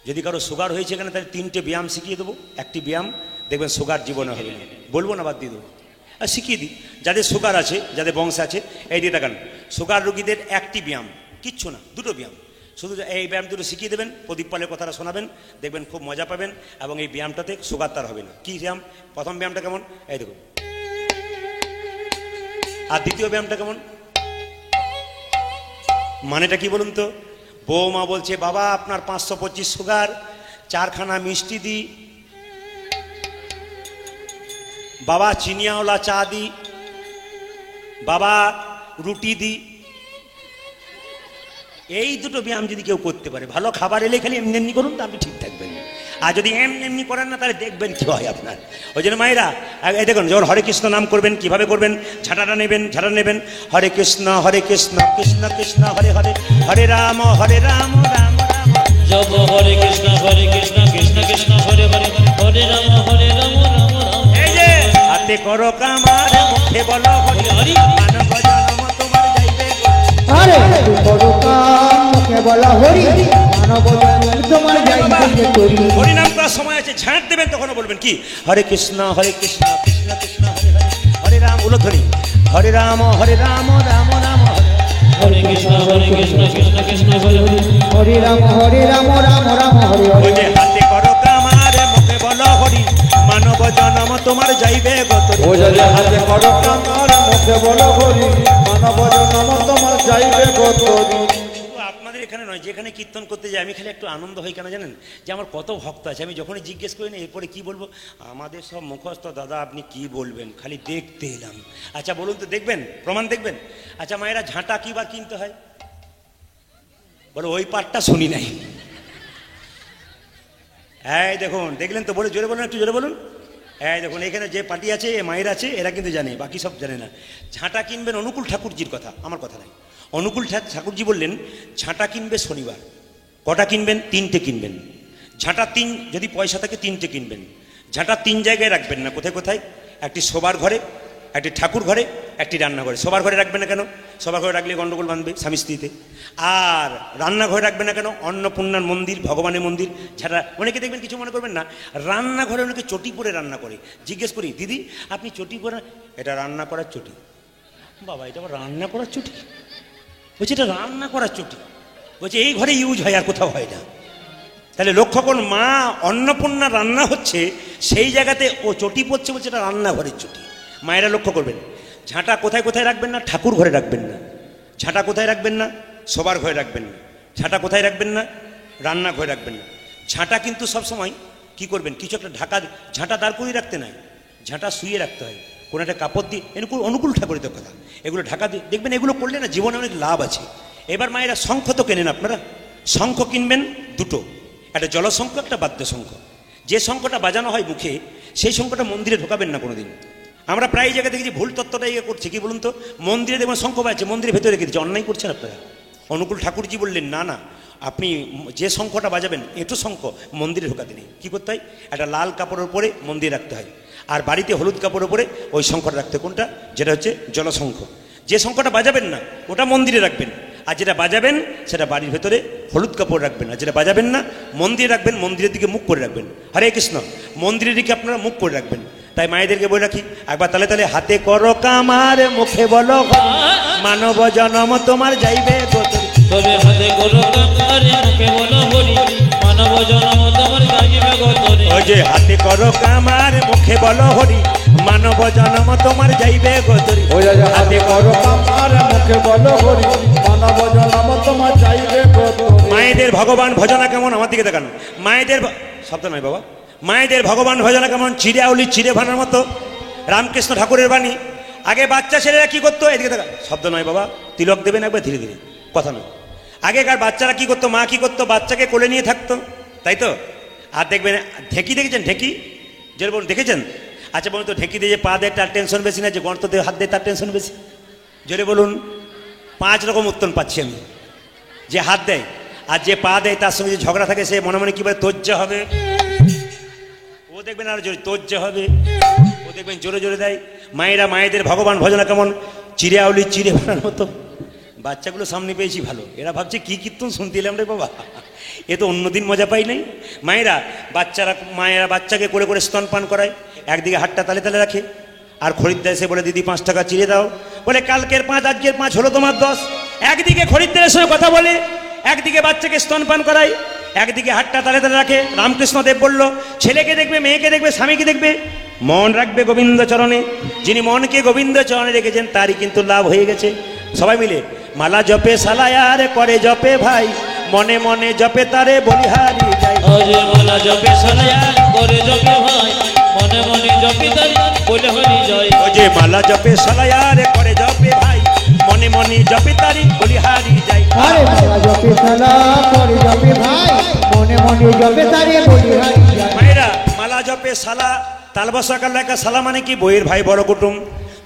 যদি কারো সুগার হয়েছে এখানে, তাহলে 3টে ব্যায়াম শিখিয়ে দেবো, একটি ব্যায়াম দেখবেন সুগার জীবনে হবে না। বলবো না, বাদ দিয়ে দেবো, আর শিখিয়ে দিই। যাদের সুগার আছে, যাদের বংশে আছে, এই দিয়ে দেখান, সুগার রোগীদের একটি ব্যায়াম, কিচ্ছু না, 2টো ব্যায়াম, শুধু এই ব্যায়াম 2টো শিখিয়ে দেবেন, প্রদীপ পালের কথাটা শোনাবেন, দেখবেন খুব মজা পাবেন, এবং এই ব্যায়ামটাতে সুগার তার হবে না। কী ব্যায়াম? প্রথম ব্যায়ামটা কেমন? এই দেখুন। আর দ্বিতীয় ব্যায়ামটা কেমন? মানেটা কি বলুন তো? বৌমা বলছে, বাবা আপনার 525 সুগার, 4খানা মিষ্টি দি, বাবা চিনিয়াওয়ালা চা দি, বাবা রুটি দি। এই 2টো ব্যায়াম যদি কেউ করতে পারে, ভালো খাবার এলে খালি এমনি এমনি করুন, তো আপনি ঠিক থাকবেন। আর যদি এমনি এমনি করেন না, তাহলে দেখবেন কি হয় আপনার। ওই জন্য মায়েরা এই দেখুন, যখন হরে কৃষ্ণ নাম করবেন কিভাবে করবেন? ঝাঁটা নেবেন, হরে কৃষ্ণ কৃষ্ণ কৃষ্ণ হরে হরে, হরে রাম রাম রাম। জপ হরে কৃষ্ণ কৃষ্ণ কৃষ্ণ হরে হরে, হরে রাম রাম রাম। এই যে হাতে করো কাম আর মুখে বলো হরি হরি, মানব জনম তোমার যাইবে। আরে হাতে করো কাম মুখে বলো হরি, মানব জনম তোমার যাইবে করি। হরিনাম করার সময় আছে, ঝাঁট দেবেন, তখনও বলবেন কি? হরে কৃষ্ণ কৃষ্ণ কৃষ্ণ হরে হরে, হরে রাম উলধ্বনি, হরে রাম রাম রাম হরে হরে কৃষ্ণ কৃষ্ণ কৃষ্ণ হরে হরে হরে রাম রাম রাম হরে হরে ওই যে হাতে করো কামার মুখে বলো হরি মানব জনম তোমার যাইবে গতরি ও যে হাতে করো কামার মুখে বলো হরি মানব জনম তোমার যাইবে গতরি। আপনাদের এখানে নয়, যেখানে কীর্তন করতে যাই আমি খালি একটু আনন্দ হই কেন জানেন, যে আমার কত ভক্ত আছে, আমি যখনই জিজ্ঞেস করি না এরপরে কি বলবো, আমাদের সব মুখস্থ দাদা আপনি কি বলবেন, খালি দেখতে এলাম। আচ্ছা বলুন তো, দেখবেন প্রমাণ দেখবেন? আচ্ছা মায়েরা ঝাঁটা কি বার কিনতে হয় বলো, ওই পাঠটা শুনি নাই। এই দেখুন, দেখলেন তো, বলে জোরে বলুন, একটু জোরে বলুন। এই দেখুন এখানে যে পার্টি আছে, মায়ের আছে, এরা কিন্তু জানে, বাকি সব জানে না। ঝাঁটা কিনবেন অনুকূল ঠাকুরজির কথা, আমার কথা নাই। অনুকূল ঠাকুরজি বললেন ঝাঁটা কিনবে শনিবার। কটা কিনবেন? 3টে কিনবেন। ঝাঁটা 3, যদি পয়সা থাকে 3টে কিনবেন। ঝাঁটা 3 জায়গায় রাখবেন না, কোথায় কোথায়? একটি শোবার ঘরে, একটি ঠাকুর ঘরে, একটি রান্নাঘরে। শোবার ঘরে রাখবেন না কেন? শোবার ঘরে রাখলে গন্ডগোল বাঁধবে স্বামী স্ত্রীতে। আর রান্নাঘরে রাখবেন না কেন? অন্নপূর্ণার মন্দির, ভগবানের মন্দির। ঝাঁটা অনেকে দেখবেন, কিছু মনে করবেন না, রান্নাঘরে অনেকে চটি পরে রান্না করে। জিজ্ঞেস করি, দিদি আপনি চটি পরে? এটা রান্না করার চটি। বাবা, এটা আবার রান্না করার চটি? বলছে এটা রান্না করার চটি। বলছে এই ঘরে ইউজ হয়, আর কোথাও হয় না। তাহলে লক্ষ্য করুন, মা অন্নপূর্ণা রান্না হচ্ছে, সেই জায়গাতে ও চটি পড়ছে, বলছে এটা রান্নাঘরের চটি। মায়েরা লক্ষ্য করবেন, ঝাঁটা কোথায় কোথায় রাখবেন না? ঠাকুর ঘরে রাখবেন না। ঝাঁটা কোথায় রাখবেন না? শোবার ঘরে রাখবেন না। ঝাঁটা কোথায় রাখবেন না? রান্নাঘরে রাখবেন না। ঝাঁটা কিন্তু সবসময় কি করবেন, কিছু একটা ঢাকা, ঝাঁটা দাঁড় করিয়ে রাখতে নাই, ঝাঁটা শুয়ে রাখতে হয় কোনো একটা কাপড় দিয়ে। অনুকূল ঠাকুরের কথা, এগুলো ঢাকা দিয়ে দেখবেন, এগুলো করলে না জীবনে অনেক লাভ আছে। এবার মায়েরা শঙ্খ তো কেনেন আপনারা, শঙ্খ কিনবেন 2টো, একটা জলশঙ্খ, একটা বাদ্যশঙ্খ। যে শঙ্খটা বাজানো হয় মুখে, সেই শঙ্খটা মন্দিরে ঢোকাবেন না কোনোদিন। আমরা প্রায় জায়গায় দেখেছি ভুল তত্ত্বটা ইয়ে করছে, কি বলুন তো, মন্দিরে দেখবেন শঙ্খ বাজছে, মন্দিরের ভেতরে রেখে দিচ্ছে, অন্যায় করছেন আপনারা। অনুকূল ঠাকুরজি বললেন না না, আপনি যে শঙ্খটা বাজাবেন, এঁটো শঙ্খ মন্দিরে ঢোকাতে নেই। কী করতে হয়? একটা লাল কাপড়ের উপরে মন্দিরে রাখতে হয়, আর বাড়িতে হলুদ কাপড়ের উপরে ওই শঙ্খটা রাখতে। কোনটা? যেটা হচ্ছে জলশঙ্খ। যে শঙ্খটা বাজাবেন না ওটা মন্দিরে রাখবেন, আর যেটা বাজাবেন সেটা বাড়ির ভেতরে হলুদ কাপড় রাখবেন, আর যেটা বাজাবেন না মন্দিরে রাখবেন, মন্দিরের দিকে মুখ করে রাখবেন। হরে কৃষ্ণ, মন্দিরের দিকে আপনারা মুখ করে রাখবেন। তাই মায়েদেরকে বলে রাখি একবার, তাহলে তাহলে হাতে করো কামার মুখে বলো মানব জনম তোমার যাইবে গতরি। তবে হাতে করো কামার মুখে বলো হরি মানব জনম তোমার যাইবে গতরি। ওই যে হাতে করো কামার মুখে বলো হরি মানব জনম তোমার যাইবে গতরি। ও যে হাতে করো কামার মুখে বলো হরি মানব জনম তোমার যাইবে গতরি। মায়েদের ভগবান ভজনা কেমন? আমার দিকে দেখান। মায়েদের শব্দ নয় বাবা, মায়েদের ভগবান ভজনা কেমন? চিড়ে আউলি চিড়ে ভানার মতো। রামকৃষ্ণ ঠাকুরের বাণী। আগে বাচ্চা ছেলেরা কি করতো? এদিকে দেখা, শব্দ নয় বাবা, তিলক দেবেন একবার, ধীরে ধীরে, কথা নয়। আগেকার বাচ্চারা কি করতো? মা কি করতো? বাচ্চাকে কোলে নিয়ে থাকতো, তাই তো? আর দেখবেন ঢেঁকি দেখেছেন? ঢেঁকি যে বলুন, দেখেছেন? আচ্ছা বলুন তো, ঢেঁকি দিয়ে যে পা দেয় তার টেনশন বেশি না যে গর্ত দিয়ে হাত দেয় তার টেনশন বেশি? জোরে বলুন। 5 রকম উত্তর পাচ্ছি আমি। যে হাত দেয় আর যে পা দেয় তার সঙ্গে যে ঝগড়া থাকে, সে মনে মনে কি বলে, তোজ্জা হবে। ও দেখবেন আর জোরে তোজ্জা হবে, ও দেখবেন জোরে জোরে দেয়। মায়েরা মায়েদের ভগবান ভজনা কেমন? চিড়ে আউলি চিড়ে ভানার মতো। বাচ্চাগুলো সামনে পেয়েছি ভালো, এরা ভাবছে কি কীর্তন শুনতে এলাম রে বাবা, এ তো অন্যদিন মজা পাই নাই। মায়েরা বাচ্চাকে করে করে স্তনপান করায়, একদিকে হাতটা তালে তালে রাখে, আর খরিদ্দার এসে বলে, দিদি 5 টাকা চিড়ে দাও, বলে কালকের 5 আজকের 5 হলো তোমার 10। একদিকে খরিদ্দারের সঙ্গে কথা বলে, একদিকে বাচ্চাকে স্তনপান করায়, একদিকে হাতটা তালে তালে রাখে। রামকৃষ্ণ দেব বলল, ছেলেকে দেখবে, মেয়েকে দেখবে, স্বামীকে দেখবে, মন রাখবে গোবিন্দ চরণে। যিনি মনকে গোবিন্দ চরণে রেখেছেন তারই কিন্তু লাভ হয়ে গেছে। সবাই মিলে মালা জপে সালায়ার করে জপে ভাই, মনে মনে জপে তারে বলিহারি যাই। ওরে মালা জপে সালায়া করে জপে ভাই, মনে মনে জপে তারি বলে হরি জয়। ও যে মালা জপে সালায়ার করে জপে ভাই, মনে মনে জপে তারি বলিহারি যাই। আরে মালা জপে সালা করে জপে ভাই, মনে মনে জপে তারে বলিহারি যাই। মায়েরা মালা জপে সালা, তালবসাকার লেখা সালা মানে কি? বইয়ের ভাই বড় কুটুম।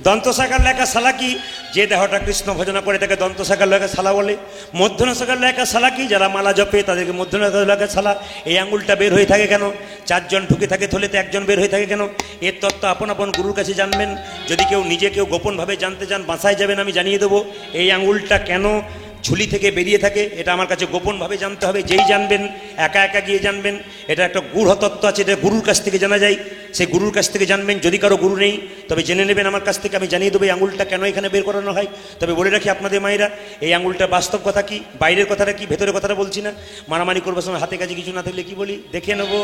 দন্তসাকার লেখা সালা কি? যে দেহটা কৃষ্ণ ভজনা করে তাকে দন্তসাকার লেখা সালা বলে। মধ্যনাসাকার লেখা সালা কি? যারা মালা জপে তাদেরকে মধ্যনাসাকার লেখা সালা। এই আঙুলটা বের হয়ে থাকে কেন? 4 জন ঢুকে থাকে থলেতে, 1 জন বের হয়ে থাকে কেন? এর তত্ত্ব আপন আপন গুরুর কাছে জানবেন। যদি কেউ নিজে কেউ গোপনভাবে জানতে চান, বাসায় যাবেন, আমি জানিয়ে দেবো এই আঙুলটা কেন ঝুলি থেকে বেরিয়ে থাকে, এটা আমার কাছে গোপনভাবে জানতে হবে। যেই জানবেন, একা একা গিয়ে জানবেন। এটা একটা গূঢ় তত্ত্ব আছে, এটা গুরুর কাছ থেকে জানা যায়। সেই গুরুর কাছ থেকে জানবেন। যদি কারো গুরু নেই তবে জেনে নেবেন আমার কাছ থেকে, আমি জানিয়ে দেবো এই আঙুলটা কেন এখানে বের করানো হয়। তবে বলে রাখি আপনাদের মায়েরা, এই আঙুলটা বাস্তব কথা কি, বাইরের কথাটা কি, ভেতরের কথাটা বলছি না। মারামারি করবার সময় হাতে কাছে কিছু না থাকলে কি বলি, দেখে নেবো।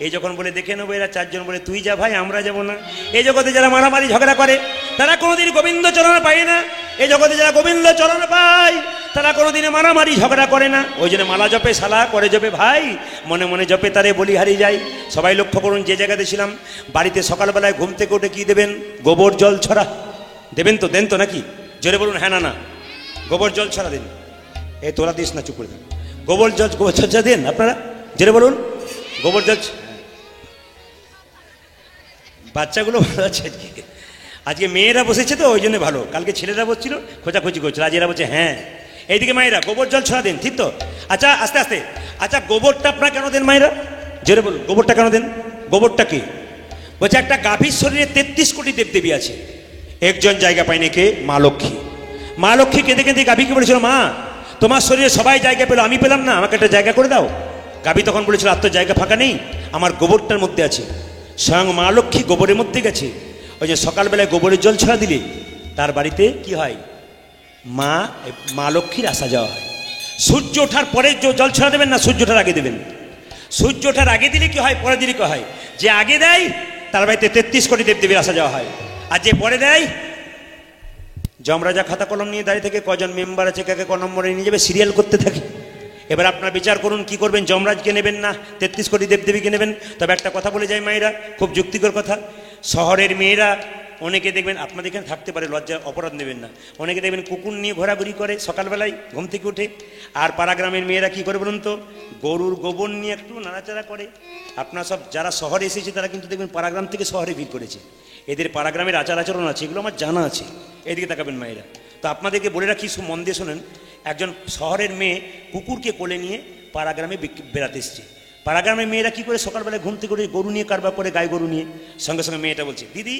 এই যখন বলে দেখে নেবো, এরা চারজন বলে তুই যা ভাই, আমরা যাবো না। এই জগতে যারা মারামারি ঝগড়া করে তারা কোনোদিন গোবিন্দ চরণ পায় না। এই জগতে যারা গোবিন্দ চরণ পায় তারা কোনোদিনে মারামারি ঝগড়া করে না। ওই জন্য মালা জপে শালা, করে জপে ভাই, মনে মনে জপে তারে বলি হারিয়ে যায়। সবাই লক্ষ্য করুন, যে জায়গাতে ছিলাম, বাড়িতে সকালবেলায় ঘুম থেকে উঠে কি দেবেন? গোবর জল ছড়া দেবেন তো? দেন তো নাকি? জোরে বলুন হ্যাঁ না না। গোবর জল ছড়া দেন। এই তোরা দিস না, চুপ করে দেন। গোবর জল দেন আপনারা, জোরে বলুন গোবর জল। বাচ্চাগুলো ভালো আছে আজকে, আজকে মেয়েরা বসেছে তো ওই জন্য ভালো। কালকে ছেলেরা বসছিল, খোঁজাখুঁজি করছিল, আজ এরা বলছে হ্যাঁ। এইদিকে মায়েরা গোবর জল ছড়া দেন, ঠিক তো? আচ্ছা আস্তে আস্তে। আচ্ছা গোবরটা আপনারা কেন দেন মায়েরা? জোরে বলুন গোবরটা কেন দেন? গোবরটা কি? বলছে একটা গাভীর শরীরে 33 কোটি দেবদেবী আছে, একজন জায়গা পায়নি, কে? মা লক্ষ্মী। মা লক্ষ্মী কেঁদে কেঁদে গাভীকে বলেছিল, মা তোমার শরীরে সবাই জায়গা পেলো, আমি পেলাম না, আমাকে একটা জায়গা করে দাও। গাভী তখন বলেছিল আর তো জায়গা ফাঁকা নেই, আমার গোবরটার মধ্যে আছে। স্বয়ং মা লক্ষ্মী গোবরের মধ্যে গেছে। ওই যে সকালবেলায় গোবরের জল ছড়া দিলে তার বাড়িতে কি হয়? মা লক্ষ্মীর আসা যাওয়া হয়। সূর্য ওঠার পরে জল ছড়া দেবেন না সূর্য ওঠার আগে দেবেন? সূর্য ওঠার আগে দিলে কি হয়, পরে দিলে কি হয়? যে আগে দেয় তার বাড়িতে 33 কোটি দেবদেবীর আসা যাওয়া হয়। আর যে পরে দেয়, যমরাজা খাতা কলম নিয়ে দাঁড়িয়ে থেকে কজন মেম্বার আছে, কাকে ক নম্বরে নিয়ে যাবে, সিরিয়াল করতে থাকে। এবার আপনার বিচার করুন কি করবেন, যমরাজকে নেবেন না 33 কোটি দেবদেবীকে নেবেন? তবে একটা কথা বলে যায় মায়েরা, খুব যুক্তিকর কথা। শহরের মেয়েরা অনেকে দেখবেন, আপনাদের এখানে থাকতে পারে, লজ্জা অপরাধ নেবেন না, অনেকে দেখবেন কুকুর নিয়ে ঘোরাঘুরি করে সকালবেলায় ঘুম থেকে উঠে। আর পাড়াগ্রামের মেয়েরা কি করে বলুন তো? গরুর গোবর নিয়ে একটু নাড়াচাড়া করে। আপনার সব যারা শহরে এসেছে তারা কিন্তু দেখবেন পাড়াগ্রাম থেকে শহরে ভিড় করেছে। এদের পাড়াগ্রামের আচার আচরণ আছে, এগুলো আমার জানা আছে। এদিকে তাকাবেন মায়েরা। তো আপনাদেরকে বলে রাখি, মন দিয়ে শোনেন। একজন শহরের মেয়ে কুকুরকে কোলে নিয়ে পাড়াগ্রামে বেড়াতে এসছে। পাড়াগ্রামের মেয়েরা কি করে সকালবেলায় ঘুম থেকে উঠে গরু নিয়ে কারবার করে, গাই গরু নিয়ে। সঙ্গে সঙ্গে মেয়েটা বলছে, দিদি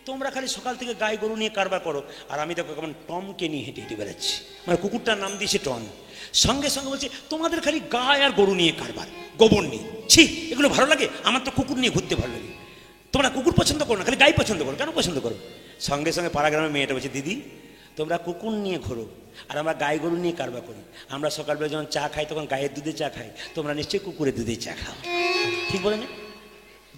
তোমরা খালি সকাল থেকে গাই গরু নিয়ে কারবার করো, আর আমি দেখো কেমন টমকে নিয়ে হেঁটে হেঁটে বেড়াচ্ছি। মানে কুকুরটার নাম দিয়েছে টম। সঙ্গে সঙ্গে বলছে, তোমাদের খালি গাই আর গরু নিয়ে কারবার, গোবর নিয়ে, ছি এগুলো ভালো লাগে? আমার তো কুকুর নিয়ে ঘুরতে ভালো লাগে। তোমরা কুকুর পছন্দ করো না, খালি গাই পছন্দ করো, কেন পছন্দ করো? সঙ্গে সঙ্গে পাড়াগ্রামের মেয়েটা বলছে, দিদি তোমরা কুকুর নিয়ে ঘোরো আর আমরা গাই গরু নিয়ে কারবার করি। আমরা সকালবেলা যখন চা খাই তখন গায়ের দুধে চা খাই, তোমরা নিশ্চয়ই কুকুরের দুধে চা খাও। ঠিক বলে না?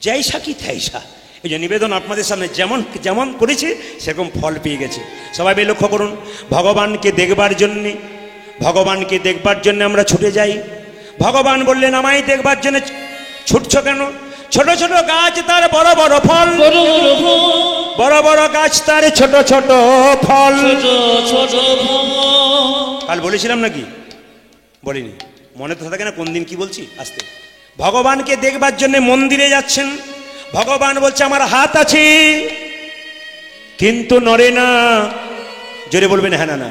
জয়সা কি থাইসা। এই যে নিবেদন আপনাদের সামনে যেমন যেমন করেছে সেরকম ফল পেয়ে গেছে। সবাই লক্ষ্য করুন, ভগবানকে দেখবার জন্য আমরা ছুটে যাই। ভগবান বললেন আমায় দেখবার জন্য ছুটছ কেন? ছোট ছোট গাছ তার বড় বড় ফল, বড় বড় গাছ তার ছোট ছোট ফল। কাল বলেছিলাম নাকি? বলিনি, মনে তো থাকে না কোন দিন কি বলছি। আসতে ভগবানকে দেখবার জন্য মন্দিরে যাচ্ছেন। ভগবান বলছে আমার হাত আছে কিন্তু নড়ে না। জোরে বলবেন হ্যাঁ না না।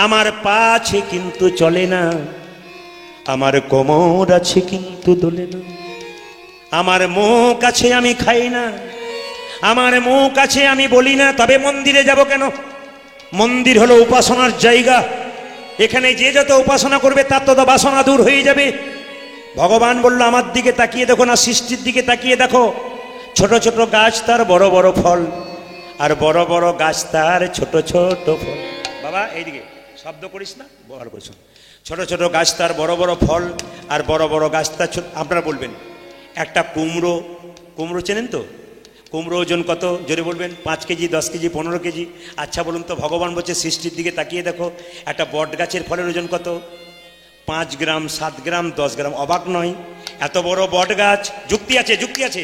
আমার পা আছে কিন্তু চলে না। আমার কোমর আছে কিন্তু দোলে না। আমার মুখ আছে আমি খাই না। আমার মুখ আছে আমি বলি না। তবে মন্দিরে যাব কেন? মন্দির হলো উপাসনার জায়গা। এখানে যে যত উপাসনা করবে তার তত বাসনা দূর হয়ে যাবে। ভগবান বলল আমার দিকে তাকিয়ে দেখো না, সৃষ্টির দিকে তাকিয়ে দেখো। ছোট ছোট গাছ তার বড় বড় ফল, আর বড় বড় গাছ তার ছোট ছোট ফল। বাবা এইদিকে শব্দ করিস না, ব্যবহার করিস। ছোট ছোট গাছ তার বড় বড় ফল, আর বড় বড় গাছ তার ছোট। আপনারা বলবেন একটা কুমড়ো চেনেন তো? কুমড়ো ওজন কত? জোরে বলবেন। 5 কেজি, 10 কেজি, 15 কেজি। আচ্ছা বলুন তো, ভগবান বলছে সৃষ্টির দিকে তাকিয়ে দেখো। একটা বট গাছের ফলের ওজন কত? 5 গ্রাম, 7 গ্রাম, 10 গ্রাম। অবাক নয়? এত বড় বট গাছ, যুক্তি আছে।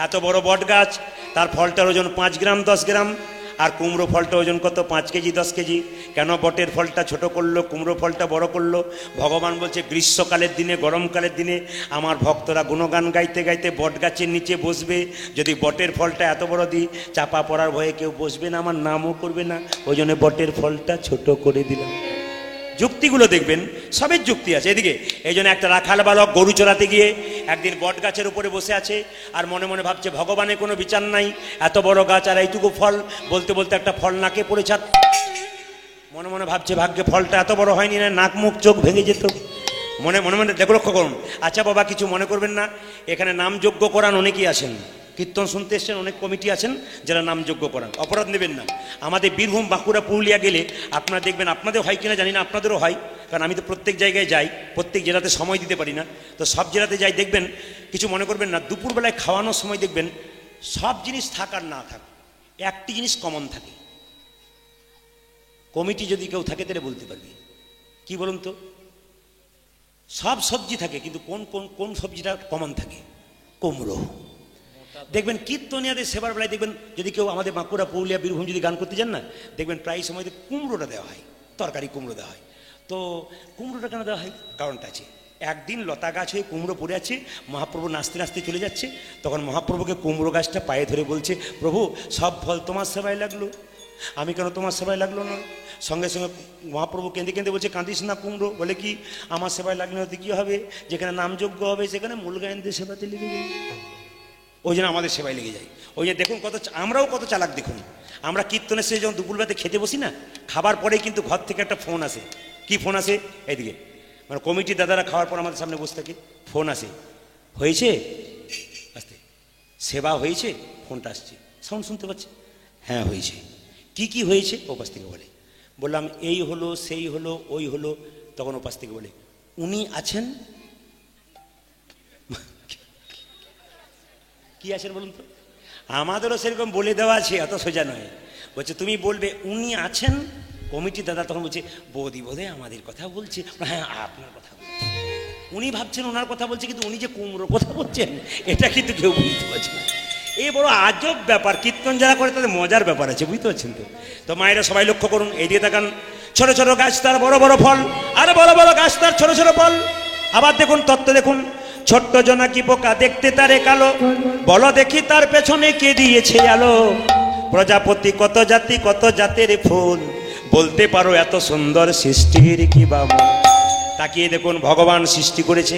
এত বড় বট গাছ, তার ফলটার ওজন 5 গ্রাম, 10 গ্রাম। আর কুমড়ো ফলটা ওজন কত? 5 কেজি, 10 কেজি। কেন বটের ফলটা ছোট করলো, কুমড়ো ফলটা বড় করলো? ভগবান বলছে গ্রীষ্মকালের দিনে, গরমকালের দিনে আমার ভক্তরা গুণগান গাইতে গাইতে বট গাছের নিচে বসবে। যদি বটের ফলটা এত বড় দিই, চাপা পড়ার ভয়ে কেউ বসবে না, আমার নামও করবে না। ওই জন্য বটের ফলটা ছোট করে দিলাম। যুক্তিগুলো দেখবেন, সবের যুক্তি আছে। এদিকে এই জন্য একটা রাখাল বালক গরু চড়াতে গিয়ে একদিন বট গাছের উপরে বসে আছে, আর মনে মনে ভাবছে ভগবানের কোনো বিচার নাই। এত বড় গাছ আর এইটুকু ফল। বলতে বলতে একটা ফল নাকে পড়েছে, মনে মনে ভাবছে ভাগ্যে ফলটা এত বড় হয়নি, না নাক মুখ চোখ ভেঙে যেত। মনে মনে মনে দেখো, লক্ষ্য করুন। আচ্ছা বাবা, কিছু মনে করবেন না, এখানে নামযোগ্য করান অনেকেই আছেন, কীর্তন শুনতে এসছেন, অনেক কমিটি আছেন যারা নামযোগ্য করান, অপরাধ নেবেন না। আমাদের বীরভূম, বাঁকুড়া, পুরুলিয়া গেলে আপনারা দেখবেন, আপনাদের হয় কিনা জানি না, আপনাদেরও হয়, কারণ আমি তো প্রত্যেক জায়গায় যাই, প্রত্যেক জেলাতে সময় দিতে পারি না, তো সব জেলাতে যাই। দেখবেন, কিছু মনে করবেন না, দুপুরবেলায় খাওয়ানোর সময় দেখবেন সব জিনিস থাক আর না থাক, একটি জিনিস কমন থাকে। কমিটি যদি কেউ থাকে তাহলে বলতে পারবি, কি বলুন তো? সব সবজি থাকে, কিন্তু কোন কোন কোন সবজিটা কমন থাকে? কুমড়ো। দেখবেন কীর্তনিয়াদের সেবার বেলায় দেখবেন, যদি কেউ আমাদের বাঁকুড়া, পুরুলিয়া, বীরভূম যদি গান করতে যান না, দেখবেন প্রায় সময় কুমড়োটা দেওয়া হয়, তরকারি কুমড়ো দেওয়া হয়। তো কুমড়োটা কেন দেওয়া হয়? কারণটা আছে। একদিন লতা গাছ হয়ে কুমড়ো পড়ে আছে, মহাপ্রভু নাচতে নাচতে চলে যাচ্ছে, তখন মহাপ্রভুকে কুমড়ো গাছটা পায়ে ধরে বলছে, প্রভু সব ফল তোমার সেবায় লাগলো, আমি কেন তোমার সেবায় লাগলো না? সঙ্গে সঙ্গে মহাপ্রভু কেঁদে কেঁদে বলছে, কাঁদিস না কুমড়ো, বলে কি আমার সেবায় লাগলে হতে কী হবে? যেখানে নামযোগ্য হবে সেখানে মূল গায়নদের সেবাতে লেগে যায়, ওই জন্য আমাদের সেবায় লেগে যায়। ওই যে দেখুন কত, আমরাও কত চালাক। দেখুন, আমরা কীর্তনের শেষে যখন দুপুরবেলাতে খেতে বসি না, খাবার পরেই কিন্তু ঘর থেকে একটা ফোন আসে। কি ফোন আসে? এইদিকে মানে কমিটির দাদারা খাওয়ার পর আমাদের সামনে বসে থাকে, ফোন আসে, হয়েছে আস্তে, সেবা হয়েছে, ফোনটা আসছে, সাউন্ড শুনতে পাচ্ছি, হ্যাঁ হয়েছে। কি কি হয়েছে? ওপাশ থেকে বলে, বললাম এই হলো, সেই হলো, ওই হলো, তখন ওপাশ থেকে বলে, উনি আছেন? কি আছেন বলুন তো? আমাদেরও সেরকম বলে দেওয়া আছে, এত সোজা নয়। বলছে তুমি বলবে উনি আছেন। কমিটি দাদা তখন বলছে, বৌদি বোধহয় আমাদের কথা বলছে। হ্যাঁ আপনার কথা বলছে। উনি ভাবছেন ওনার কথা বলছে, কিন্তু উনি যে কুমড়োর কথা বলছেন এটা কিন্তু কেউ বুঝতে পারছে না। এই বড় আজব ব্যাপার, কীর্তন যারা করে তাদের মজার ব্যাপার আছে, বুঝতে পারছেন তো? তো মায়েরা সবাই লক্ষ্য করুন, এই দিয়ে তাকান, ছোট ছোট গাছ তার বড় বড় ফল, আর বড় বড় গাছ তার ছোট ছোট ফল। আবার দেখুন তত্ত্ব দেখুন, ছোট্ট জোনাকি পোকা দেখতে তারে কালো, বলো দেখি তার পেছনে কে দিয়েছে আলো। প্রজাপতি কত জাতি, কত জাতের ফুল, বলতে পারো এত সুন্দর সৃষ্টির কি বাবা। তাকিয়ে দেখুন ভগবান সৃষ্টি করেছে।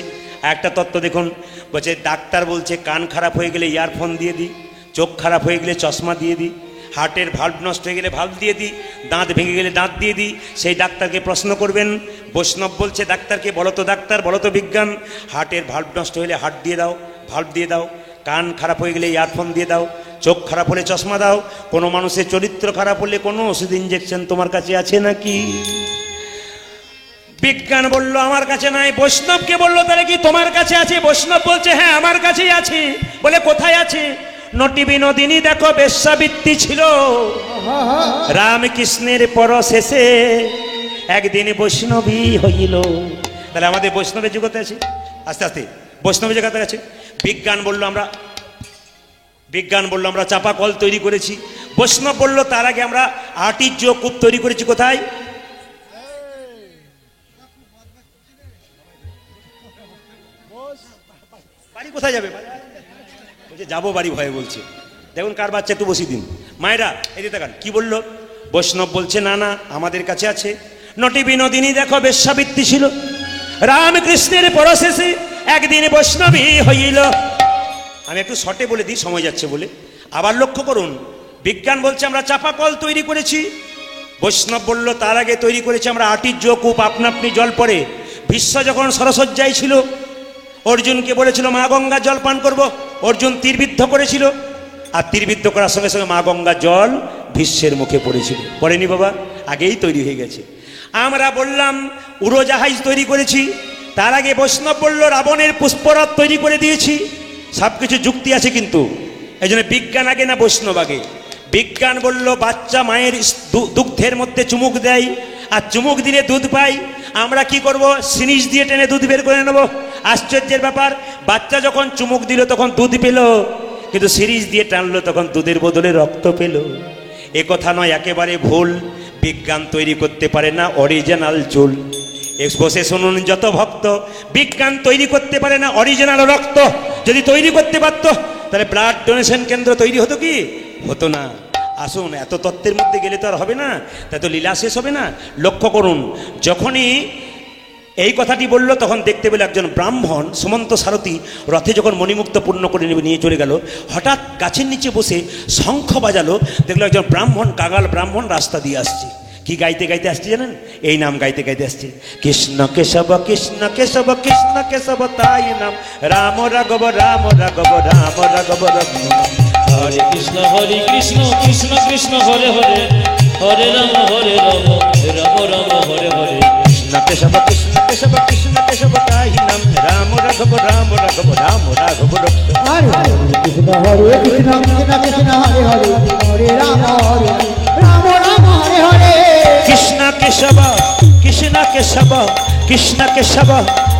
একটা তত্ত্ব দেখুন, বলছে ডাক্তার বলছে কান খারাপ হয়ে গেলে ইয়ারফোন দিয়ে দিই, চোখ খারাপ হয়ে গেলে চশমা দিয়ে দিই, হার্টের ভাল্ব নষ্ট হয়ে গেলে ভাল্ব দিয়ে দিই, দাঁত ভেঙে গেলে দাঁত দিয়ে দিই। সেই ডাক্তারকে প্রশ্ন করবেন, বৈষ্ণব বলছে ডাক্তারকে, বলো তো ডাক্তার, বলো তো বিজ্ঞান, হার্টের ভাল্ব নষ্ট হলে হার্ট দিয়ে দাও, ভাল্ব দিয়ে দাও, কান খারাপ হয়ে গেলে ইয়ারফোন দিয়ে দাও, চোখ খারাপ হলে চশমা দাও, কোনো মানুষের চরিত্র খারাপ হলে কোনো ওষুধ ইঞ্জেকশন তোমার কাছে আছে নাকি? বিজ্ঞান বলল আমার কাছে নাই। বৈষ্ণবকে বললো তাহলে কি তোমার কাছে আছে? বৈষ্ণব বলছে হ্যাঁ আমার কাছেই আছে। বলে কোথায় আছে? নটি বিনোদিনী দেখো বেশ্যাবৃত্তি ছিল রামকৃষ্ণের পর শেষে, একদিন বৈষ্ণবী হইল। তাহলে আমাদের বৈষ্ণবের জগতে আছে, আস্তে আস্তে বৈষ্ণবের জগতে আছে। বিজ্ঞান বললো আমরা চাপা কল তৈরি করেছি। বৈষ্ণব বললো তার আগে আমরা আটির কূপ তৈরি করেছি। কোথায়? বাড়ি কোথায় যাবে? বলছে যাবো বাড়ি ভয়ে বলছে। দেখুন কার বাচ্চা, একটু বসিয়ে দিন। মায়েরা এদিকে তাকান, কি বললো? বৈষ্ণব বলছে না না আমাদের কাছে আছে। নটি বিনোদিনী দেখো বেশ্যাবৃত্তি ছিল রামকৃষ্ণের পরশেষে, একদিন বৈষ্ণবী হইল। আমি একটু শর্টে বলে দিই, সময় যাচ্ছে বলে। আবার লক্ষ্য করুন, বিজ্ঞান বলছে আমরা চাপা কল তৈরি করেছি। বৈষ্ণব বলল তার আগে তৈরি করেছি আমরা আটির কূপ, আপনা আপনি জল পড়ে। ভীষ্ম যখন সরসজ্জায় ছিল, অর্জুনকে বলেছিল মা গঙ্গা জল পান করব, অর্জুন তীরবিদ্ধ করেছিল, আর তীরবিদ্ধ করার সঙ্গে সঙ্গে মা গঙ্গা জল ভীষ্মের মুখে পড়েছিল। পড়েনি বাবা, আগেই তৈরি হয়ে গেছে। আমরা বললাম উড়োজাহাজ তৈরি করেছি, তার আগে বৈষ্ণব বলল রাবণের পুষ্পরথ তৈরি করে দিয়েছি। সব কিছু যুক্তি আছে, কিন্তু এই জন্য বিজ্ঞান আগে না বৈষ্ণব আগে? বিজ্ঞান বলল বাচ্চা মায়ের দুগ্ধের মধ্যে চুমুক দেয়, আর চুমুক দিলে দুধ পাই। আমরা কি করব? সিরিঞ্জ দিয়ে টেনে দুধ বের করে নেব। আশ্চর্যের ব্যাপার, বাচ্চা যখন চুমুক দিল তখন দুধ পেল, কিন্তু সিরিঞ্জ দিয়ে টানলো তখন দুধের বদলে রক্ত পেল। এ কথা নয়, একেবারে ভুল। বিজ্ঞান তৈরি করতে পারে না অরিজিনাল চুল। বসে শুনুন যত ভক্ত, বিজ্ঞান তৈরি করতে পারে না অরিজিনাল রক্ত। যদি তৈরি করতে পারত তাহলে ব্লাড ডোনেশন কেন্দ্র তৈরি হতো কি? হতো না। আসুন, এত তত্ত্বের মধ্যে গেলে তো আর হবে না, তাই তো লীলা শেষ হবে না। লক্ষ্য করুন, যখনই এই কথাটি বলল তখন দেখতে পেল একজন ব্রাহ্মণ সুমন্ত সারথী রথে যখন মণিমুক্ত পূর্ণ করে নিয়ে চলে গেল, হঠাৎ গাছের নিচে বসে শঙ্খ বাজালো। দেখলো একজন ব্রাহ্মণ, কাগাল ব্রাহ্মণ রাস্তা দিয়ে আসছে। কি গাইতে গাইতে আসছে জানেন? এই নাম গাইতে গাইতে আসছে, কৃষ্ণ কেশব কৃষ্ণ কেশব কৃষ্ণ কেশব তাই নাম, রাম রাঘব রাম রাঘব রাম রাঘব রঘু। হরে কৃষ্ণ কৃষ্ণ কৃষ্ণ হরে হরে, হরে রাম রাম রাম হরে হরে। কৃষ্ণ কেশব কৃষ্ণ কেশব কৃষ্ণ কেশব তাই নাম, রাম রাঘব রাম রাঘব রাম রাঘব রঘু। হরে কৃষ্ণ কৃষ্ণ কৃষ্ণ হরে হরে, হরে রাম রাম রাম হরে হরে। কৃষ্ণ কেশব কৃষ্ণ কেশব কৃষ্ণ কেশব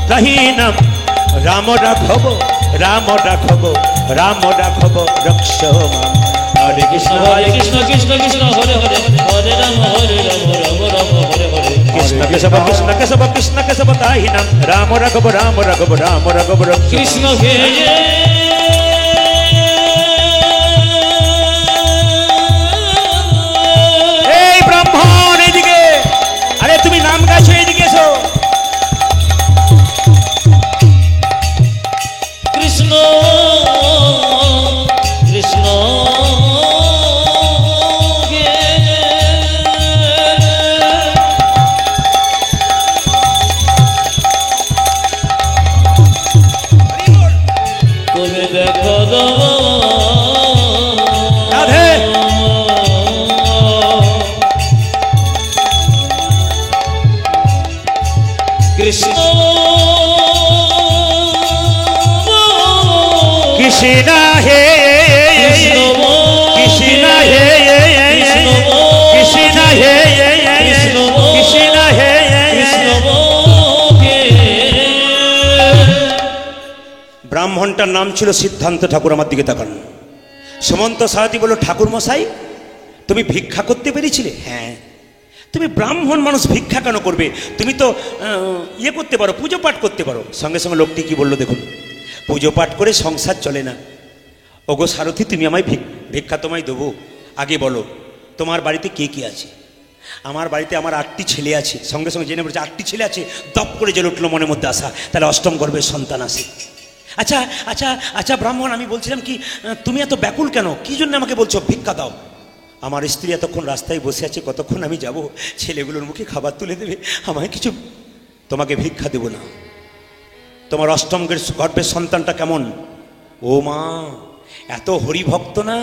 তাই নাম, রাম রাঘব রাম রাঘব রাম রাঘব রক্ষ মাম। হরে কৃষ্ণ কৃষ্ণ কৃষ্ণ কৃষ্ণ হরে হরে, হরে রাম রাম রাম হরে হরে। কৃষ্ণ কেশব কৃষ্ণ কেশব কৃষ্ণ কেশব তাই নাম, রাম রাঘব রাম রাঘব রাম রাঘব রক্ষ। কৃষ্ণ হে এই ব্রাহ্মণ এইদিকে, আরে তুমি নাম গাছো, এইদিকে এসো। কৃষ্ণ কৃষ্ণ তুমি দেখো রাধে। কৃষ্ণ কৃষ্ণ হে কৃষ্ণ কৃষ্ণ হে কৃষ্ণ হে কৃষ্ণ হে। ব্রাহ্মণটার নাম ছিল সিদ্ধান্ত ঠাকুর। আমার দিকে তাকান। সুমন্ত সারথী বলল, ঠাকুর মশাই তুমি ভিক্ষা করতে পেরেছিলে? হ্যাঁ। তুমি ব্রাহ্মণ মানুষ, ভিক্ষা কেন করবে? তুমি তো ইয়ে করতে পারো, পুজো পাঠ করতে পারো। সঙ্গে সঙ্গে লোকটি কি বললো দেখুন, পুজো পাঠ করে সংসার চলে না। ওগো সারথী, তুমি আমায় ভিক্ষা তোমায় দেবো, আগে বলো তোমার বাড়িতে কে কে আছে? আমার বাড়িতে আমার 8টি ছেলে আছে। সঙ্গে সঙ্গে জেনে বলছে 8টি ছেলে আছে, দপ করে জেলে উঠলো মনের মধ্যে আসা, তাহলে অষ্টম গর্ভের সন্তান আসে। আচ্ছা আচ্ছা আচ্ছা ব্রাহ্মণ, আমি বলছিলাম কি, তুমি এত ব্যাকুল কেন? কি জন্য আমাকে বলছো ভিক্ষা দাও? আমার স্ত্রী এতক্ষণ রাস্তায় বসে আছে, কতক্ষণ আমি যাব, ছেলেগুলোর মুখে খাবার তুলে দেবে, আমায় কিছু, তোমাকে ভিক্ষা দেব না। তোমার অষ্টম গর্ভের সন্তানটা কেমন? ও মা, এত হরিভক্ত না,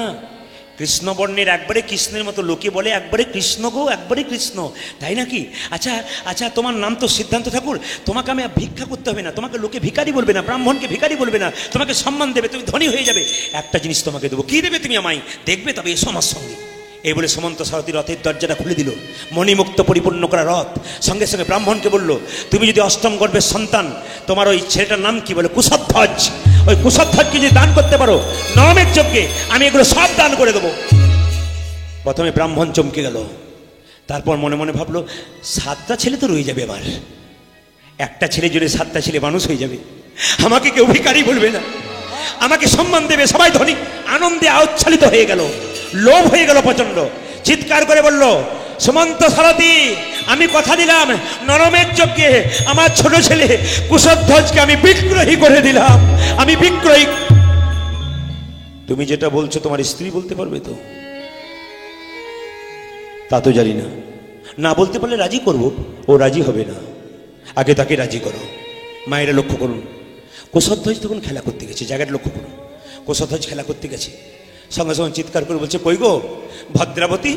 কৃষ্ণবর্ণের, একবারে কৃষ্ণের মতো। লোকে বলে একবারে কৃষ্ণ গো, একবারে কৃষ্ণ, তাই নাকি? আচ্ছা আচ্ছা, তোমার নাম তো সিদ্ধান্ত ঠাকুর, তোমাকে আমি ভিক্ষা করতে হবে না, তোমাকে লোকে ভিখারি বলবে না, ব্রাহ্মণকে ভিখারি বলবে না, তোমাকে সম্মান দেবে, তুমি ধনী হয়ে যাবে। একটা জিনিস তোমাকে দেবো। কি দেবে তুমি আমায়? দেখবে, তবে এসো আমার সঙ্গে। এই বলে সুমন্ত সারথী রথের দরজাটা খুলে দিল, মণিমুক্ত পরিপূর্ণ করা রথ। সঙ্গে সঙ্গে ব্রাহ্মণকে বলল, তুমি যদি অষ্টম গর্ভের সন্তান, তোমার ওই ছেলেটার নাম কি বলে, কুশধ্বজ, ওই কুশধ্বজকে যদি দান করতে পারো নরমের যজ্ঞে, আমি এগুলো সব দান করে দেবো। প্রথমে ব্রাহ্মণ চমকে গেল, তারপর মনে মনে ভাবলো 7টা ছেলে তো রয়ে যাবে, এবার একটা ছেলে জুড়ে 7টা ছেলে মানুষ হয়ে যাবে, আমাকে কেউ ভিখারি বলবে না, আমাকে সম্মান দেবে, সবাই ধনী। আনন্দে আউচ্ছালিত হয়ে গেল, লোভ হয়ে গেল প্রচন্ড। চিৎকার করে বলল, সুমন্ত সারথী, আমি কথা দিলাম নরমের যজ্ঞে আমার ছোট ছেলে কুশধ্বজকে আমি বিক্রয়ী করে দিলাম, আমি বিক্রয়ী। তুমি যেটা বলছো তোমার স্ত্রী বলতে পারবে তো? তা তো জানি না, না বলতে পারলে রাজি করব, ও রাজি হবে না, আগে তাকে রাজি করো। মায়েরা লক্ষ্য করুন, কুশধ্বজ তখন খেলা করতে গেছে, জায়গাটা লক্ষ্য করুন, কুশধ্বজ খেলা করতে গেছে। সঙ্গে সঙ্গে চিৎকার করে বলছে, কই গো ভদ্রাবতী,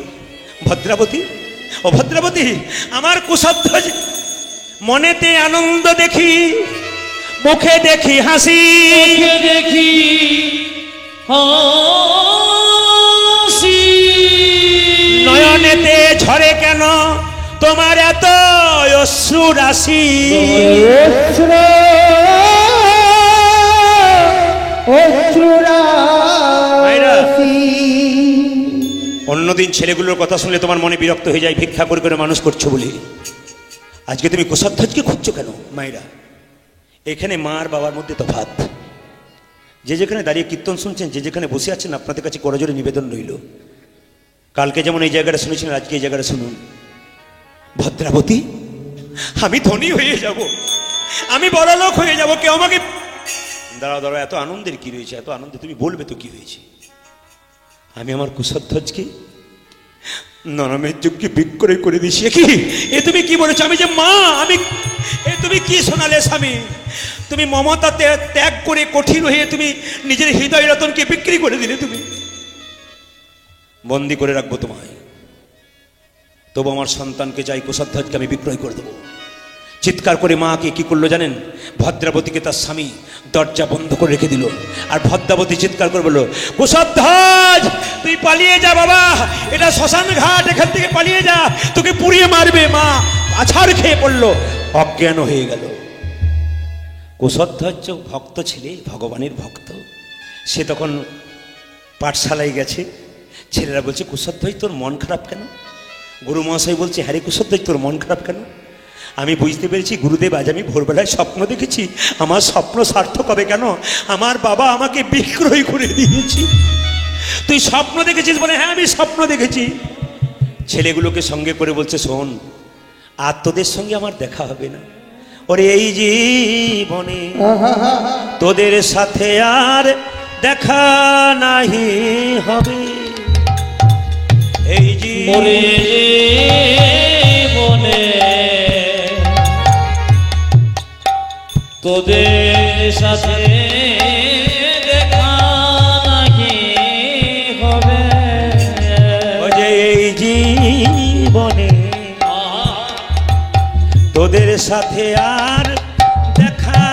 ভদ্রাবতী, ও ভদ্রাবতী, আমার কুশধ্বজ মনেতে আনন্দ দেখি, মুখে দেখি হাসি, দেখি হাসি, নয়নেতে ঝরে কেন তোমার এত অশ্রু রাশি? অন্যদিন ছেলেগুলোর কথা শুনলে তোমার মনে বিরক্ত হয়ে যায়, ভিক্ষা করে করে মানুষ করছো বলে। আজকে তুমি কুশধ্বজকে খুঁজছো কেন? মায়েরা, এখানে মা আর বাবার মধ্যে তফাৎ। যে যেখানে দাঁড়িয়ে কীর্তন শুনছেন, যে যেখানে বসে আছেন, আপনাদের কাছে করজোরে নিবেদন রইল, কালকে যেমন এই জায়গাটা শুনেছিলেন, আজকে এই জায়গাটা শুনুন। ভদ্রাবতী, আমি ধনী হয়ে যাব, আমি বড়লোক হয়ে যাব, কেউ আমাকে, দাঁড়াও দাঁড়াও, এত আনন্দের কি রয়েছে? এত আনন্দে তুমি বলবে তো কি হয়েছে? আমি আমার কুশধ্বজকে নরমের যুগকে বিক্রয় করে দিছি। কি এ তুমি কি বলেছো? আমি যে মা, আমি এ তুমি কি শোনালে স্বামী? তুমি মমতা ত্যাগ করে কঠিন হয়ে তুমি নিজের হৃদয় রতনকে বিক্রি করে দিলে। তুমি বন্দি করে রাখবো তোমায়, তবু আমার সন্তানকে চাই কুশধ্বজকে আমি বিক্রয় করে দেবো। চিৎকার করে মাকে কি করলো জানেন? ভদ্রাবতীকে তার স্বামী দরজা বন্ধ করে রেখে দিল। আর ভদ্রাবতী চিৎকার করে বলল, কুশধ্বজ তুই পালিয়ে যা বাবা, এটা শ্মশান ঘাট, এখান থেকে পালিয়ে যা, তোকে পুড়িয়ে মারবে। মা আছাড় খেয়ে পড়লো, অজ্ঞান হয়ে গেল। কুশধ্বজ ভক্ত ছেলে, ভগবানের ভক্ত, সে তখন পাঠশালায় গেছে। ছেলেরা বলছে, কুশধ্বজ তোর মন খারাপ কেন? গুরু মহাশয় বলছে, হ্যাঁ রে কুশধ্বজ তোর মন খারাপ কেন? আমি বুঝতে পেরেছি গুরুদেব, আজ আমি ভোরবেলায় স্বপ্ন দেখেছি। আমার স্বপ্ন সার্থক হবে কেন? আমার বাবা আমাকে বিক্রয় করে দিয়েছি। তুই স্বপ্ন দেখেছিস? বলে হ্যাঁ আমি স্বপ্ন দেখেছি। ছেলেগুলোকে সঙ্গে করে বলছে, শোন, আর তোদের সঙ্গে আমার দেখা হবে না। ওরে এই জীবনে তোদের সাথে আর দেখা নাহি হবে। এই মোরে মনে তোদের সাথে দেখা নাকি হবে। এই জীবনে তোদের সাথে আর দেখা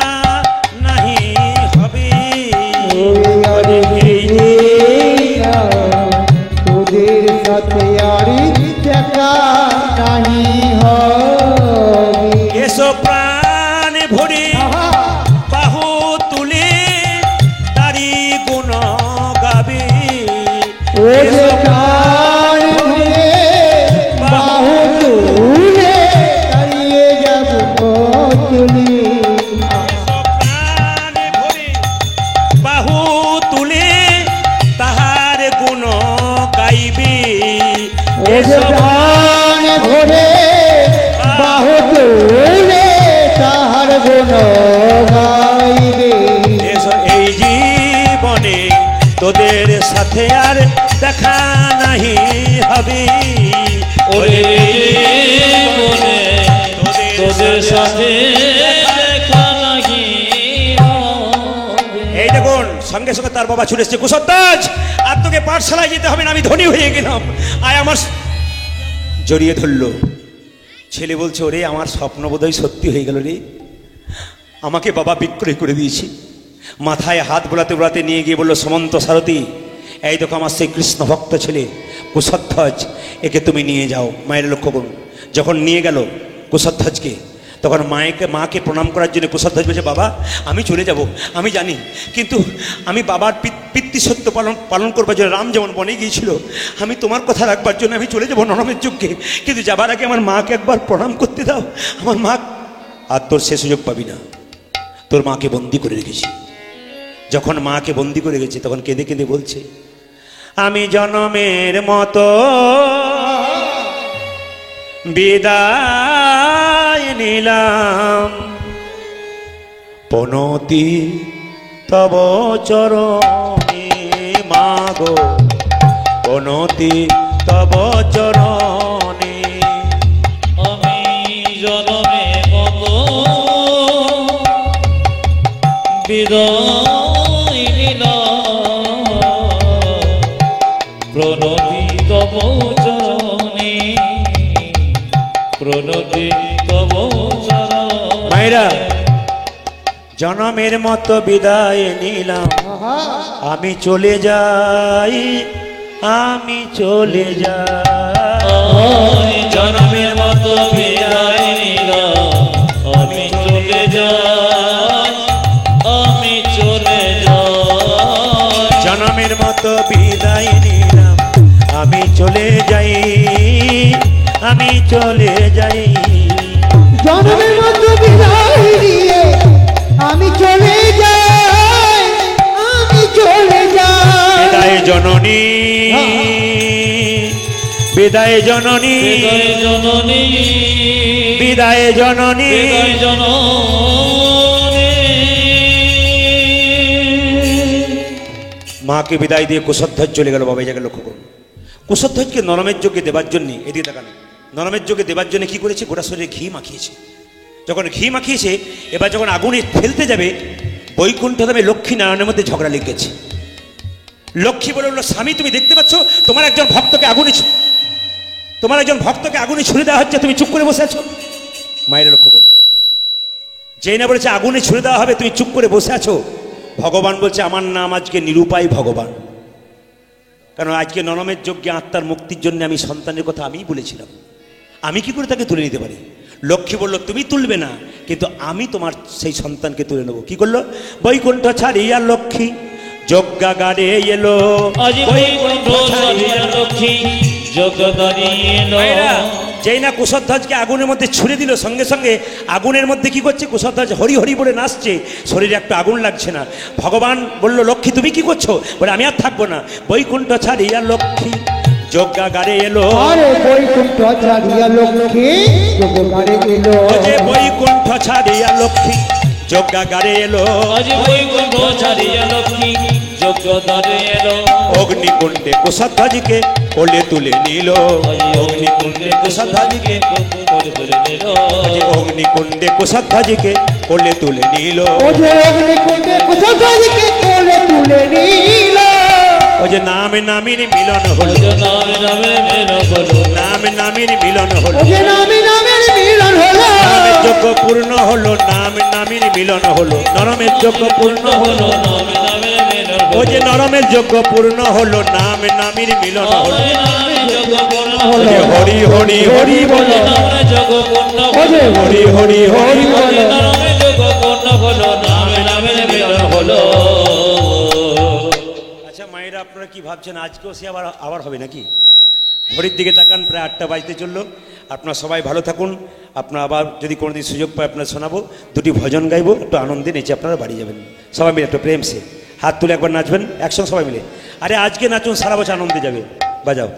নাহি হবে। তোদের সাথে আর দেখা নাহি হবে। এসো প্রাণ ভরে বাহু তুলে তারি গুণ গাবে। এসো প্রাণ ভরে বাহু তুলে দাঁড়িয়ে যাব তুলি। প্রাণ ভরে বাহু তুলে তাহার গুণ গাইবে। এসো প্রাণ ভরে বাহু তুলে তাহার গুণ গাইবে। এসো এই জীবনে তোদের সাথে আর দেখা নাহি হবে। ওরে মনে তোদের সাথে দেখা নাকি হবে। এই দেখুন, সঙ্গে সঙ্গে তার বাবা ছুটে এসছে, কুশধ্বজ আর তোকে পাঠশালায় যেতে হবে না, আমি ধনী হয়ে গেলাম, আয় আমার। জড়িয়ে ধরলো। ছেলে বলছে, ওরে আমার স্বপ্ন বোধহয় সত্যি হয়ে গেল রে, আমাকে বাবা বিক্রয় করে দিয়েছি। মাথায় হাত বোলাতে বোলাতে নিয়ে গিয়ে বললো, সমন্ত সারথী, এই দেখো আমার সেই কৃষ্ণ ভক্ত ছেলে কুশধ্বজ, একে তুমি নিয়ে যাও। মায়ের লক্ষ্য করুন, যখন নিয়ে গেল কুশধ্বজকে, তখন মাকে প্রণাম করার জন্য কুশধ্বজ বলছে, বাবা আমি চলে যাব, আমি জানি, কিন্তু আমি বাবার পিতৃসত্য পালন করবার জন্য, রাম যেমন বনে গিয়েছিল, আমি তোমার কথা রাখবার জন্য আমি চলে যাবো নরমের যুগকে, কিন্তু যাবার আগে আমার মাকে একবার প্রণাম করতে দাও। আমার মা, আর তোর সে সুযোগ পাবি না, তোর মাকে বন্দি করে রেখেছি। যখন মাকে বন্দি করে গেছে, তখন কেঁদে কেঁদে বলছে, আমি জনমের মতো বিদায় নিলাম, পনতি তব চরণে মাগো, পনতি তব চরণে। আমি জনমে মতো বিদায় নিলাম, প্রণতি তব চরণে, প্রণতি তব চরণে। মায়েরা, জনমের মতো বিদায় নিলাম, আমি চলে যাই, আমি চলে যাই। জনমের মতো বিদায় নিলাম, আমি চলে যাই, আমি চলে যাই। জনমের মতো বিদায় নিলাম, আমি চলে যাই, আমি চলে যাই। জনমের মতো বিদায় দিয়ে আমি চলে যাই, আমি চলে যাই। বিদায় জননী, বিদায় জননী, বিদায় জননী, বিদায় জননী, বিদায় জননী। মাকে বিদায় দিয়ে কুশধ্বজ চলে গেল। বাবা এই জায়গায় লক্ষ্য করুন, কুশধ্বজকে নরমের যোগ্যে দেবার জন্য, এদিকে দেখানো, নরমের যোগ্যে দেবার জন্য কি করেছে, গোটা শরীরে ঘি মাখিয়েছে। যখন ঘি মাখিয়েছে, এবার যখন আগুনে ফেলতে যাবে, বৈকুণ্ঠ ধামে লক্ষ্মী নারায়ণের মধ্যে ঝগড়া লেগেছে। লক্ষ্মী বলে বলল, স্বামী তুমি দেখতে পাচ্ছ তোমার একজন ভক্তকে আগুনে ছুড়ে দেওয়া হচ্ছে, তুমি চুপ করে বসে আছো। মায়েরা লক্ষ্য করো, যেই না বলেছে আগুনে ছুড়ে দেওয়া হবে তুমি চুপ করে বসে আছো। ভগবান বলছে আমার নাম আজকে নিরুপায় ভগবান, কারণ আজকে নরমের যজ্ঞে আত্মার মুক্তির জন্য আমি সন্তানের কথা আমিই বলেছিলাম, আমি কি করে তাকে তুলে নিতে পারি। লক্ষ্মী বলল তুমি তুলবে না, কিন্তু আমি তোমার সেই সন্তানকে তুলে নেবো। কি করলো, বৈকুণ্ঠ ছাড়িয়া লক্ষ্মী যজ্ঞাগারে এলো। আজ বৈকুণ্ঠ ছাড়িয়া লক্ষ্মী যজ্ঞাগারে এলো। যেই না কুশধ্বজকে আগুনের মধ্যে ছুড়ে দিল, সঙ্গে সঙ্গে আগুনের মধ্যে কি করছে, কুশধ্বজ হরি হরি বলে নাচছে, শরীরে একটা আগুন লাগছে না। ভগবান বলল, লক্ষ্মী তুমি কি করছো, বলে আমি আর থাকবো না। বৈকুণ্ঠ ছাড়িয়া লক্ষ্মী যজ্ঞাগারে এলো। আরে বৈকুণ্ঠ ছাড়িয়া লক্ষ্মী যজ্ঞাগারে এলো। যে বৈকুণ্ঠ ছাড়িয়া লক্ষ্মী যজ্ঞাগারে এলো। আজ বৈকুণ্ঠ ছাড়িয়া লক্ষ্মী যজ্ঞাগারে এলো। অগ্নিকুণ্ডে কুশধ্বজকে কোলে তুলে নিল। অগ্নিকুণ্ডে কুশধ্বজকে কোলে তুলে নিল। অগ্নিকুণ্ডে কুশধ্বজকে কোলে তুলে নিল। ও যে অগ্নিকুণ্ডে কুশধ্বজকে কোলে তুলে নিল। ও যে নামে নামের মিলন হলো। নামে নামে মিলন হলো। নামে নামের মিলন হলো। ও যে নামে নামের মিলন হলো। নামের যজ্ঞ পূর্ণ হলো। নামে নামের মিলন হলো। নরমের যজ্ঞ পূর্ণ হলো। নামে নামে মিলন ও যে নরমের যজ্ঞ পূর্ণ হলো। নামে নামের মিলন হলো। নামে যজ্ঞ পূর্ণ ও হলো। যে হরি হরি হরি বলো। নামে যজ্ঞ পূর্ণ ও যে হলো। হরি হরি হরি বলো। নামে যজ্ঞ পূর্ণ হলো। নামে নামে মিলন হলো। আচ্ছা মায়েরা, আপনারা কি ভাবছেন আজকেও সে আবার হবে নাকি? ঘড়ির দিকে তাকান, প্রায় 8টা বাজতে চললো। আপনারা সবাই ভালো থাকুন। আপনারা আবার যদি কোনোদিন সুযোগ পায় আপনারা শোনাবো, দুটি ভজন গাইবো, একটু আনন্দে নেচে আপনারা বাড়ি যাবেন। সবাই মিলে একটু প্রেম সে হাত তুলে একবার নাচবেন একসঙ্গে সবাই মিলে। আরে আজকে নাচুন, সারা বছর আনন্দে যাবে। বাজাও।